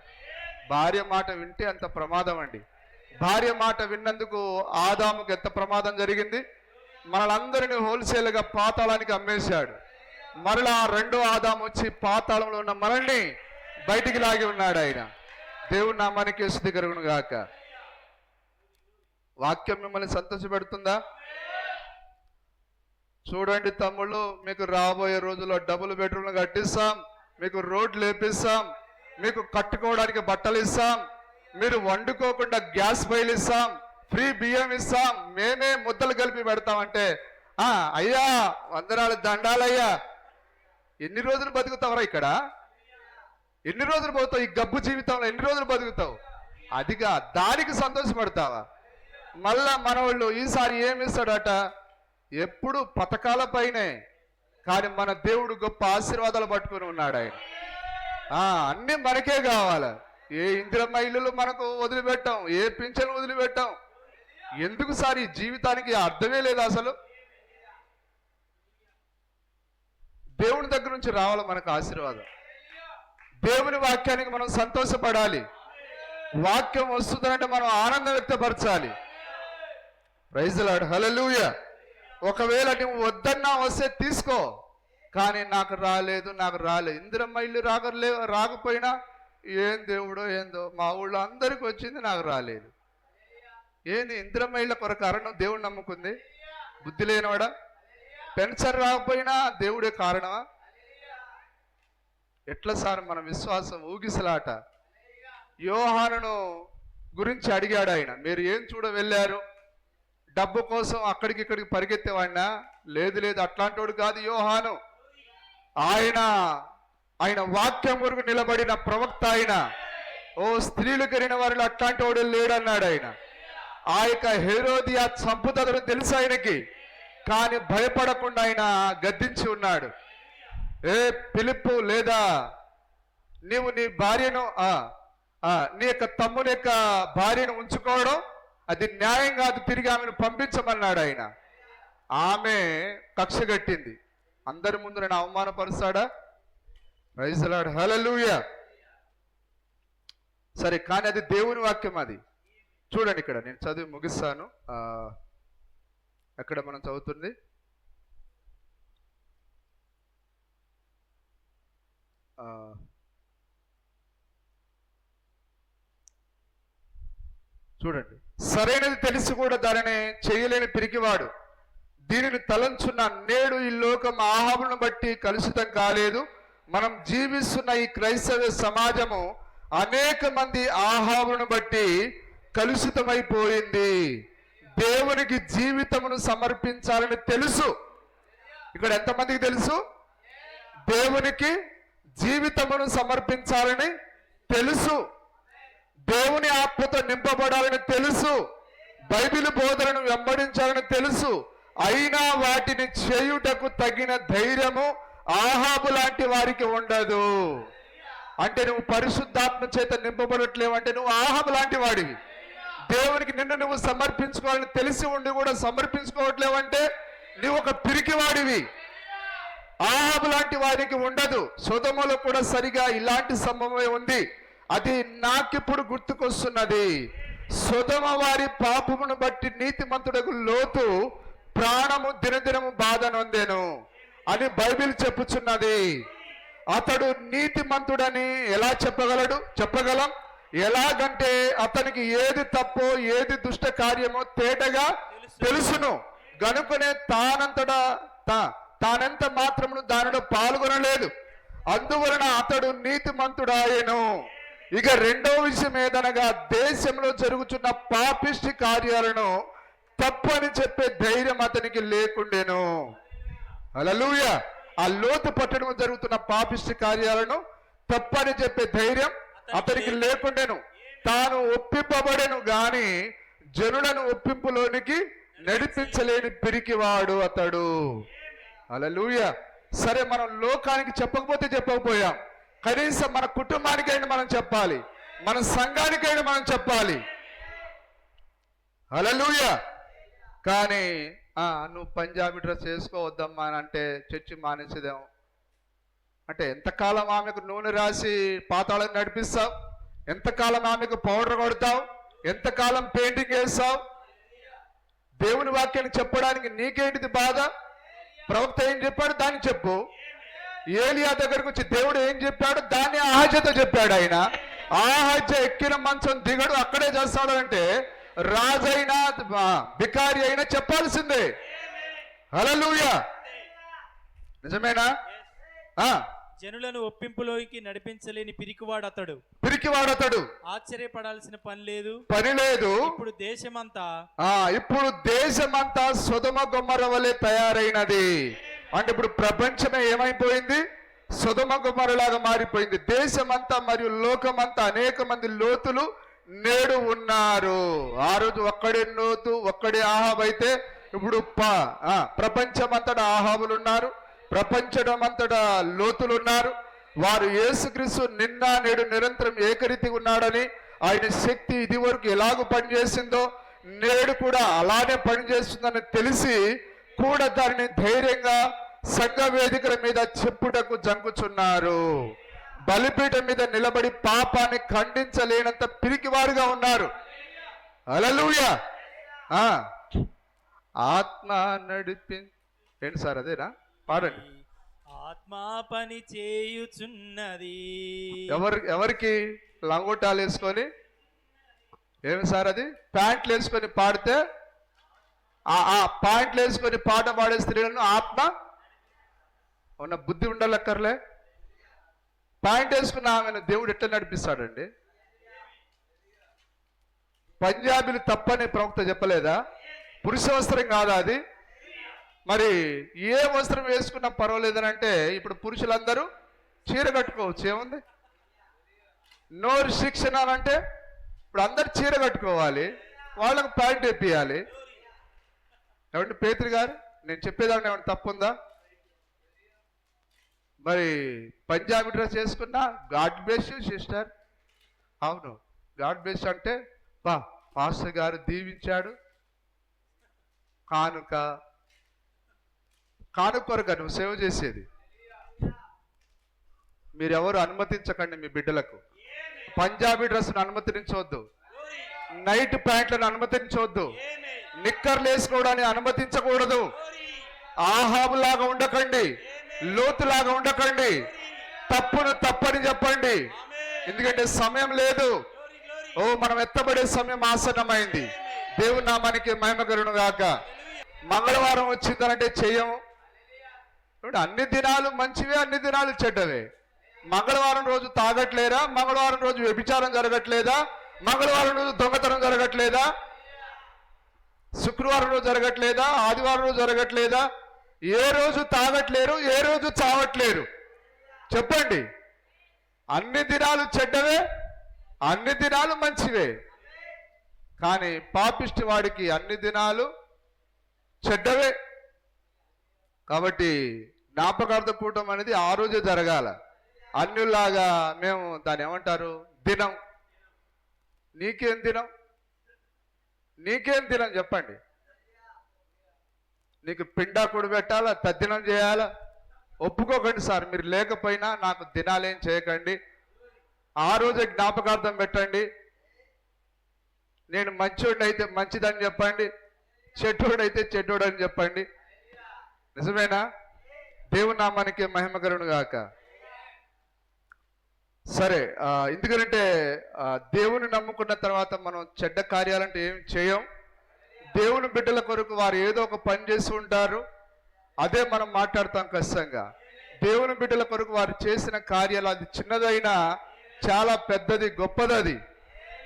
భార్య మాట వింటే అంత ప్రమాదం అండి. భార్య మాట విన్నందుకు ఆదాముకు ఎంత ప్రమాదం జరిగింది. మనలందరినీ హోల్సేల్గా పాతాళానికి అమ్మేశాడు. మరలా రెండో ఆదాము వచ్చి పాతాళంలో ఉన్న మనల్ని బయటికి లాగి ఉన్నాడు. ఆయన దేవుడు నామానికి స్తుతి కలుగును గాక. వాక్యం మిమ్మల్ని సంతోషపెడుతుందా? చూడండి తమ్ముళ్ళు, మీకు రాబోయే రోజుల్లో డబుల్ బెడ్రూమ్లు కట్టిస్తాం, మీకు రోడ్లు వేపిస్తాం, మీకు కట్టుకోవడానికి బట్టలు ఇస్తాం, మీరు వండుకోకుండా గ్యాస్ బయలు ఇస్తాం, ఫ్రీ బియ్యం ఇస్తాం, మేమే ముద్దలు కలిపి పెడతామంటే అయ్యా వందనాలు దండాలయ్యా. ఎన్ని రోజులు బతుకుతావరా ఇక్కడ? ఎన్ని రోజులు పోతావు ఈ గబ్బు జీవితంలో? ఎన్ని రోజులు బతుకుతావు? అదిగా దానికి సంతోషపడతావా? మళ్ళా మనవాళ్ళు ఈసారి ఏమి ఇస్తాడట? ఎప్పుడు పథకాల పైనే, కానీ మన దేవుడు గొప్ప ఆశీర్వాదాలు పట్టుకుని ఉన్నాడు. ఆయన అన్ని మనకే కావాలి. ఏ ఇందిరమ్మ ఇల్లులు మనకు వదిలిపెట్టాం, ఏ పింఛను వదిలిపెట్టాం. ఎందుకు సార్? ఈ జీవితానికి అర్థమే లేదు అసలు. దేవుని దగ్గర నుంచి రావాలి మనకు ఆశీర్వాదం. దేవుని వాక్యానికి మనం సంతోషపడాలి. వాక్యం వస్తుందంటే మనం ఆనందం వ్యక్తపరచాలి. ప్రైజ్ ది లార్డ్, హల్లెలూయా. ఒకవేళ నువ్వు వద్దన్నా వస్తే తీసుకో, కానీ నాకు రాలేదు. ఇందిరమ్మ ఇల్లు రాకపోయినా ఏం దేవుడో ఏందో, మా ఊళ్ళో అందరికి వచ్చింది, నాకు రాలేదు. ఏంది ఇందిరమ్మ ఇళ్ళ కొరకు కారణం? దేవుడు నమ్ముకుంది. బుద్ధి లేనివాడా? పెన్షన్ రాకపోయినా దేవుడే కారణమా? ఎట్లా సార్ మన విశ్వాసం? ఊగిసలాట. యోహానును గురించి అడిగాడు ఆయన, మీరు ఏం చూడ వెళ్ళారు? డబ్బు కోసం అక్కడికి ఇక్కడికి పరిగెత్తేవాడినా? లేదు, అట్లాంటి వాడు కాదు యోహాను. ఆయన వాక్యం వరకు నిలబడిన ప్రవక్త. ఆయన స్త్రీలు కరిగిన వారిలో అట్లాంటి వాడు లేడన్నాడు. ఆయన ఆ యొక్క హేరోదియా చంపుతాడని తెలుసు ఆయనకి, కానీ భయపడకుండా ఆయన గద్దించి ఉన్నాడు. ఫిలిప్పు, లేదా నీవు నీ భార్యను నీ యొక్క తమ్ముని యొక్క భార్యను ఉంచుకోవడం అది న్యాయం కాదు, తిరిగి ఆమెను పంపించమన్నాడు ఆయన. ఆమె కక్ష కట్టింది. అందరి ముందు నేను అవమానపరుస్తాడా? ప్రైజ్ ది లార్డ్, హల్లెలూయా. సరే, కానీ అది దేవుని వాక్యం. అది చూడండి, ఇక్కడ నేను చదివి ముగిస్తాను. ఎక్కడ మనం చదువుతుంది? చూడండి, సరైనది తెలిసి కూడా దానిని చేయలేని పిరికివాడు దీనిని తలంచున్న నేడు ఈ లోకం ఆహాబును బట్టి కలుషితం కాలేదు. మనం జీవిస్తున్న ఈ క్రైస్తవ సమాజము అనేక మంది ఆహాబును బట్టి కలుషితమైపోయింది. దేవునికి జీవితమును సమర్పించాలని తెలుసు. ఇక్కడ ఎంతమందికి తెలుసు? దేవునికి జీవితమును సమర్పించాలని తెలుసు, దేవుని ఆత్మతో నింపబడాలని తెలుసు, బైబిల్ బోధనను వెంబడించాలని తెలుసు. అయినా వాటిని చేయుటకు తగిన ధైర్యము ఆహాబు లాంటి వారికి ఉండదు. అంటే నువ్వు పరిశుద్ధాత్మ చేత నింపబడట్లేవు అంటే నువ్వు ఆహాబు లాంటి వాడివి. దేవునికి నిన్ను నువ్వు సమర్పించుకోవాలని తెలిసి ఉండి కూడా సమర్పించుకోవట్లేవంటే నువ్వు ఒక పిరికివాడివి. ఆహాబు లాంటి వారికి ఉండదు. సొదొమలో కూడా సరిగా ఇలాంటి సంభవమే ఉంది. అది నాకిప్పుడు గుర్తుకొస్తున్నది. సొదొమ వారి పాపమును బట్టి నీతిమంతుడకు లోతు ప్రాణము దినదినము బాధ నొందెను అని బైబిల్ చెప్పుచున్నది. అతడు నీతిమంతుడని ఎలా చెప్పగలం? ఎలాగంటే అతనికి ఏది తప్పో ఏది దుష్ట కార్యమో తేటగా తెలుసును గనుకనే తానెంత మాత్రమును దానిలో పాల్గొనలేదు. అందువలన అతడు నీతిమంతుడాయెను. ఇక రెండో విషయం ఏదనగా దేశంలో జరుగుతున్న పాపిష్టి కార్యాలను తప్పని చెప్పే ధైర్యం అతనికి లేకుండెను. హల్లెలూయా. ఆ లోతు పట్టణం జరుగుతున్న పాపిష్టి కార్యాలను తప్పని చెప్పే ధైర్యం అతనికి లేకుండెను. తాను ఒప్పింపబడెను గాని జనులను ఒప్పింపులోనికి నడిపించలేని పిరికివాడు అతడు. హల్లెలూయా. సరే, మనం లోకానికి చెప్పకపోయాం, కనీసం మన కుటుంబానికైనా మనం చెప్పాలి, మన సంఘానికైనా మనం చెప్పాలి. హల్లెలూయా. కానీ నువ్వు పంజాబీ డ్రెస్ వేసుకోవద్దమ్మా అని అంటే చర్చి మానేసేదేమో. అంటే ఎంతకాలం ఆమెకు నూనె రాసి పాతాళం నడిపిస్తావు? ఎంతకాలం ఆమెకు పౌడర్ కొడతావు? ఎంతకాలం పెయింటింగ్ వేస్తావు? దేవుని వాక్యాన్ని చెప్పడానికి నీకేంటిది బాధ? ప్రవక్త ఏం చెప్పాడు దాన్ని చెప్పు. ఏలియా దగ్గరకు వచ్చి దేవుడు ఏం చెప్పాడు దాన్ని ఆహాజతో చెప్పాడు. ఆయన ఆహాజ ఎక్కిన మంచం దిగడు, అక్కడే చేస్తాడు. అంటే రాజైనా బికారి అయినా చెప్పాల్సిందే. హల్లెలూయా. నిజమేనా? జనులను ఒప్పింపులోకి నడిపించలేని పిరికివాడు అతడు. ఆశ్చర్యపడాల్సిన పని లేదు. ఇప్పుడు దేశమంతా సొదొమ గొమొర్ర వలె తయారైనది. అంటే ఇప్పుడు ప్రపంచమే ఏమైపోయింది? సొదొమ గొమొర్రలాగా మారిపోయింది. దేశమంతా మరియు లోకమంతా అనేక మంది లోతులు నేడు ఉన్నారు. ఆ రోజు ఒక్కడే లోతు, ఒక్కడే ఆహాబు అయితే ఇప్పుడు ప్రపంచమంతటా ఆహాబులు ఉన్నారు, ప్రపంచమంతటా లోతులు ఉన్నారు. వారు యేసుక్రీస్తు నిన్న నేడు నిరంతరం ఏకరీతి ఉన్నాడని, ఆయన శక్తి ఇది వరకు ఎలాగూ పనిచేసిందో నేడు కూడా అలానే పనిచేస్తుందని తెలిసి కూడా దానిని ధైర్యంగా సంఘ వేదికల మీద చెప్పుటకు జంకుచున్నారు. బలిపీఠం మీద నిలబడి పాపాన్ని ఖండించలేనంత పిరికివారుగా ఉన్నారు. హల్లెలూయా. ఆత్మ నడిపి ఏంటి సార్? అదేనా? పాడండి. ఆత్మ పని చేయుచున్నది. ఎవరికి? లంగోటాలు వేసుకొని ఏమి సార్ అది? ప్యాంట్లు వేసుకొని పాడితే ఆ ప్యాంట్లు వేసుకొని పాట పాడే స్త్రీలను ఆత్మ ఉన్న బుద్ధి ఉండాలక్కర్లే. ప్యాంట్ వేసుకున్న ఆమెను దేవుడు ఎట్లా నడిపిస్తాడండి? పంజాబీలు తప్పని ప్రవక్త చెప్పలేదా? పురుష వస్త్రం కాదా అది? మరి ఏ వస్త్రం వేసుకున్నా పర్వాలేదని అంటే ఇప్పుడు పురుషులందరూ చీర కట్టుకోవచ్చు, ఏముంది? నో రిస్ట్రిక్షన్ అని అంటే ఇప్పుడు అందరు చీర కట్టుకోవాలి, వాళ్ళకు ప్యాంట్ వేపియాలి. ఏమంటే పేతురు గారు, నేను చెప్పేదాన్ని ఏమైనా తప్పుందా? మరి పంజాబీ డ్రెస్ వేసుకున్నా గాడ్ బ్లెస్ యు సిస్టర్. అవును, గాడ్ బ్లెస్ అంటే పాస్టర్ గారు దీవించాడు, కానుకొరగా నువ్వు సేవ చేసేది. మీరెవరు అనుమతించకండి మీ బిడ్డలకు. పంజాబీ డ్రెస్ను అనుమతించవద్దు, నైట్ ప్యాంట్లను అనుమతించవద్దు, నిక్కర్లు వేసుకోవడాన్ని అనుమతించకూడదు. ఆహాబులాగా ఉండకండి, లోతులాగా ఉండకండి. తప్పును తప్పని చెప్పండి, ఎందుకంటే సమయం లేదు. ఓ మనం ఎత్తబడే సమయం ఆసన్నమైంది. దేవుని నామానికి మహిమ కలుగును గాక. మంగళవారం వచ్చిందనంటే చెయ్యము. ఇప్పుడు అన్ని దినాలు మంచివే, అన్ని దినాలు చెడ్డవే. మంగళవారం రోజు తాగట్లేదా? మంగళవారం రోజు వ్యభిచారం జరగట్లేదా? మంగళవారం రోజు దొంగతనం జరగట్లేదా? శుక్రవారం రోజు జరగట్లేదా? ఆదివారం రోజు జరగట్లేదా? ఏ రోజు తాగట్లేరు, ఏ రోజు చావట్లేరు చెప్పండి. అన్ని దినాలు చెడ్డవే, అన్ని దినాలు మంచివే. కానీ పాపిష్టి వాడికి అన్ని దినాలు చెడ్డవే. కాబట్టి జ్ఞాపకార్థ కూటం అనేది ఆ రోజే జరగాల. అన్యుల్లాగా మేము దాన్ని ఏమంటారు, దినం. నీకేం దినం? నీకేం దినం చెప్పండి? నీకు పిండా కొడు పెట్టాలా, తద్దినం చేయాలా? ఒప్పుకోకండి సార్, మీరు లేకపోయినా నాకు దినాలేం చేయకండి, ఆ రోజే జ్ఞాపకార్థం పెట్టండి. నేను మంచోడిని అయితే మంచిదని చెప్పండి, చెడ్డోడైతే చెడ్డోడని చెప్పండి. నిజమేనా? దేవుని నామానికి మహిమ కలుగును గాక. సరే, ఎందుకంటే దేవుని నమ్ముకున్న తర్వాత మనం చెడ్డ కార్యాలంటే ఏం చేయం. దేవుని బిడ్డల కొరకు వారు ఏదో ఒక పని చేసి ఉంటారు, అదే మనం మాట్లాడతాం ఖచ్చితంగా. దేవుని బిడ్డల కొరకు వారు చేసిన కార్యాలు, అది చిన్నదైనా చాలా పెద్దది, గొప్పదది.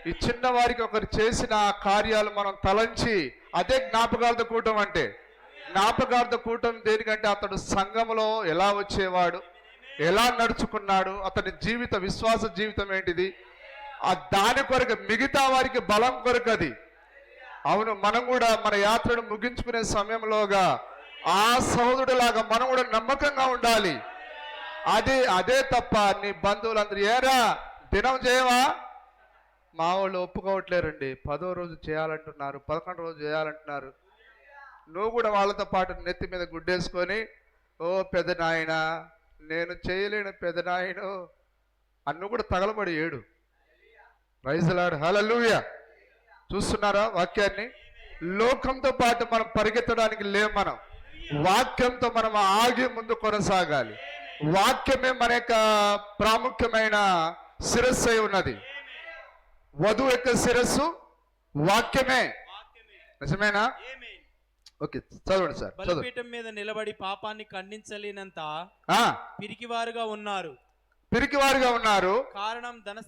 ఈ చిన్న వారికి ఒకరు చేసిన కార్యాలు మనం తలంచి, అదే జ్ఞాపకార్థ కూటం అంటే. జ్ఞాపకార్థ కూటం దేనికంటే అతడు సంఘములో ఎలా వచ్చేవాడు, ఎలా నడుచుకున్నాడు, అతని జీవిత విశ్వాస జీవితం ఏంటిది, ఆ దాని కొరకు, మిగతా వారికి బలం కొరకు అది. అవును, మనం కూడా మన యాత్రను ముగించుకునే సమయంలోగా ఆ సహోదరుడిలాగా మనం కూడా నమ్మకంగా ఉండాలి. అదే తప్ప నీ బంధువులందరూ ఏరా దినం చేయవా, మా వాళ్ళు ఒప్పుకోవట్లేరండి, 10వ రోజు చేయాలంటున్నారు, 11 రోజు చేయాలంటున్నారు. నువ్వు కూడా వాళ్ళతో పాటు నెత్తి మీద గుడ్డేసుకొని, ఓ పెద్ద నాయన నేను చేయలేను పెద్ద నాయను అన్ను కూడా తగలబడి ఏడు. ప్రైజ్ లార్డ్, హల్లెలూయా. చూస్తున్నారా వాక్యాన్ని? లోకంతో పాటు మనం పరిగెత్తడానికి లేం. మనం వాక్యంతో మనం ఆగి ముందు కొనసాగాలి. వాక్యమే మన యొక్క ప్రాముఖ్యమైన శిరస్సు అయి ఉన్నది. వధువు యొక్క శిరస్సు వాక్యమే. నిజమేనా? ఓకే, చదవండి సార్. బలిపీఠం మీద నిలబడి పాపాన్ని ఖండించలేనంత పిరికివారుగా ఉన్నారు.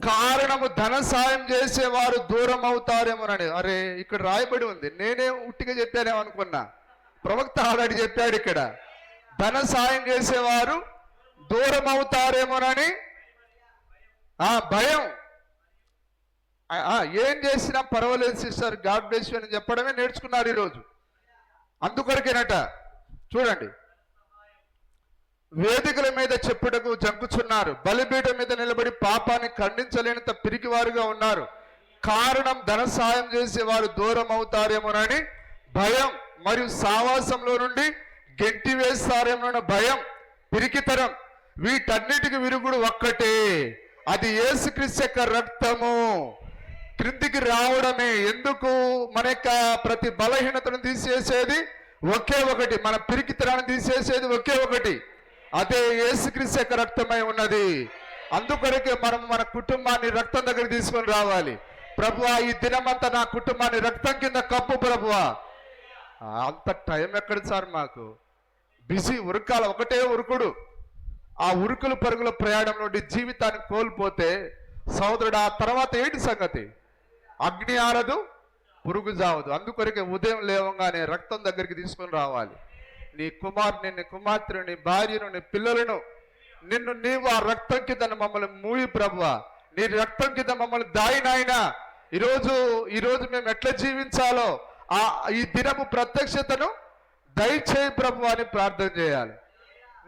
కారణము ధన సాయం చేసేవారు దూరం అవుతారేమోనని. అరే, ఇక్కడ రాయబడి ఉంది, నేనే ఉట్టిగా చెప్పానేమో అనుకున్నా. ప్రవక్త ఆల్రెడీ చెప్పాడు ఇక్కడ, ధన సాయం చేసేవారు దూరం అవుతారేమోనని భయం. ఏం చేసినా పర్వాలేదు సిస్టర్, గాడ్ బ్లెస్ యు అని చెప్పడమే నేర్చుకున్నారు ఈరోజు. అందుకొరకేనట, చూడండి, వేదికల మీద చెప్పుటకు జంకుచున్నారు, బలిపీఠం మీద నిలబడి పాపాన్ని ఖండించలేనంత పిరికివారుగా ఉన్నారు. కారణం ధన సాయం చేసేవారు దూరం అవుతారేమోనని భయం, మరియు సావాసంలో నుండి గెంటి వేస్తారేమోనని భయం, పిరికితరం. వీటన్నిటికి విరుగుడు ఒక్కటే, అది యేసుక్రీస్తు యొక్క రక్తము. క్రిందికి రావడమే. ఎందుకు? మన యొక్క ప్రతి బలహీనతను తీసేసేది ఒకే ఒకటి, మన పిరికితనాన్ని తీసేసేది ఒకే ఒకటి, అదే యేసుక్రీస్తు యొక్క రక్తమై ఉన్నది. అందుకొరకే మనం మన కుటుంబాన్ని రక్తం దగ్గర తీసుకొని రావాలి. ప్రభువా, ఈ దినమంతా నా కుటుంబాన్ని రక్తం కింద కప్పు ప్రభువా. అంత టైం ఎక్కడ సార్ మాకు? బిజీ, ఉరకాల, ఒకటే ఉరుకుడు. ఆ ఉరుకులు పరుగుల ప్రయాణం నుండి జీవితాన్ని కోల్పోతే సోదరుడు, ఆ తర్వాత ఏంటి సంగతి? అగ్ని ఆరదు, పురుగు జావదు. అందుకొరకే ఉదయం లేవగానే రక్తం దగ్గరికి తీసుకొని రావాలి. నీ కుమారుని, నీ కుమార్తెను, నీ భార్యను, నీ పిల్లలను, నీవు ఆ రక్తం కింద మమ్మల్ని మూయి ప్రభువా, నీ రక్తం కింద మమ్మల్ని దాయి నాయనా. ఈరోజు మేము ఎట్లా జీవించాలో ఈ దినము ప్రత్యక్షతను దయచేయి ప్రభు అని ప్రార్థన చేయాలి.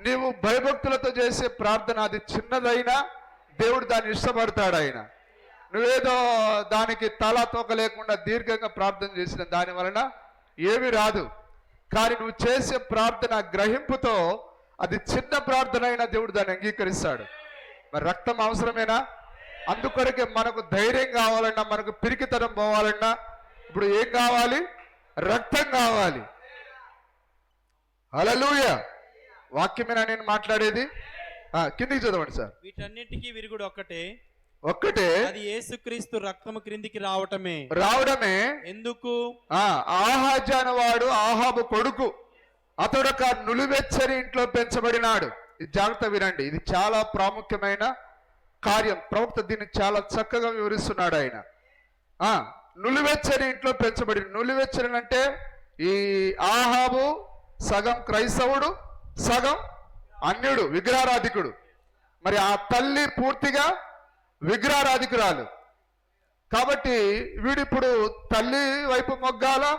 నీవు భయభక్తులతో చేసే ప్రార్థన, అది చిన్నదైనా దేవుడు దాన్ని ఇష్టపడతాడు. ఆయన నువ్వేదో దానికి తల తోక లేకుండా దీర్ఘంగా ప్రార్థన చేసిన దాని వలన ఏమీ రాదు. కానీ నువ్వు చేసే ప్రార్థన గ్రహింపుతో, అది చిన్న ప్రార్థన అయినా దేవుడు దాన్ని అంగీకరిస్తాడు. మరి రక్తం అవసరమేనా? అందుకొరకే మనకు ధైర్యం కావాలన్నా, మనకు పిరికితనం పోవాలన్నా ఇప్పుడు ఏం కావాలి? రక్తం కావాలి. హల్లెలూయా. వాక్యమేనా నేను మాట్లాడేది? కిందికి చదవండి సార్. వీటన్నిటికీ విరుగుడు ఒక్కటే, అది యేసుక్రీస్తు రక్తము క్రిందికి రావటమే. ఎందుకు? ఆహాజు అనేవాడు ఆహాబు కొడుకు, అతడొక నులివెచ్చని ఇంట్లో పెంచబడినాడు. ఇది జాగ్రత్త వినండి, ఇది చాలా ప్రాముఖ్యమైన కార్యం. ప్రవక్త దీన్ని చాలా చక్కగా వివరిస్తున్నాడు ఆయన. నులివెచ్చని ఇంట్లో పెంచబడి, నులివెచ్చని అంటే ఈ ఆహాబు సగం క్రైస్తవుడు, సగం అన్యుడు, విగ్రహారాధికుడు. మరి ఆ తల్లి పూర్తిగా విగ్రహారాధికురాలు. కాబట్టి వీడిప్పుడు తల్లి వైపు మొగ్గాలో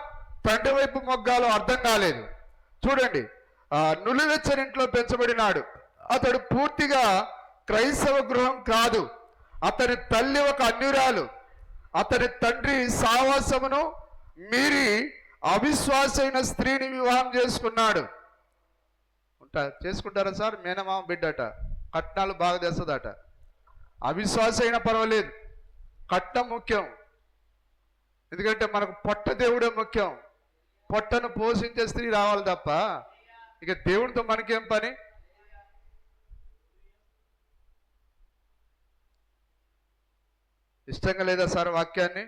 తండ్రి వైపు మొగ్గాలో అర్థం కాలేదు. చూడండి, నులివెచ్చని ఇంట్లో పెంచబడినాడు. అతడు పూర్తిగా క్రైస్తవ గృహం కాదు. అతని తల్లి ఒక అన్యురాలు. అతని తండ్రి సావాసమును మీరి అవిశ్వాసైన స్త్రీని వివాహం చేసుకున్నాడు. చేసుకుంటారా సార్? మేనమామ బిడ్డట, కట్నాలు బాగా తెస్తుందట. అవిశ్వాస అయినా పర్వాలేదు, కట్నం ముఖ్యం. ఎందుకంటే మనకు పొట్ట దేవుడే ముఖ్యం. పొట్టను పోషించే స్త్రీ రావాలి తప్ప ఇక దేవుడితో మనకేం పని? ఇష్టంగా లేదా సార్ వాక్యాన్ని?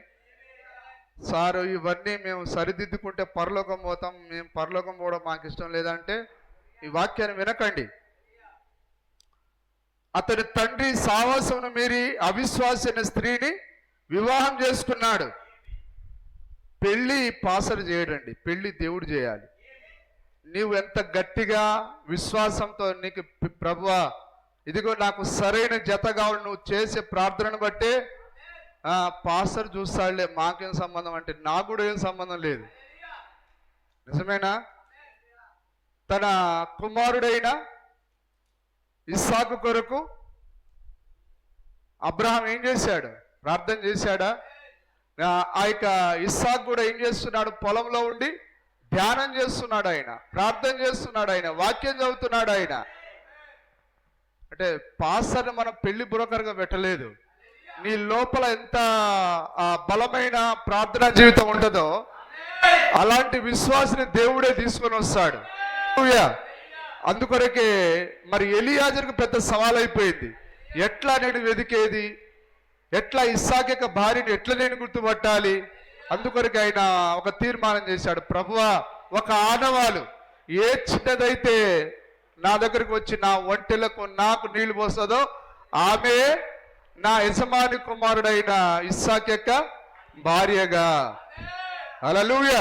సారు ఇవన్నీ మేము సరిదిద్దుకుంటే పరలోకం పోతాం, మేము పరలోకం పోవడం మాకు ఇష్టం లేదంటే ఈ వాక్యాన్ని వినకండి. అతని తండ్రి సావాసమును మీరి అవిశ్వాసైన స్త్రీని వివాహం చేసుకున్నాడు. పెళ్లి పాసరు చేయడండి, పెళ్లి దేవుడు చేయాలి. నీవు ఎంత గట్టిగా విశ్వాసంతో నీకు ప్రభువా ఇదిగో నాకు సరైన జత కావాలి నువ్వు చేసే ప్రార్థనను బట్టే పాస్టర్ చూస్తాడులే, మాకేం సంబంధం అంటే నాకు కూడా ఏం సంబంధం లేదు. నిజమేనా? తన కుమారుడైన ఇస్సాకు కొరకు అబ్రహాం ఏం చేశాడు? ప్రార్థన చేశాడా? ఆ యొక్క ఇస్సాకు కూడా ఏం చేస్తున్నాడు? పొలంలో ఉండి ధ్యానం చేస్తున్నాడు, ఆయన ప్రార్థన చేస్తున్నాడు, ఆయన వాక్యం చదువుతున్నాడు. ఆయన అంటే పాస్టర్ని మనం పెళ్లి బ్రోకర్గా పెట్టలేదు. నీ లోపల ఎంత బలమైన ప్రార్థనా జీవితం ఉంటుందో అలాంటి విశ్వాసాన్ని దేవుడే తీసుకొని వస్తాడు. అందుకొరకే మరి ఎలియాజరుకు పెద్ద సవాల్ అయిపోయింది. ఎట్లా నేను వెతికేది, ఎట్లా ఇస్సాకు యొక్క భార్యను ఎట్లా నేను గుర్తుపట్టాలి? అందుకొరకు ఆయన ఒక తీర్మానం చేశాడు, ప్రభువా ఒక ఆనవాలు ఏ చిన్నదైతే నా దగ్గరకు వచ్చి నా ఒంటెలకు నాకు నీళ్లు పోస్తుందో ఆమె నా యజమాని కుమారుడైన ఇస్సాకు యొక్క భార్యగా. హల్లెలూయా.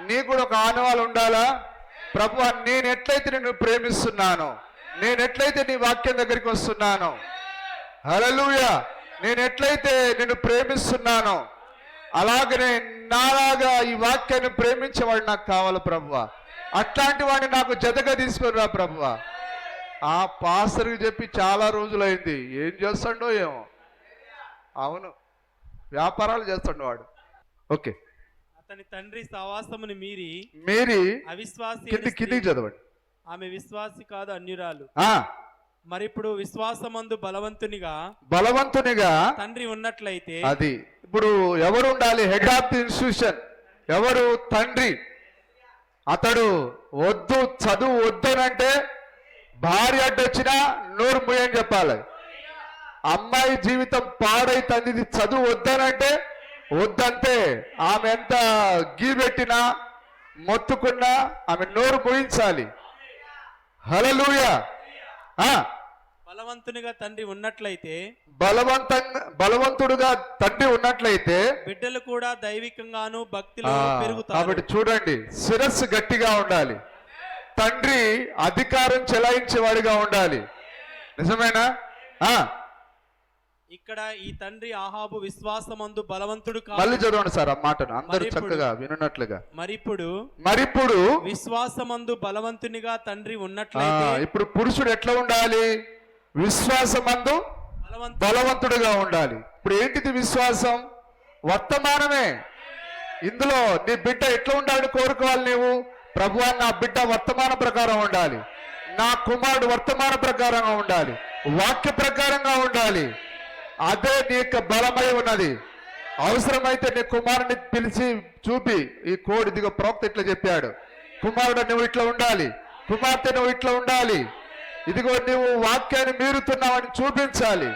నీకు కూడా ఒక ఆనవాలు ఉండాలా? ప్రభువా నేను ఎట్లయితే నిన్ను ప్రేమిస్తున్నానో, నేను ఎట్లయితే నీ వాక్యం దగ్గరికి వస్తున్నానో, హల్లెలూయా, నేను ఎట్లయితే నిన్ను ప్రేమిస్తున్నానో అలాగనే నాలాగా ఈ వాక్యాన్ని ప్రేమించేవాడు నాకు కావాలి ప్రభువా. అట్లాంటి వాడిని నాకు జతగా తీసుకురా ప్రభువా. ఆ పాస్టర్కి చెప్పి చాలా రోజులైంది, ఏం చేస్తాడో ఏమో. అవును, వ్యాపారాలు చేస్తాడు వాడు. ఓకే. అతని తండ్రి సహవాసమును మీరి అవిశ్వాసి కిందికి చదవండి. ఆమె విశ్వాసి కాదు, అన్యురాలు. మరి ఇప్పుడు విశ్వాసమందు బలవంతునిగా తండ్రి ఉన్నట్లయితే అది ఇప్పుడు ఎవరు ఉండాలి? హెడ్ ఆఫ్ ది ఇన్స్టిట్యూషన్ ఎవరు? తండ్రి. అతడు వద్దు, చదువు వద్దనంటే భార్య అడ్డొచ్చినా నోరు ముయ్యని చెప్పాలి. అమ్మాయి జీవితం పాడైతుంది, ఇది చదువు వద్దనంటే వద్దంతే. ఆమె ఎంత గీ పెట్టినా మొత్తుకున్నా ఆమె నోరు ముయించాలి. హల్లెలూయా. బలవంతునిగా తండ్రి ఉన్నట్లయితే, బలవంతుడుగా తండ్రి ఉన్నట్లయితే బిడ్డలు కూడా దైవికంగాను భక్తిలో పెరుగుతారు. కాబట్టి చూడండి, శిరస్సు గట్టిగా ఉండాలి. తండ్రి అధికారం చెలాయించేవాడిగా ఉండాలి. నిజమేనా? ఇక్కడ ఈ తండ్రి ఆహాబు విశ్వాసమందు బలవంతుడు కాదు. మళ్ళీ చదవండి సార్ ఆ మాటను, అందరూ చక్కగా వినున్నట్లుగా. మరిప్పుడు విశ్వాసమందు బలవంతునిగా తండ్రి ఉన్నట్లయితే, ఇప్పుడు పురుషుడు ఎట్లా ఉండాలి? విశ్వాసమందు బలవంతుడుగా ఉండాలి. ఇప్పుడు ఏంటిది విశ్వాసం? వర్తమానమే. ఇందులో నీ బిడ్డ ఎట్లా ఉండాలని కోరుకోవాలి నీవు? ప్రభువా నా బిడ్డ వర్తమాన ప్రకారం ఉండాలి, నా కుమారుడు వర్తమాన ప్రకారంగా ఉండాలి, వాక్య ప్రకారంగా ఉండాలి. అదే నీ యొక్క బలమై ఉన్నది. అవసరమైతే నీ కుమారుని పిలిచి చూపి, ఈ కోడి దిగ ప్రవక్త ఇట్లా చెప్పాడు, కుమారుడు నువ్వు ఇట్లా ఉండాలి, కుమార్తె నువ్వు ఇట్లా ఉండాలి, ఇదిగో నీవు వాక్యాన్ని మీరుతున్నావని చూపించాలి.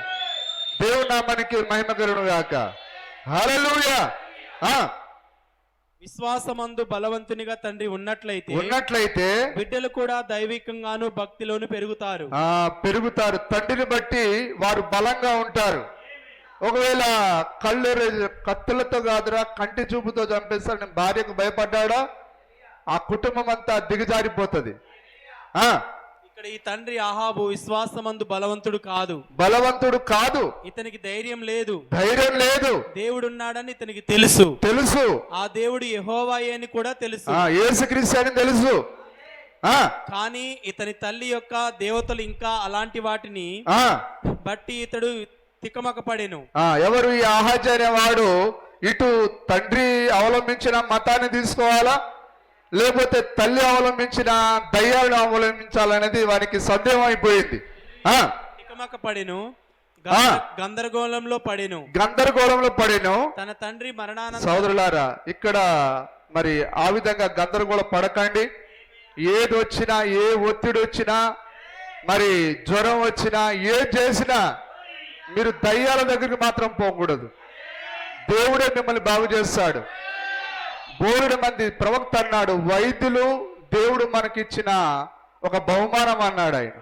దేవుని నామానికి మహిమ కలుగును గాక. హల్లెలూయా. విశ్వాసమందు బలవంతునిగా తండ్రి ఉన్నట్లయితే బిడ్డలు కూడా దైవికంగాను భక్తిలోను పెరుగుతారు. పెరుగుతారు. తండ్రిని బట్టి వారు బలంగా ఉంటారు. ఒకవేళ కత్తులతో కాదురా కంటి చూపుతో చంపేస్తాడు భార్యకు భయపడ్డాడా, ఆ కుటుంబం అంతా దిగజారిపోతుంది. ఇక్కడ ఈ తండ్రి అహాబు విశ్వాసమందు బలవంతుడు కాదు. ఇతనికి ధైర్యం లేదు. దేవుడున్నాడని ఇతనికి తెలుసు. ఆ దేవుడు యెహోవాయే అని కూడా తెలుసు. యేసుక్రీస్తు అని తెలుసు. కానీ ఇతని తల్లి యొక్క దేవతలు ఇంకా అలాంటి వాటిని బట్టి ఇతడు తికమక పడెను. ఎవరు ఈ ఆహాజ అనేవాడు ఇటు తండ్రి అవలంబించిన మతాన్ని తీసుకోవాలా, లేకపోతే తల్లి అవలంబించిన దయ్యాలను అవలంబించాలనేది వానికి సందేహం అయిపోయింది. తికమక పడెను, గందరగోళంలో పడెను. తన తండ్రి మరణానంతరం. సోదరులారా, ఇక్కడ మరి ఆ విధంగా గందరగోళ పడకండి. ఏది వచ్చినా, ఏ ఒత్తిడి వచ్చినా, మరి జ్వరం వచ్చినా, ఏది చేసినా మీరు దయ్యాల దగ్గరికి మాత్రం పోకూడదు. దేవుడే మిమ్మల్ని బాగు చేస్తాడు. బోరుడు మంది ప్రవక్త అన్నాడు, వైద్యులు దేవుడు మనకిచ్చిన ఒక బహుమానం అన్నాడు ఆయన.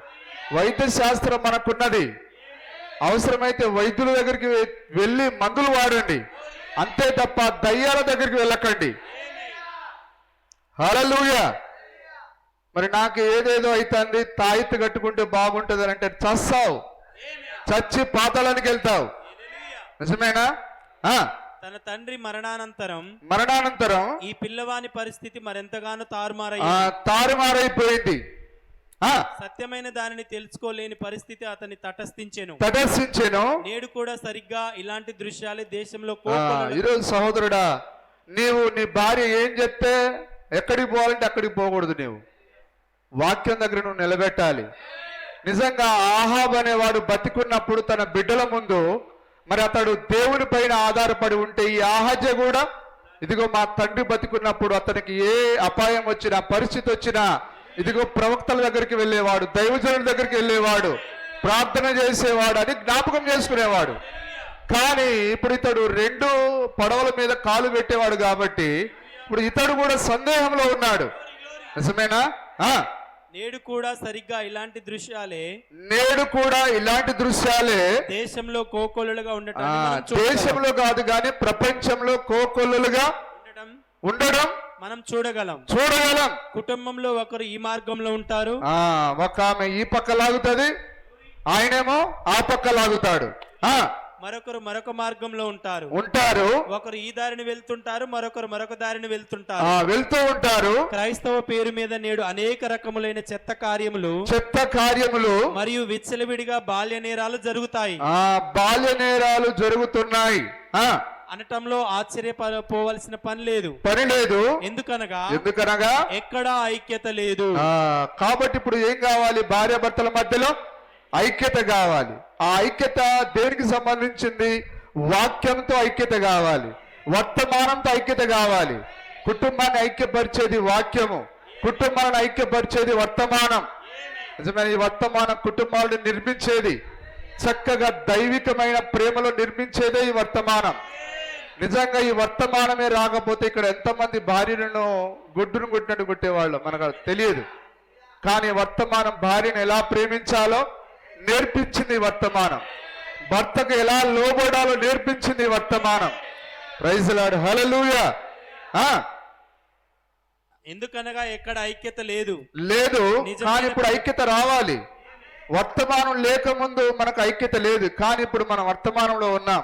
వైద్య శాస్త్రం మనకున్నది. అవసరమైతే వైద్యుల దగ్గరికి వెళ్ళి మందులు వాడండి, అంతే తప్ప దయ్యాల దగ్గరికి వెళ్ళకండి. హల్లెలూయా. మరి నాకు ఏదేదో అవుతుంది, తాయిత్తు కట్టుకుంటే బాగుంటుంది అని అంటే చస్తావు, చచ్చి పాతాళానికి వెళ్తావు. నిజమేనా? తన తండ్రి మరణానంతరం ఈ పిల్లవాని పరిస్థితి మరెంతగానో తారుమారైపోయింది. సత్యమైన దానిని తెలుసుకోలేని పరిస్థితి అతన్ని తటస్థించెను. నేడు కూడా సరిగ్గా ఇలాంటి దృశ్యాలే దేశంలో. ఈరోజు సహోదరుడా, నీవు నీ భార్య ఏం చెప్తే ఎక్కడికి పోవాలంటే అక్కడికి పోకూడదు. నీవు వాక్యం దగ్గర నువ్వు నిలబెట్టాలి. నిజంగా ఆహాబ్ అనేవాడు బతికున్నప్పుడు తన బిడ్డల ముందు మరి అతడు దేవుని పైన ఆధారపడి ఉంటే, ఈ ఆహాజ కూడా ఇదిగో మా తండ్రి బతికున్నప్పుడు అతనికి ఏ అపాయం వచ్చినా, పరిస్థితి వచ్చినా, ఇదిగో ప్రవక్తల దగ్గరికి వెళ్ళేవాడు, దైవజనుల దగ్గరికి వెళ్ళేవాడు, ప్రార్థన చేసేవాడు అని జ్ఞాపకం చేసుకునేవాడు. కానీ ఇప్పుడు ఇతడు 2 పడవల మీద కాలు పెట్టేవాడు కాబట్టి ఇప్పుడు ఇతడు కూడా సందేహంలో ఉన్నాడు. నిజమేనా? నేడు కూడా సరిగ్గా ఇలాంటి దృశ్యాలే దేశంలో కోకొల్లులుగా ఉండటం, దేశంలో కాదు కానీ ప్రపంచంలో కోకొల్లులుగా ఉండడం మనం చూడగలం. కుటుంబంలో ఒకరు ఈ మార్గంలో ఉంటారు, ఒక ఆమె ఈ పక్క లాగుతుంది, ఆయనేమో ఆ పక్క లాగుతాడు. మరొకరు మరొక మార్గంలో ఉంటారు. ఒకరు ఈ దారిని వెళ్తుంటారు, మరొకరు మరొక దారిని వెళ్తూ ఉంటారు. క్రైస్తవ పేరు మీద నేడు అనేక రకములైన చెత్త కార్యములు మరియు విచ్చలవిడిగా బాల్య నేరాలు జరుగుతున్నాయి. అనటంలో ఆశ్చర్యపోవలసిన పని లేదు. ఎందుకనగా ఎక్కడా ఐక్యత లేదు. కాబట్టి ఇప్పుడు ఏం కావాలి? భార్యాభర్తల మధ్యలో ఐక్యత కావాలి. ఆ ఐక్యత దేనికి సంబంధించింది? వాక్యంతో ఐక్యత కావాలి, వర్తమానంతో ఐక్యత కావాలి. కుటుంబాన్ని ఐక్యపరిచేది వాక్యము, కుటుంబాన్ని ఐక్యపరిచేది వర్తమానం. నిజమైన ఈ వర్తమానం కుటుంబాలను నిర్మించేది, చక్కగా దైవికమైన ప్రేమలో నిర్మించేదే ఈ వర్తమానం. నిజంగా ఈ వర్తమానమే రాకపోతే ఇక్కడ ఎంతమంది భార్యలను గుడ్డును కొట్టినట్టు కొట్టేవాళ్ళు మనకు తెలియదు. కానీ వర్తమానం భార్యను ఎలా ప్రేమించాలో నేర్పించింది వర్తమానం, భర్తకు ఎలా లోబడాలో నేర్పించింది వర్తమానం. Praise the Lord. హల్లెలూయా. ఎందుకనగా ఎక్కడ ఐక్యత లేదు. కానీ ఇప్పుడు ఐక్యత రావాలి. వర్తమానం లేకముందు మనకు ఐక్యత లేదు, కానీ ఇప్పుడు మనం వర్తమానంలో ఉన్నాం.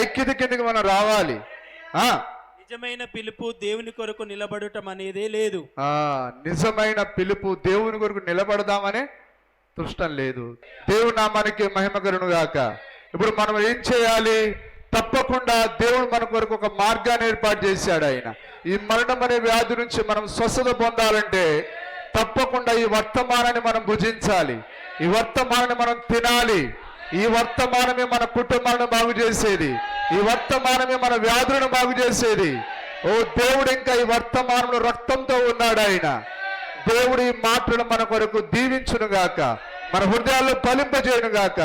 ఐక్యత కిందకి మనం రావాలి. నిజమైన పిలుపు దేవుని కొరకు నిలబడటం అనేదే లేదు. నిజమైన పిలుపు దేవుని కొరకు నిలబడదామనే దృష్టం లేదు. దేవుని నామానికి మహిమ కలుగును గాక. ఇప్పుడు మనం ఏం చేయాలి? తప్పకుండా దేవుడు మన కొరకు ఒక మార్గాన్ని ఏర్పాటు చేశాడు. ఆయన ఈ మరణం అనే వ్యాధి నుంచి మనం స్వస్థత పొందాలంటే తప్పకుండా ఈ వర్తమానాన్ని మనం భుజించాలి, ఈ వర్తమానాన్ని మనం తినాలి. ఈ వర్తమానమే మన కుటుంబాలను బాగు చేసేది, ఈ వర్తమానమే మన వ్యాధులను బాగు చేసేది. ఓ దేవుడు ఇంకా ఈ వర్తమానంలో రక్తంతో ఉన్నాడు. ఆయన దేవుడు ఈ మాటలు మన కొరకు దీవించును గాక. మన హృదయాల్లో ఫలింపజేయును గాక